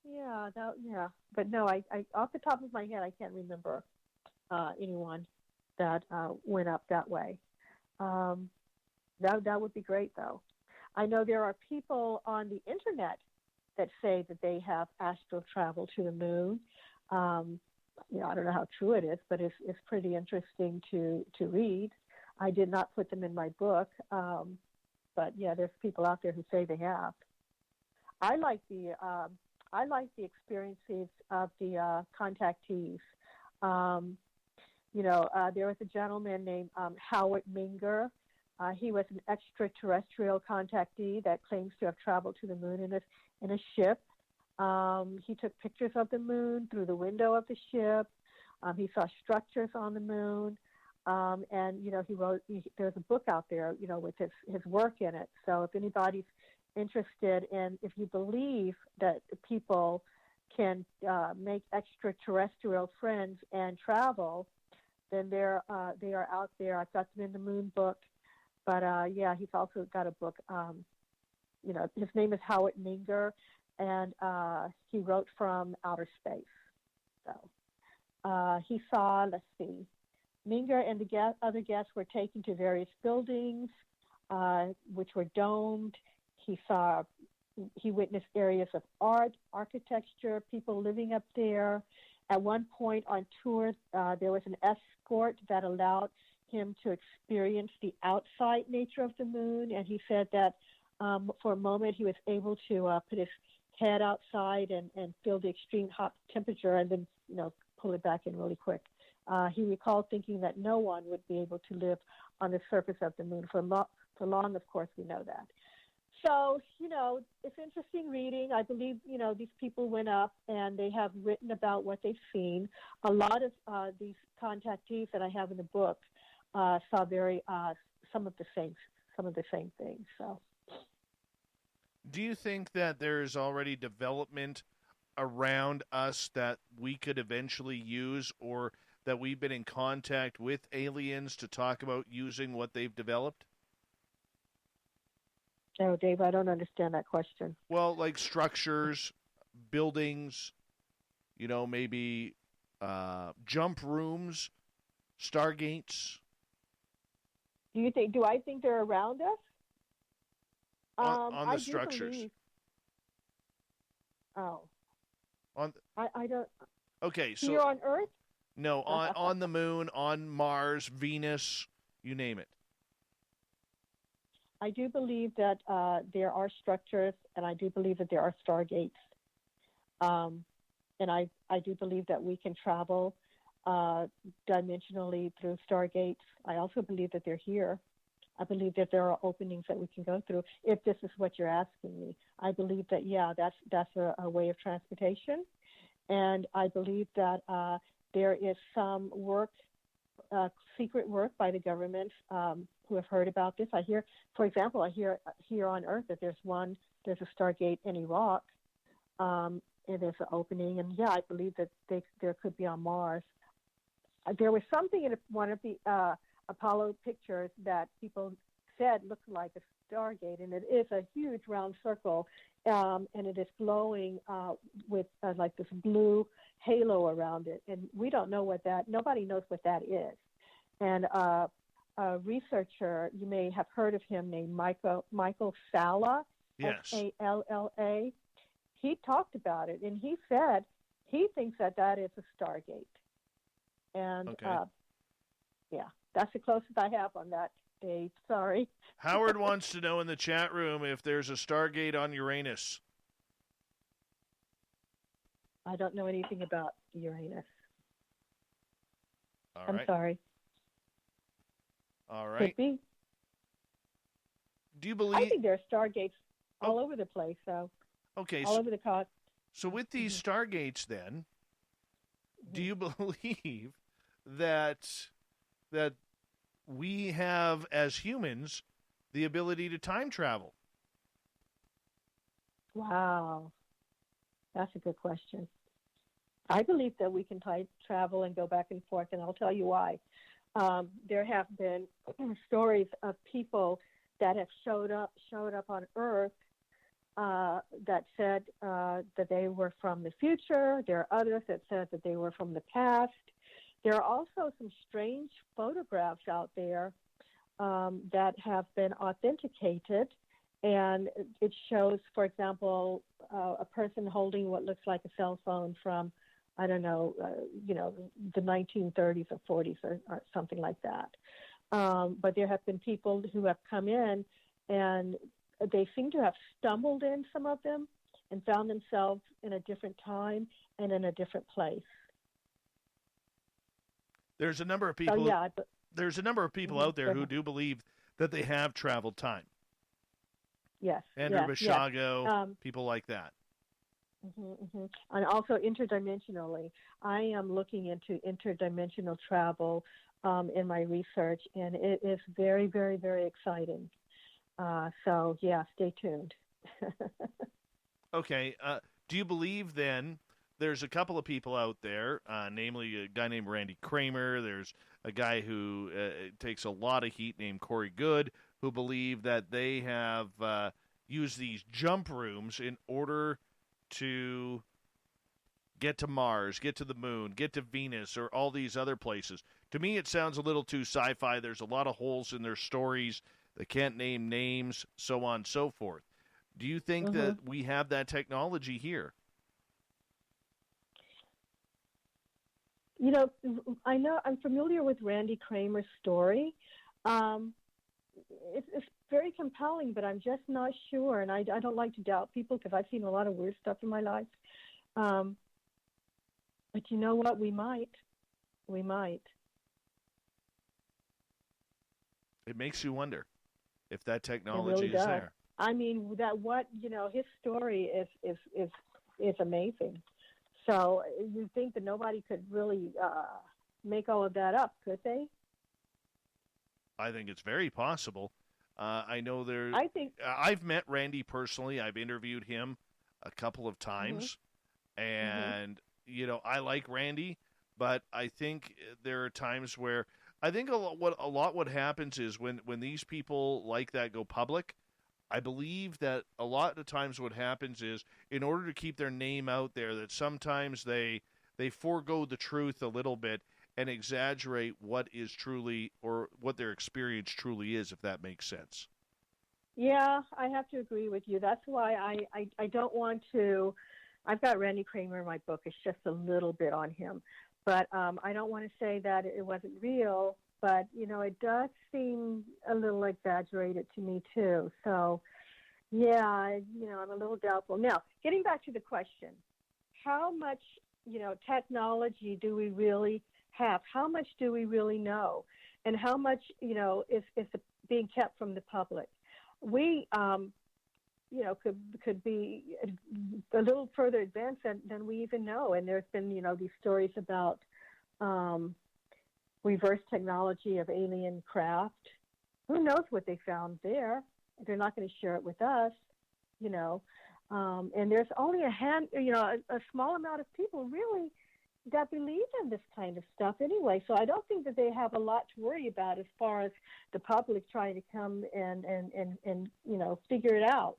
Yeah. But no, I off the top of my head, I can't remember anyone that went up that way. That would be great, though. I know there are people on the internet that say that they have astral travel to the moon. I don't know how true it is, but it's pretty interesting to read. I did not put them in my book, but yeah, there's people out there who say they have. I like the experiences of the contactees. There was a gentleman named Howard Minger. He was an extraterrestrial contactee that claims to have traveled to the moon in a ship. He took pictures of the moon through the window of the ship. He saw structures on the moon. And he wrote, there's a book out there, with his work in it. So if anybody's interested in, if you believe that people can make extraterrestrial friends and travel, then they are out there. I've got them in the Moon book. But, he's also got a book. His name is Howard Minger, and he wrote from outer space. So he saw, let's see, Minger and the other guests were taken to various buildings, which were domed. He witnessed areas of art, architecture, people living up there. At one point on tour, there was an escort that allowed him to experience the outside nature of the moon, and he said that for a moment he was able to put his head outside and feel the extreme hot temperature and then, pull it back in really quick. He recalled thinking that no one would be able to live on the surface of the moon. For for long, of course, we know that. So, it's interesting reading. I believe, these people went up and they have written about what they've seen. A lot of these contactees that I have in the book saw some of the same things. So, do you think that there's already development around us that we could eventually use, or that we've been in contact with aliens to talk about using what they've developed? Oh, Dave, I don't understand that question. Well, like structures, buildings, maybe jump rooms, stargates. Do I think they're around us? On the structures. I don't. Okay, so here on Earth? No, on the moon, on Mars, Venus, you name it. I do believe that there are structures, and I do believe that there are stargates. And I do believe that we can travel dimensionally through stargates. I also believe that they're here. I believe that there are openings that we can go through, if this is what you're asking me. I believe that, that's a way of transportation. And I believe that there is some work, secret work by the government who have heard about this. I hear, for example, here on Earth that there's a Stargate in Iraq, and there's an opening. And I believe that there could be on Mars. There was something in one of the Apollo pictures that people said looked like a Stargate, and it is a huge round circle, and it is glowing with like this blue halo around it. And we don't know nobody knows what that is. And a researcher, you may have heard of him, named Michael Salla, yes. Salla. He talked about it, and he said he thinks that is a Stargate. And okay. That's the closest I have on that, Dave. Sorry. Howard wants to know in the chat room if there's a Stargate on Uranus. I don't know anything about Uranus. I'm sorry. All right. Could be. Do you believe? I think there are Stargates all over the place, though. Okay. All over the cosmos. So with these Stargates, then, do you believe that we have, as humans, the ability to time travel? Wow. That's a good question. I believe that we can time travel and go back and forth, and I'll tell you why. There have been stories of people that have showed up on Earth that said that they were from the future. There are others that said that they were from the past. There are also some strange photographs out there that have been authenticated, and it shows, for example, a person holding what looks like a cell phone from, I don't know, the 1930s or 40s or something like that. But there have been people who have come in, and they seem to have stumbled in, some of them, and found themselves in a different time and in a different place. There's a number of people. There's a number of people out there who do believe that they have traveled time. Yes. Andrew Bashago, people like that. And also interdimensionally. I am looking into interdimensional travel in my research, and it is very, very, very exciting. So, stay tuned. Okay. Do you believe, then, there's a couple of people out there, namely a guy named Randy Kramer. There's a guy who takes a lot of heat named Corey Good, who believe that they have used these jump rooms in order to get to Mars, get to the moon, get to Venus, or all these other places. To me, it sounds a little too sci-fi. There's a lot of holes in their stories. They can't name names, so on and so forth. Do you think that we have that technology here? I know I'm familiar with Randy Kramer's story. It's very compelling, but I'm just not sure. And I don't like to doubt people because I've seen a lot of weird stuff in my life. But you know what? We might. It makes you wonder. if that It technology really is does. there. I mean, his story is amazing. So you think that nobody could really make all of that up, could they? I think it's very possible. I know I've met Randy personally. I've interviewed him a couple of times, and I like Randy, but I think there are times where I think a lot what happens is when these people like that go public. I believe that a lot of times what happens is, in order to keep their name out there, that sometimes they forego the truth a little bit and exaggerate what is truly, or what their experience truly is, if that makes sense. Yeah, I have to agree with you. That's why I don't want to. I've got Randy Kramer in my book. It's just a little bit on him. But I don't want to say that it wasn't real. But, it does seem a little exaggerated to me, too. So, yeah, I'm a little doubtful. Now, getting back to the question, how much, technology do we really have? How much do we really know? And how much, is being kept from the public? We, could be a little further advanced than we even know. And there's been, these stories about reverse technology of alien craft. Who knows what they found there? They're not going to share it with us, and there's only a small amount of people really that believe in this kind of stuff anyway. So I don't think that they have a lot to worry about as far as the public trying to come and figure it out.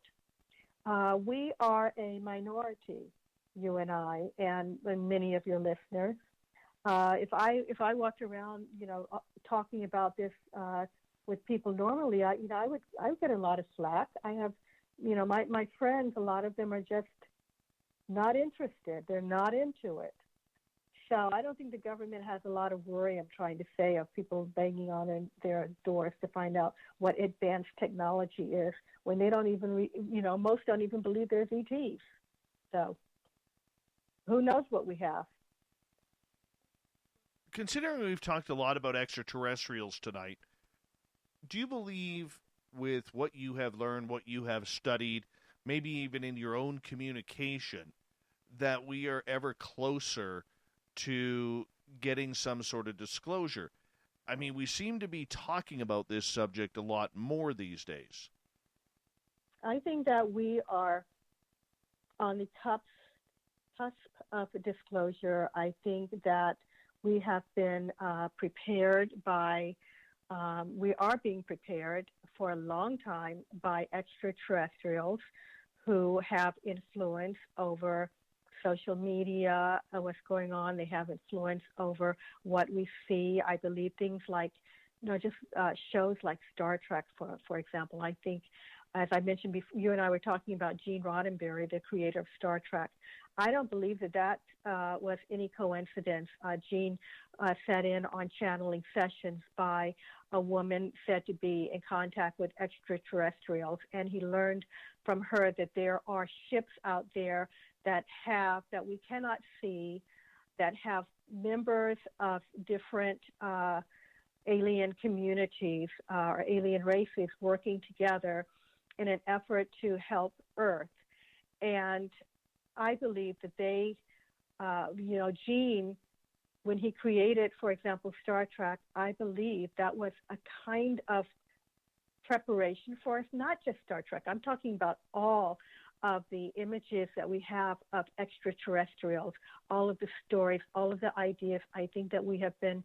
We are a minority, you and I, and many of your listeners. If I walked around, talking about this with people normally, I would get a lot of slack. I have, my friends, a lot of them are just not interested. They're not into it. So I don't think the government has a lot of worry, I'm trying to say, of people banging on their doors to find out what advanced technology is when they don't even, most don't even believe there's ETs. So who knows what we have? Considering we've talked a lot about extraterrestrials tonight, do you believe, with what you have learned, what you have studied, maybe even in your own communication, that we are ever closer to getting some sort of disclosure? I mean, we seem to be talking about this subject a lot more these days. I think that we are on the cusp of a disclosure. I think that we have been prepared we are being prepared for a long time by extraterrestrials who have influence over social media, what's going on. They have influence over what we see. I believe things like, just shows like Star Trek, for example. I think, as I mentioned before, you and I were talking about Gene Roddenberry, the creator of Star Trek. I don't believe that was any coincidence. Gene sat in on channeling sessions by a woman said to be in contact with extraterrestrials, and he learned from her that there are ships out there that we cannot see, that have members of different alien communities or alien races working together in an effort to help Earth. And I believe that they, Gene, when he created, for example, Star Trek, I believe that was a kind of preparation for us, not just Star Trek. I'm talking about all of the images that we have of extraterrestrials, all of the stories, all of the ideas. I think that we have been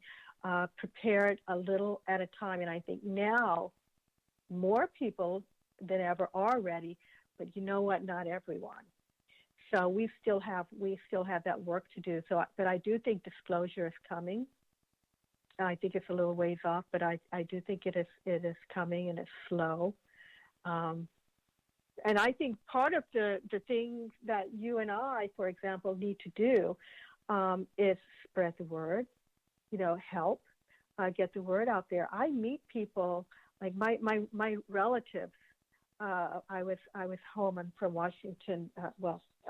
prepared a little at a time. And I think now more people than ever are ready, but you know what? Not everyone. So we still have that work to do. So, but I do think disclosure is coming. I think it's a little ways off, but I do think it is coming, and it's slow. And I think part of the things that you and I, for example, need to do is spread the word. Help get the word out there. I meet people like my relatives. I was home. I'm from Washington.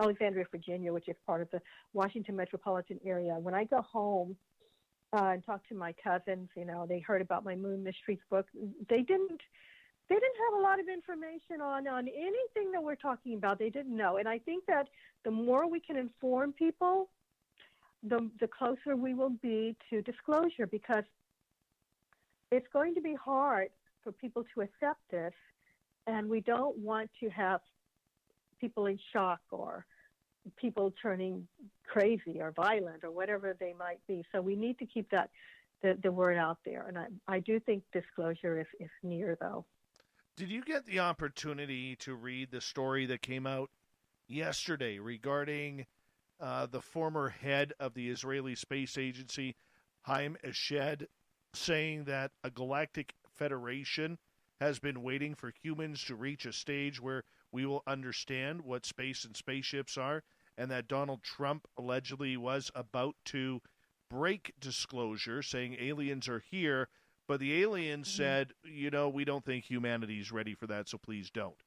Alexandria, Virginia, which is part of the Washington metropolitan area. When I go home and talk to my cousins, they heard about my Moon Mysteries book. They didn't they didn't have a lot of information on anything that we're talking about. They didn't know. And I think that the more we can inform people, the closer we will be to disclosure, because it's going to be hard for people to accept this, and we don't want to have people in shock or people turning crazy or violent or whatever they might be. So we need to keep that the word out there, and I do think disclosure is near, though. Did you get the opportunity to read the story that came out yesterday regarding the former head of the Israeli Space Agency, Haim Eshed, saying that a galactic federation has been waiting for humans to reach a stage where we will understand what space and spaceships are, and that Donald Trump allegedly was about to break disclosure, saying aliens are here, but the aliens said, we don't think humanity's ready for that, so please don't.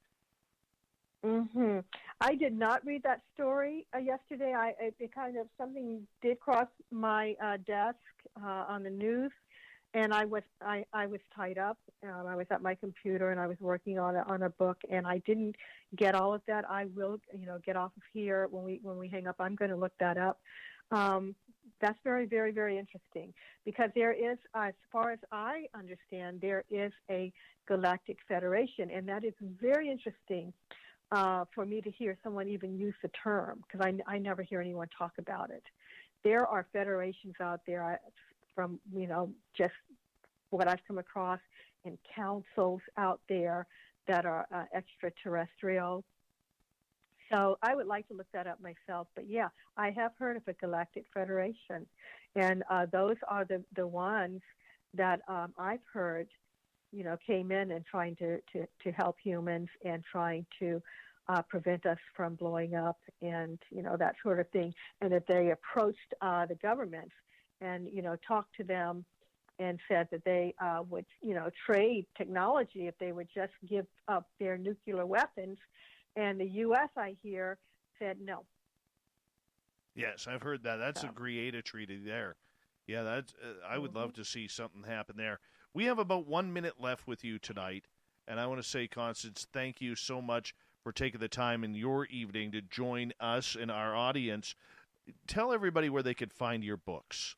I did not read that story yesterday. It kind of, something did cross my desk on the news, and I was tied up. I was at my computer and I was working on a book, and I didn't get all of that. I will, get off of here when we hang up. I'm going to look that up. That's very, very, very interesting, because there is, as far as I understand, there is a galactic federation, and that is very interesting for me to hear someone even use the term, because I never hear anyone talk about it. There are federations out there from, just what I've come across, and councils out there that are extraterrestrial. So I would like to look that up myself. But, yeah, I have heard of a galactic federation, and those are the ones that I've heard, came in and trying to help humans and trying to prevent us from blowing up and, that sort of thing, and that they approached the governments and, talked to them and said that they would, trade technology if they would just give up their nuclear weapons. And the U.S., I hear, said no. Yes, I've heard that. That's a Greada treaty there. Yeah, that's. I would love to see something happen there. We have about 1 minute left with you tonight, and I want to say, Constance, thank you so much for taking the time in your evening to join us and our audience. Tell everybody where they could find your books.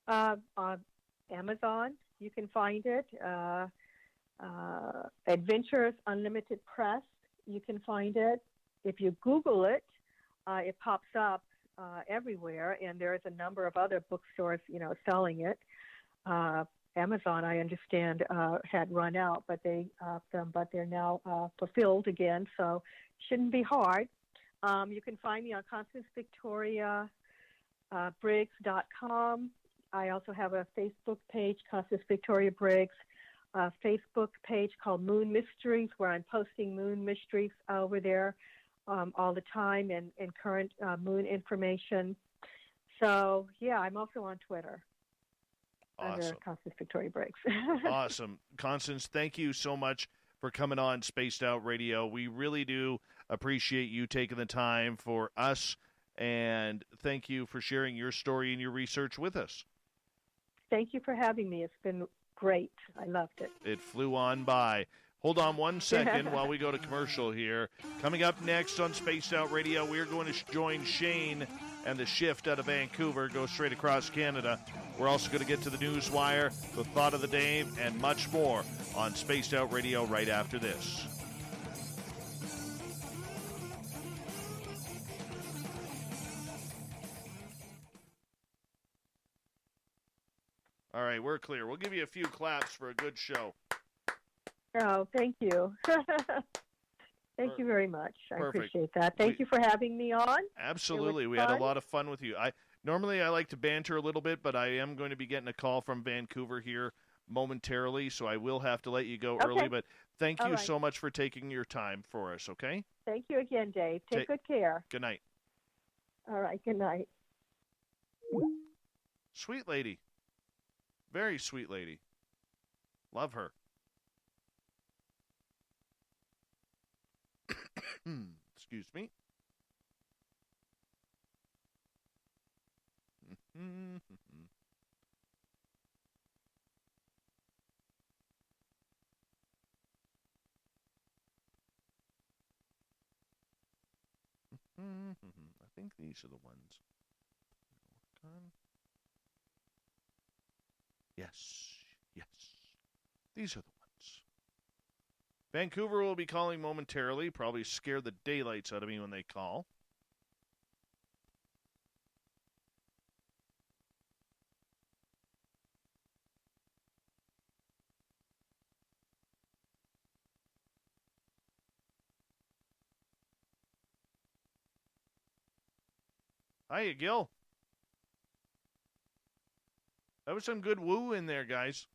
On Amazon, you can find it. Adventures Unlimited Press, you can find it. If you Google it, it pops up everywhere, and there's a number of other bookstores, selling it. Amazon, I understand, had run out, but they're now fulfilled again, so shouldn't be hard. You can find me on ConstanceVictoriaBriggs.com. I also have a Facebook page, Constance Victoria Briggs, a Facebook page called Moon Mysteries, where I'm posting moon mysteries over there all the time, and current moon information. So, yeah, I'm also on Twitter. Awesome. Under Constance Victoria Briggs. Awesome. Constance, thank you so much for coming on Spaced Out Radio. We really do appreciate you taking the time for us, and thank you for sharing your story and your research with us. Thank you for having me. It's been great. I loved it. It flew on by. Hold on 1 second while we go to commercial here. Coming up next on Spaced Out Radio, we're going to join Shane and the shift out of Vancouver, go straight across Canada. We're also going to get to the news wire, the thought of the day, and much more on Spaced Out Radio right after this. All right, we're clear. We'll give you a few claps for a good show. Oh, thank you. Thank you very much. I Perfect. appreciate that. Thank you for having me on. Absolutely. We had a lot of fun with you. Normally I like to banter a little bit, but I am going to be getting a call from Vancouver here momentarily, so I will have to let you go early. But thank you so much for taking your time for us, okay? Thank you again, Dave. Take good care. Good night. All right, good night. Sweet lady. Very sweet lady. Love her. Excuse me. I think these are the ones. Yes. These are the ones. Vancouver will be calling momentarily. Probably scare the daylights out of me when they call. Hiya, Gil. That was some good woo in there, guys.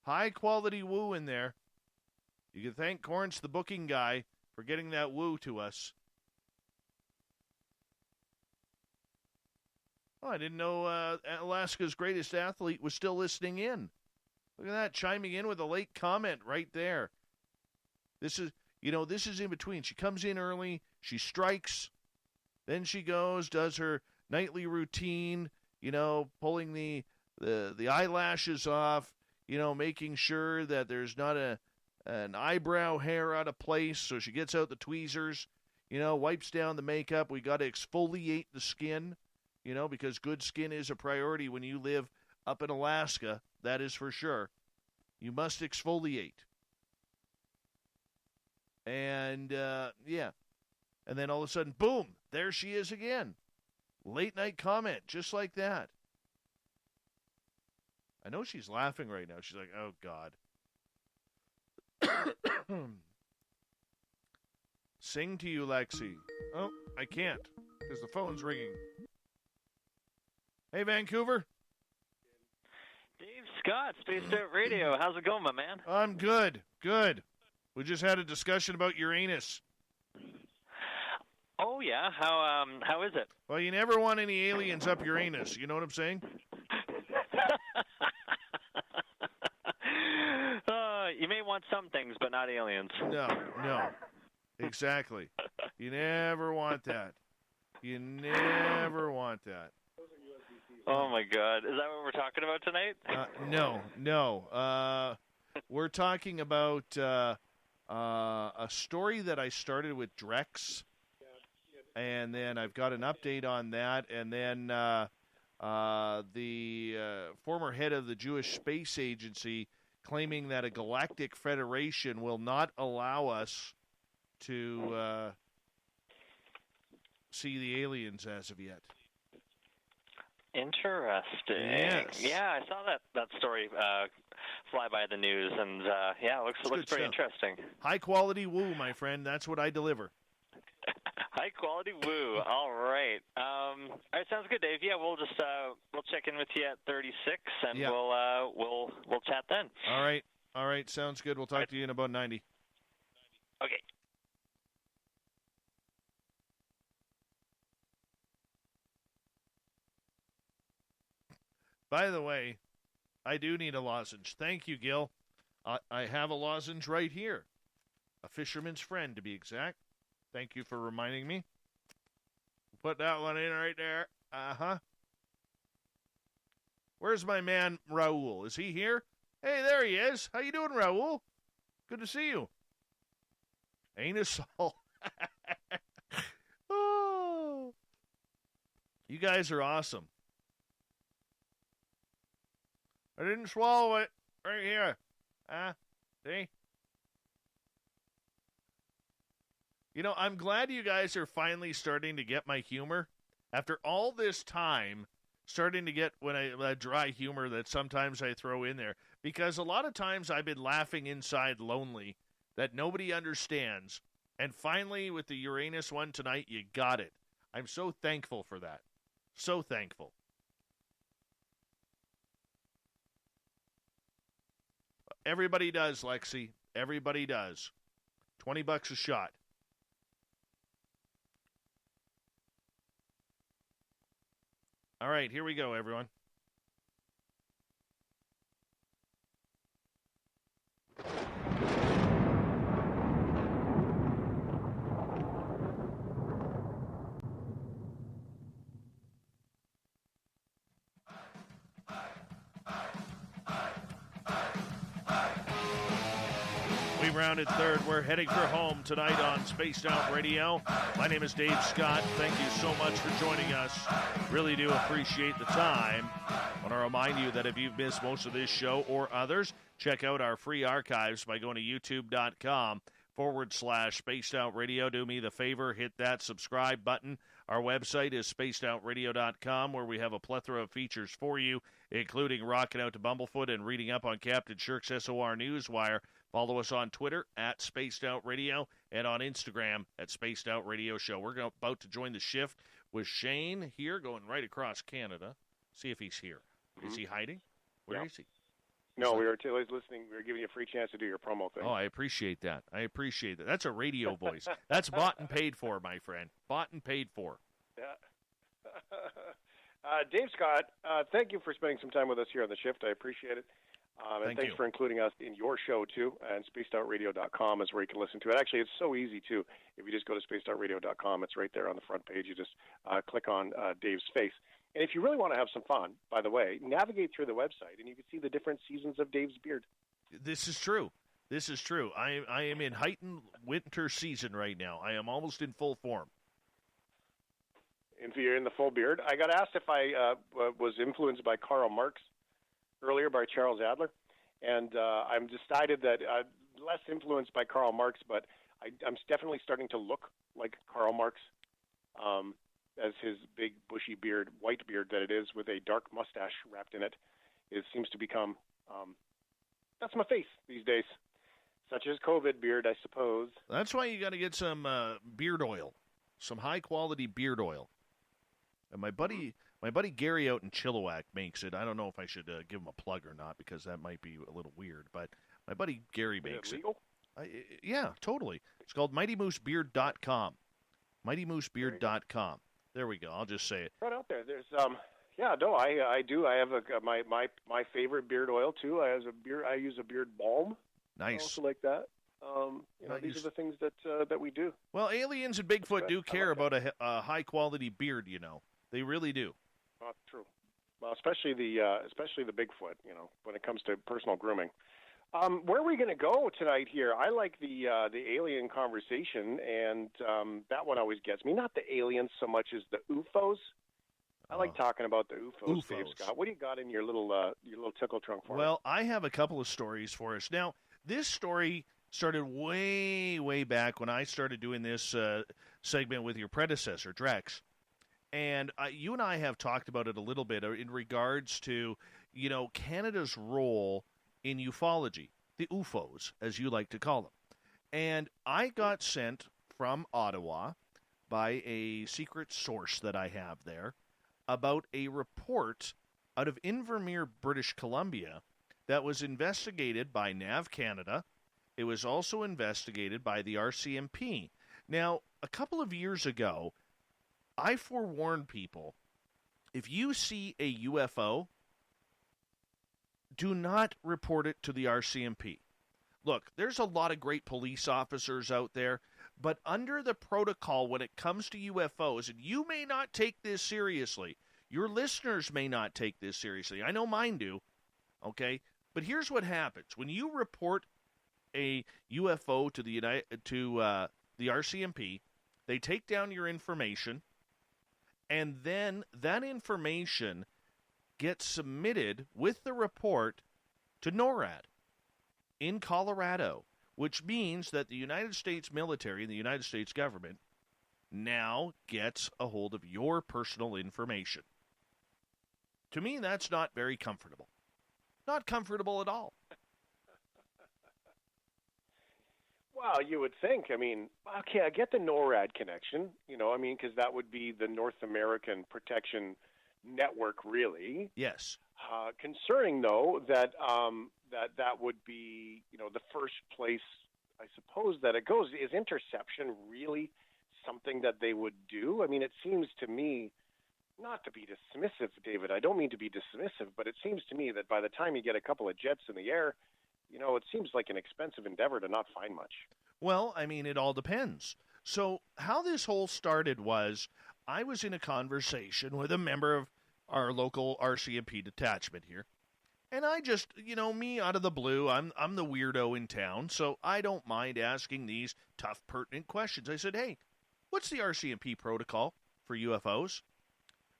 High quality woo in there. You can thank Corrence, the booking guy, for getting that woo to us. Oh, I didn't know Alaska's greatest athlete was still listening in. Look at that, chiming in with a late comment right there. This is in between. She comes in early, she strikes, then she goes, does her nightly routine, pulling the eyelashes off, making sure that there's not an eyebrow hair out of place, so she gets out the tweezers, wipes down the makeup. We got to exfoliate the skin, because good skin is a priority when you live up in Alaska. That is for sure. You must exfoliate. And, And then all of a sudden, boom, there she is again. Late night comment, just like that. I know she's laughing right now. She's like, oh, God. Sing to you, Lexi. Oh, I can't because the phone's ringing. Hey, Vancouver. Dave Scott, Spaced Out Radio. How's it going, my man? I'm good. We just had a discussion about Uranus. Oh, yeah? How is it? Well, you never want any aliens up Uranus. You know what I'm saying? You may want some things, but not aliens. No. Exactly. You never want that. You never want that. Oh, my God. Is that what we're talking about tonight? No. We're talking about a story that I started with Drex, and then I've got an update on that, and then the former head of the Jewish Space Agency claiming that a galactic federation will not allow us to see the aliens as of yet. Interesting. Yes. Yeah, I saw that story fly by the news, and it looks pretty interesting. High quality woo, my friend. That's what I deliver. High quality woo. All right. All right, sounds good, Dave. Yeah, we'll just we'll check in with you at 36, and we'll chat then. All right. Sounds good. We'll talk to you in about 90. Okay. By the way, I do need a lozenge. Thank you, Gil. I have a lozenge right here. A fisherman's friend, to be exact. Thank you for reminding me. Put that one in right there. Uh-huh. Where's my man, Raul? Is he here? Hey, there he is. How you doing, Raul? Good to see you. Anus all. Oh. You guys are awesome. I didn't swallow it. Right here. See? I'm glad you guys are finally starting to get my humor. After all this time, starting to get that dry humor that sometimes I throw in there. Because a lot of times I've been laughing inside lonely that nobody understands. And finally, with the Uranus one tonight, you got it. I'm so thankful for that. So thankful. Everybody does, Lexi. Everybody does. $20 a shot. All right, here we go, everyone. Lightning round at third. We're heading for home tonight on Spaced Out Radio. My name is Dave Scott. Thank you so much for joining us. Really do appreciate the time. I want to remind you that if you've missed most of this show or others, check out our free archives by going to youtube.com/Spaced Out Radio. Do me the favor, hit that subscribe button. Our website is spacedoutradio.com, where we have a plethora of features for you, including rocking out to Bumblefoot and reading up on Captain Shirk's SOR Newswire. Follow us on Twitter at Spaced Out Radio and on Instagram at Spaced Out Radio Show. We're about to join the shift with Shane here, going right across Canada. See if he's here. Mm-hmm. Is he hiding? Where is he? No, we were listening. We were giving you a free chance to do your promo thing. Oh, I appreciate that. That's a radio voice. That's bought and paid for, my friend. Bought and paid for. Yeah. Dave Scott, thank you for spending some time with us here on the shift. I appreciate it. And thanks for including us in your show, too. And spacedoutradio.com is where you can listen to it. Actually, it's so easy, too. If you just go to spacedoutradio.com, it's right there on the front page. You just click on Dave's face. And if you really want to have some fun, by the way, navigate through the website, and you can see the different seasons of Dave's beard. This is true. I am in heightened winter season right now. I am almost in full form. If you're in the full beard. I got asked if I was influenced by Karl Marx earlier, by Charles Adler. And I'm decided that less influenced by Karl Marx, but I'm definitely starting to look like Karl Marx. As his big bushy beard, white beard that it is, with a dark mustache wrapped in it, seems to become, that's my face these days. Such as COVID beard, I suppose. That's why you got to get some beard oil, some high-quality beard oil. And my buddy Gary out in Chilliwack makes it. I don't know if I should give him a plug or not, because that might be a little weird, but my buddy Gary makes it. Legal? Yeah, totally. It's called MightyMooseBeard.com. MightyMooseBeard.com. There we go. I'll just say it. Right out there. There's I do. I have my favorite beard oil too. I use a beard balm. Nice. I also like that. These are the things that we do. Well, aliens and Bigfoot do care about a high quality beard. They really do. That's true. Well, especially the Bigfoot. When it comes to personal grooming. Where are we going to go tonight here? I like the alien conversation, and that one always gets me. Not the aliens so much as the UFOs. I like talking about the UFOs, Dave Scott. What do you got in your little tickle trunk for us? Well, I have a couple of stories for us. Now, this story started way, way back when I started doing this segment with your predecessor, Drex. And you and I have talked about it a little bit in regards to, Canada's role in ufology, the UFOs, as you like to call them. And I got sent from Ottawa by a secret source that I have there about a report out of Invermere, British Columbia, that was investigated by NAV Canada. It was also investigated by the RCMP. Now, a couple of years ago, I forewarned people, if you see a UFO, do not report it to the RCMP. Look, there's a lot of great police officers out there, but under the protocol when it comes to UFOs, and you may not take this seriously, your listeners may not take this seriously. I know mine do, okay? But here's what happens. When you report a UFO to the RCMP, they take down your information, and then that information gets submitted with the report to NORAD in Colorado, which means that the United States military and the United States government now gets a hold of your personal information. To me, that's not very comfortable. Not comfortable at all. Well, you would think. I mean, okay, I get the NORAD connection, because that would be the North American Protection Network, really. Yes. Concerning, though, that would be, the first place, I suppose, that it goes. Is interception really something that they would do? I mean, it seems to me, not to be dismissive, David, I don't mean to be dismissive, but it seems to me that by the time you get a couple of jets in the air, it seems like an expensive endeavor to not find much. Well, I mean, it all depends. So how this whole started was I was in a conversation with a member of our local RCMP detachment here, And I just, me out of the blue, I'm the weirdo in town, so I don't mind asking these tough, pertinent questions. I said, hey, what's the RCMP protocol for UFOs?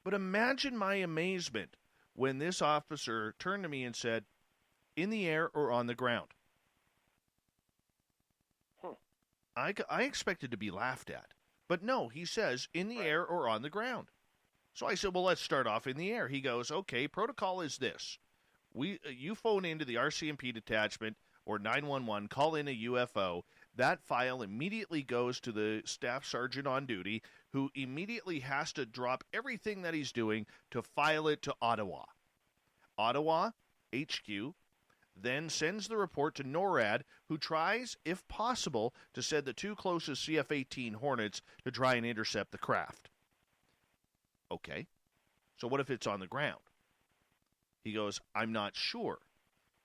But imagine my amazement when this officer turned to me and said, in the air or on the ground. I expected to be laughed at. But no, he says, in the air or on the ground. So I said, well, let's start off in the air. He goes, okay, protocol is this. You phone into the RCMP detachment or 911, call in a UFO. That file immediately goes to the staff sergeant on duty, who immediately has to drop everything that he's doing to file it to Ottawa. Ottawa, HQ, then sends the report to NORAD, who tries, if possible, to send the 2 closest CF-18 Hornets to try and intercept the craft. Okay, so what if it's on the ground? He goes, I'm not sure.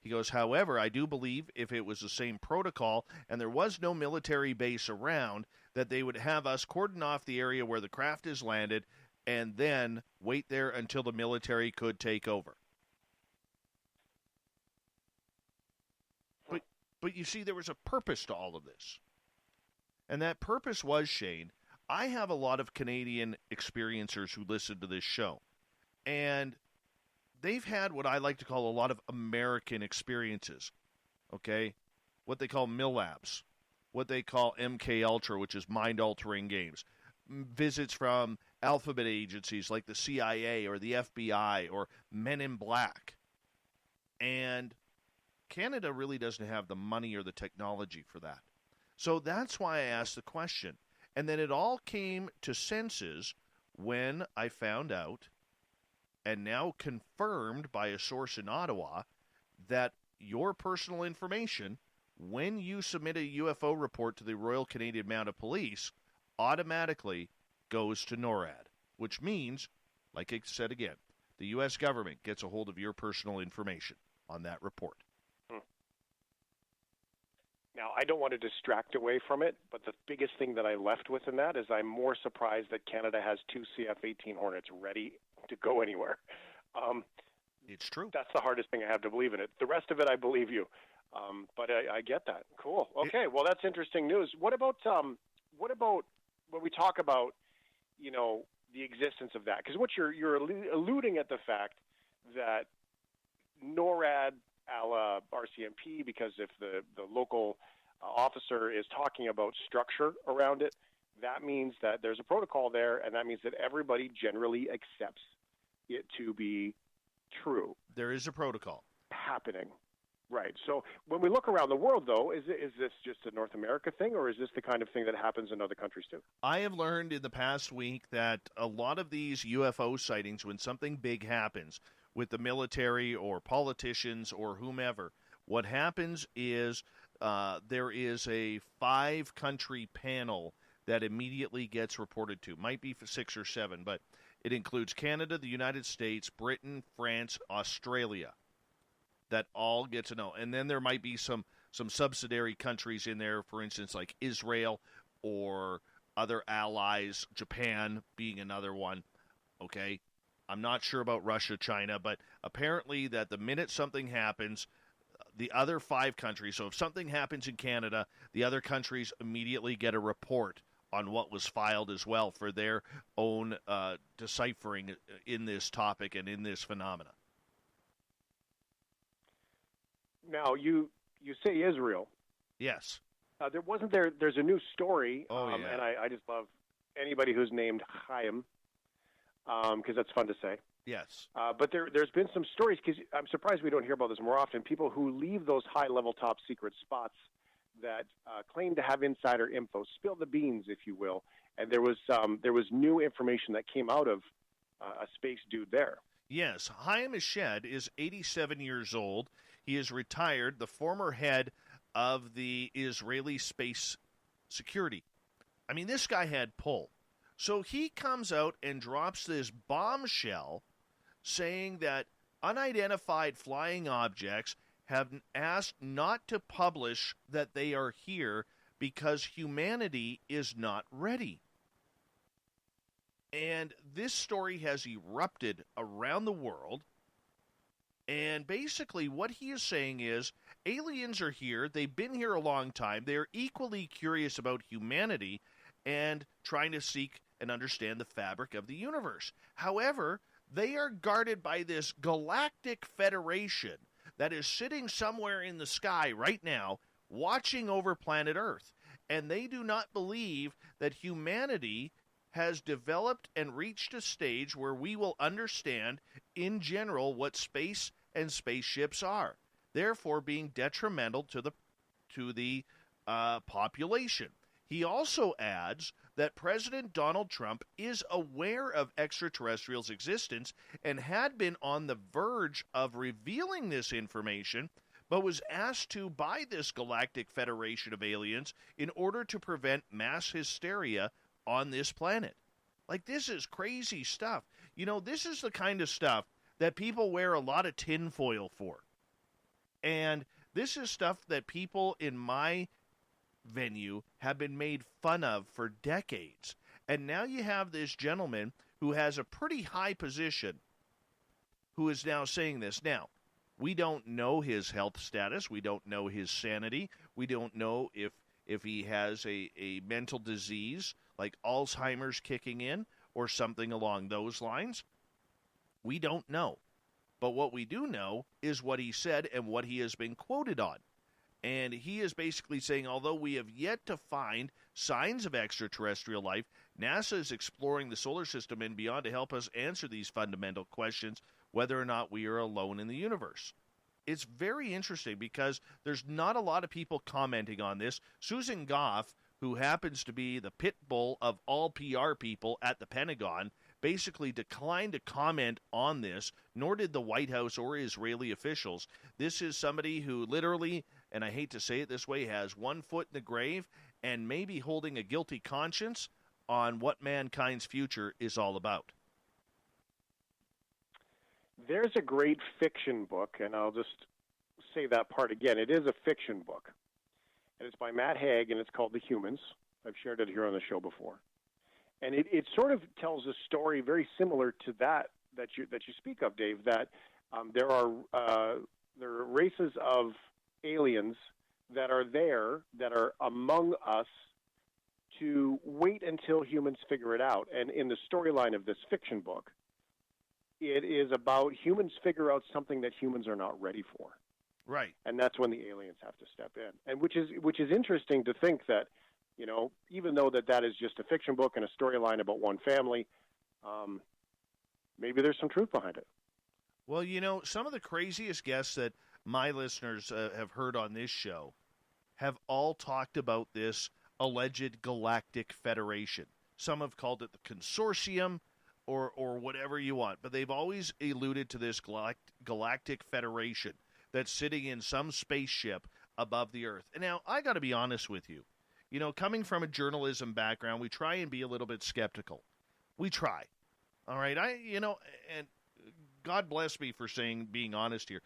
He goes, however, I do believe if it was the same protocol and there was no military base around, that they would have us cordon off the area where the craft is landed and then wait there until the military could take over. But you see, there was a purpose to all of this. And that purpose was, Shane, I have a lot of Canadian experiencers who listen to this show. And they've had what I like to call a lot of American experiences. Okay? What they call MILABs. What they call MK Ultra, which is mind-altering games. Visits from alphabet agencies like the CIA or the FBI or Men in Black. And Canada really doesn't have the money or the technology for that. So that's why I asked the question. And then it all came to senses when I found out, and now confirmed by a source in Ottawa, that your personal information, when you submit a UFO report to the Royal Canadian Mounted Police, automatically goes to NORAD, which means, like I said again, the U.S. government gets a hold of your personal information on that report. Now, I don't want to distract away from it, but the biggest thing that I left with in that is I'm more surprised that Canada has 2 CF-18 Hornets ready to go anywhere. It's true. That's the hardest thing I have to believe in it. The rest of it, I believe you. But I get that. Cool. Okay, well, that's interesting news. What about when we talk about, the existence of that? Because what you're alluding at the fact that NORAD, a la RCMP, because if the local officer is talking about structure around it, that means that there's a protocol there, and that means that everybody generally accepts it to be true. There is a protocol happening. Right. So when we look around the world, though, is this just a North America thing, or is this the kind of thing that happens in other countries too? I have learned in the past week that a lot of these UFO sightings, when something big happens with the military or politicians or whomever, what happens is there is a 5-country panel that immediately gets reported to. Might be for 6 or 7, but it includes Canada, the United States, Britain, France, Australia, that all get to know. And then there might be some subsidiary countries in there, for instance, like Israel or other allies, Japan being another one, okay? I'm not sure about Russia, China, but apparently that the minute something happens, the other 5 countries, so if something happens in Canada, the other countries immediately get a report on what was filed as well for their own deciphering in this topic and in this phenomena. Now, you say Israel. Yes. There's a new story, yeah. And I just love anybody who's named Chaim, because that's fun to say. Yes. But there's been some stories, because I'm surprised we don't hear about this more often, people who leave those high-level top-secret spots that claim to have insider info, spill the beans, if you will, and there was new information that came out of a space dude there. Yes, Chaim Eshed is 87 years old. He is retired, the former head of the Israeli space security. I mean, this guy had pull. So he comes out and drops this bombshell saying that unidentified flying objects have asked not to publish that they are here because humanity is not ready. And this story has erupted around the world. And basically what he is saying is aliens are here. They've been here a long time. They're equally curious about humanity and trying to seek and understand the fabric of the universe. However, they are guarded by this galactic federation that is sitting somewhere in the sky right now watching over planet Earth. And they do not believe that humanity has developed and reached a stage where we will understand in general what space and spaceships are, therefore being detrimental to the population. He also adds that President Donald Trump is aware of extraterrestrials' existence and had been on the verge of revealing this information, but was asked to by this galactic federation of aliens in order to prevent mass hysteria on this planet. Like, this is crazy stuff. You know, this is the kind of stuff that people wear a lot of tinfoil for. And this is stuff that people in my venue have been made fun of for decades. And now you have this gentleman who has a pretty high position who is now saying this. Now, we don't know his health status. We don't know his sanity. We don't know if he has a mental disease like Alzheimer's kicking in or something along those lines. We don't know. But what we do know is what he said and what he has been quoted on. And he is basically saying, although we have yet to find signs of extraterrestrial life, NASA is exploring the solar system and beyond to help us answer these fundamental questions, whether or not we are alone in the universe. It's very interesting because there's not a lot of people commenting on this. Susan Goff, who happens to be the pit bull of all PR people at the Pentagon, basically declined to comment on this, nor did the White House or Israeli officials. This is somebody who literally, and I hate to say it this way, has one foot in the grave and maybe holding a guilty conscience on what mankind's future is all about. There's a great fiction book, and I'll just say that part again. It is a fiction book, and it's by Matt Haig, and it's called The Humans. I've shared it here on the show before. And it sort of tells a story very similar to that you speak of, Dave, that there are races of aliens that are there, that are among us, to wait until humans figure it out. And in the storyline of this fiction book, it is about humans figure out something that humans are not ready for. Right. And that's when the aliens have to step in. And which is interesting to think that, you know, even though that is just a fiction book and a storyline about one family, maybe there's some truth behind it. Well, you know, some of the craziest guests that my listeners have heard on this show have all talked about this alleged galactic federation. Some have called it the consortium or whatever you want, but they've always alluded to this galactic federation that's sitting in some spaceship above the Earth. And now, I got to be honest with you. You know, coming from a journalism background, we try and be a little bit skeptical. We try. All right? And God bless me for being honest here.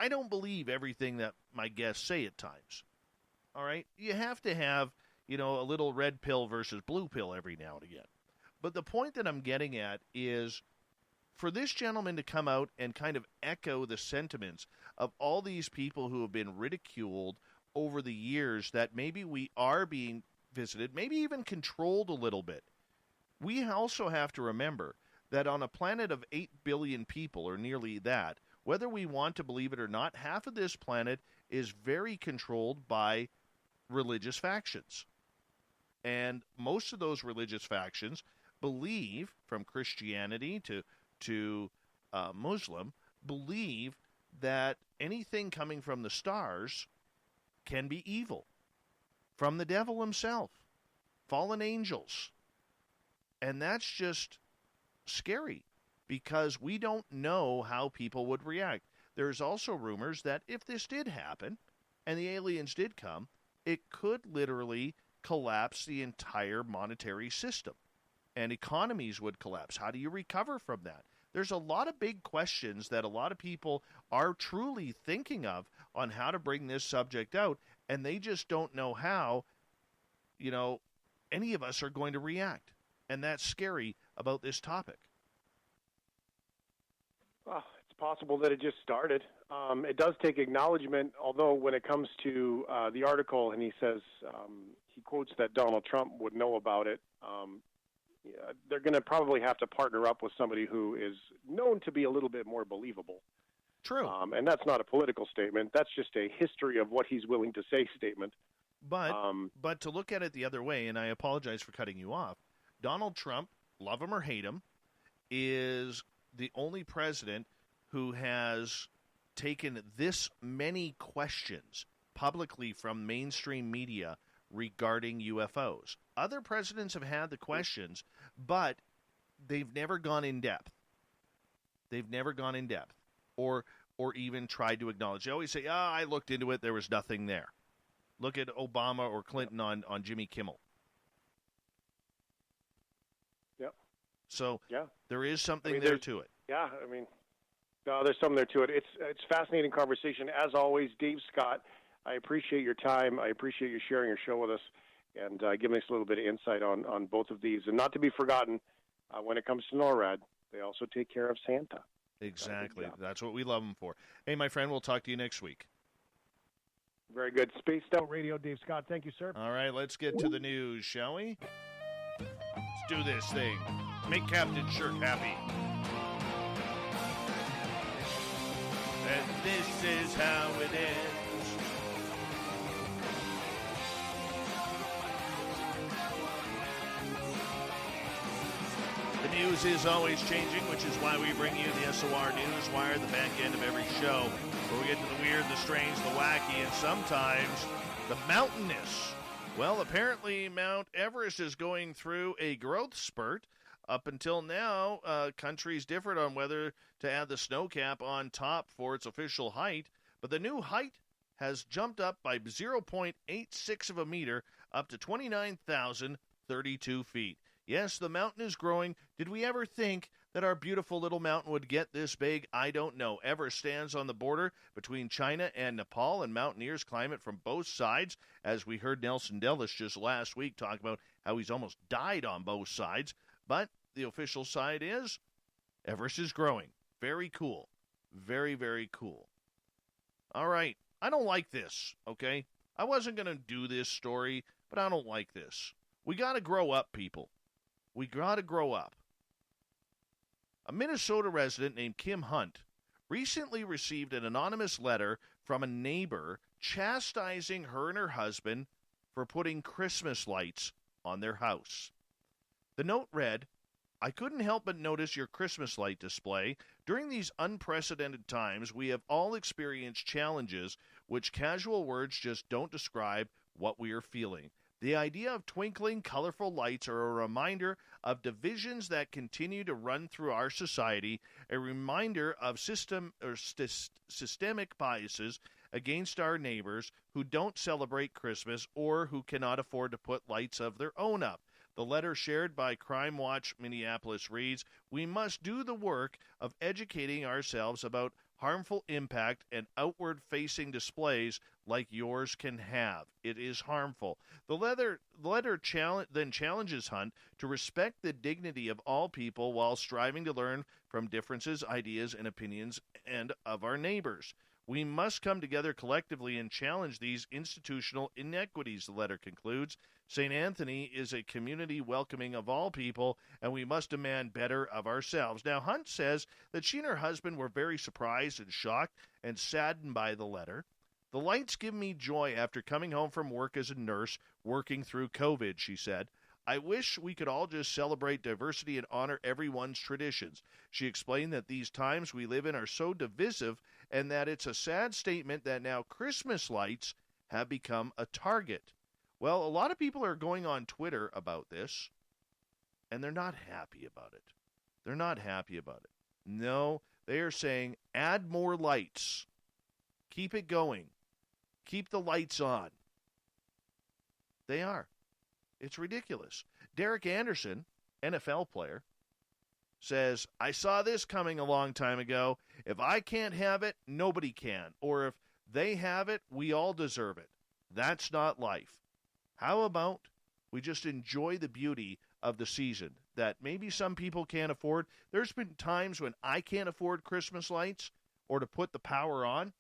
I don't believe everything that my guests say at times. All right? You have to have, you know, a little red pill versus blue pill every now and again. But the point that I'm getting at is for this gentleman to come out and kind of echo the sentiments of all these people who have been ridiculed over the years that maybe we are being visited, maybe even controlled a little bit. We also have to remember that on a planet of 8 billion people, or nearly that, whether we want to believe it or not, half of this planet is very controlled by religious factions. And most of those religious factions believe, from Christianity to Muslim, believe that anything coming from the stars can be evil, from the devil himself, fallen angels. And that's just scary because we don't know how people would react. There's also rumors that if this did happen and the aliens did come, it could literally collapse the entire monetary system and economies would collapse. How do you recover from that? There's a lot of big questions that a lot of people are truly thinking of on how to bring this subject out, and they just don't know how, you know, any of us are going to react. And that's scary about this topic. Well, it's possible that it just started. It does take acknowledgement, although when it comes to the article, and he says, he quotes that Donald Trump would know about it, yeah, they're going to probably have to partner up with somebody who is known to be a little bit more believable. True. And that's not a political statement. That's just a history of what he's willing to say statement. But to look at it the other way, and I apologize for cutting you off, Donald Trump, love him or hate him, is the only president who has taken this many questions publicly from mainstream media regarding UFOs. Other presidents have had the questions, but they've never gone in depth. They've never gone in depth or even tried to acknowledge. They always say, I looked into it, there was nothing there. Look at Obama or Clinton on Jimmy Kimmel. Yep. So yeah, there is something there to it. Yeah, there's something there to it. It's fascinating conversation. As always, Dave Scott, I appreciate your time. I appreciate you sharing your show with us and giving us a little bit of insight on both of these. And not to be forgotten, when it comes to NORAD, they also take care of Santa. Exactly. That's what we love them for. Hey, my friend, we'll talk to you next week. Very good. Spaced Out Radio, Dave Scott. Thank you, sir. All right, let's get to the news, shall we? Let's do this thing. Make Captain Shirk happy. And this is how it ends. The news is always changing, which is why we bring you the SOR News Wire, the back end of every show, where we get to the weird, the strange, the wacky, and sometimes the mountainous. Well, apparently Mount Everest is going through a growth spurt. Up until now, countries differed on whether to add the snow cap on top for its official height, but the new height has jumped up by 0.86 of a meter up to 29,032 feet. Yes, the mountain is growing. Did we ever think that our beautiful little mountain would get this big? I don't know. Everest stands on the border between China and Nepal, and mountaineers climb it from both sides, as we heard Nelson Dellis just last week talk about how he's almost died on both sides. But the official side is Everest is growing. Very cool. Very, very cool. All right. I don't like this, okay? I wasn't going to do this story, but I don't like this. We got to grow up, people. We got to grow up. A Minnesota resident named Kim Hunt recently received an anonymous letter from a neighbor chastising her and her husband for putting Christmas lights on their house. The note read, "I couldn't help but notice your Christmas light display. During these unprecedented times, we have all experienced challenges which casual words just don't describe what we are feeling. The idea of twinkling, colorful lights are a reminder of divisions that continue to run through our society, a reminder of systemic biases against our neighbors who don't celebrate Christmas or who cannot afford to put lights of their own up." The letter shared by Crime Watch Minneapolis reads, "We must do the work of educating ourselves about harmful impact and outward-facing displays like yours can have. It is harmful." The letter then challenges Hunt to respect the dignity of all people while striving to learn from differences, ideas, and opinions and of our neighbors. "We must come together collectively and challenge these institutional inequities," the letter concludes. "St. Anthony is a community welcoming of all people, and we must demand better of ourselves." Now, Hunt says that she and her husband were very surprised and shocked and saddened by the letter. "The lights give me joy after coming home from work as a nurse working through COVID," she said. "I wish we could all just celebrate diversity and honor everyone's traditions." She explained that these times we live in are so divisive and that it's a sad statement that now Christmas lights have become a target. Well, a lot of people are going on Twitter about this, and they're not happy about it. They're not happy about it. No, they are saying, add more lights. Keep it going. Keep the lights on. They are. It's ridiculous. Derek Anderson, NFL player, says, "I saw this coming a long time ago. If I can't have it, nobody can. Or if they have it, we all deserve it. That's not life. How about we just enjoy the beauty of the season? that maybe some people can't afford. There's been times when I can't afford Christmas lights or to put the power on.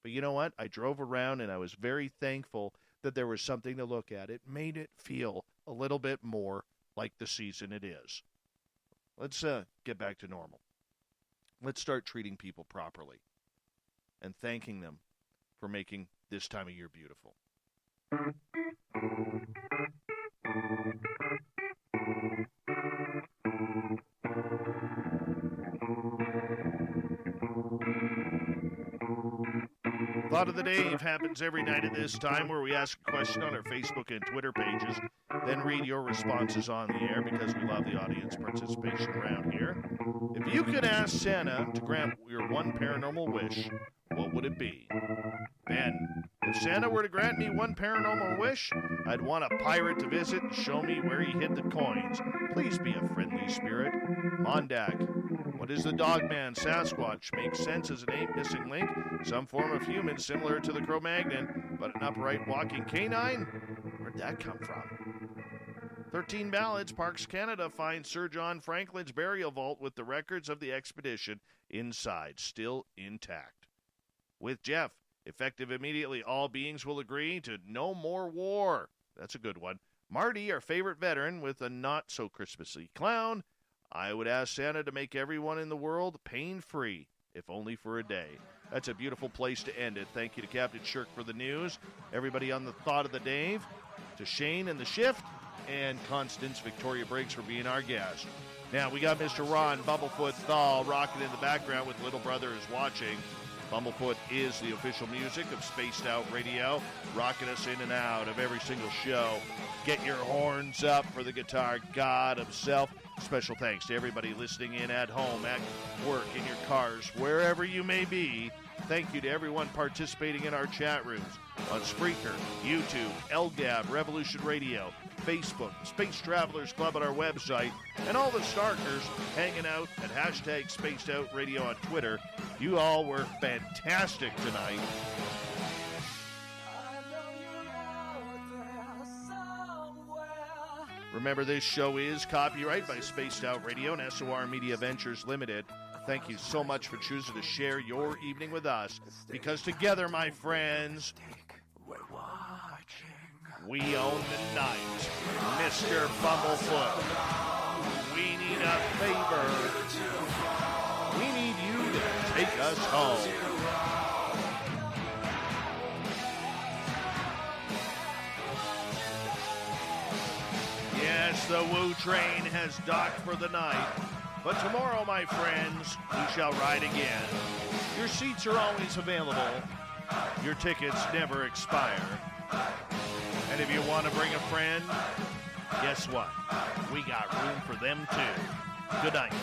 But you know what? I drove around and I was very thankful that there was something to look at. It made it feel a little bit more like the season it is. Let's get back to normal. Let's start treating people properly and thanking them for making this time of year beautiful. Thought of the Dave happens every night at this time, where we ask a question on our Facebook and Twitter pages, then read your responses on the air because we love the audience participation around here. If you could ask Santa to grant your one paranormal wish, what would it be? Ben, if Santa were to grant me one paranormal wish, I'd want a pirate to visit and show me where he hid the coins. Please be a friendly spirit. Mondak, what is the Dogman Sasquatch? Makes sense as an ape missing link, some form of human similar to the Cro-Magnon, but an upright walking canine? Where'd that come from? 13 Ballads, Parks Canada finds Sir John Franklin's burial vault with the records of the expedition inside, still intact. With Jeff, effective immediately, all beings will agree to no more war. That's a good one. Marty, our favorite veteran, with a not-so-Christmassy clown. I would ask Santa to make everyone in the world pain-free, if only for a day. That's a beautiful place to end it. Thank you to Captain Shirk for the news, everybody on the Thought of the Dave, to Shane and the Shift, and Constance Victoria Briggs for being our guest. Now, we got Mr. Ron Bumblefoot Thal rocking in the background with Little Brother is Watching. Bumblefoot is the official music of Spaced Out Radio, rocking us in and out of every single show. Get your horns up for the guitar god himself. Special thanks to everybody listening in at home, at work, in your cars, wherever you may be. Thank you to everyone participating in our chat rooms on Spreaker, YouTube, LGAB, Revolution Radio, Facebook, Space Travelers Club on our website, and all the Starkers hanging out at hashtag Spaced Out Radio on Twitter. You all were fantastic tonight. Remember, this show is copyright by Spaced Out Radio and SOR Media Ventures Limited. Thank you so much for choosing to share your evening with us, because together, my friends, we own the night. Mr. Bumblefoot, we need a favor. We need you to take us home. Yes, the Woo train has docked for the night. But tomorrow, my friends, we shall ride again. Your seats are always available. Your tickets never expire. And if you want to bring a friend, guess what? We got room for them too. Good night.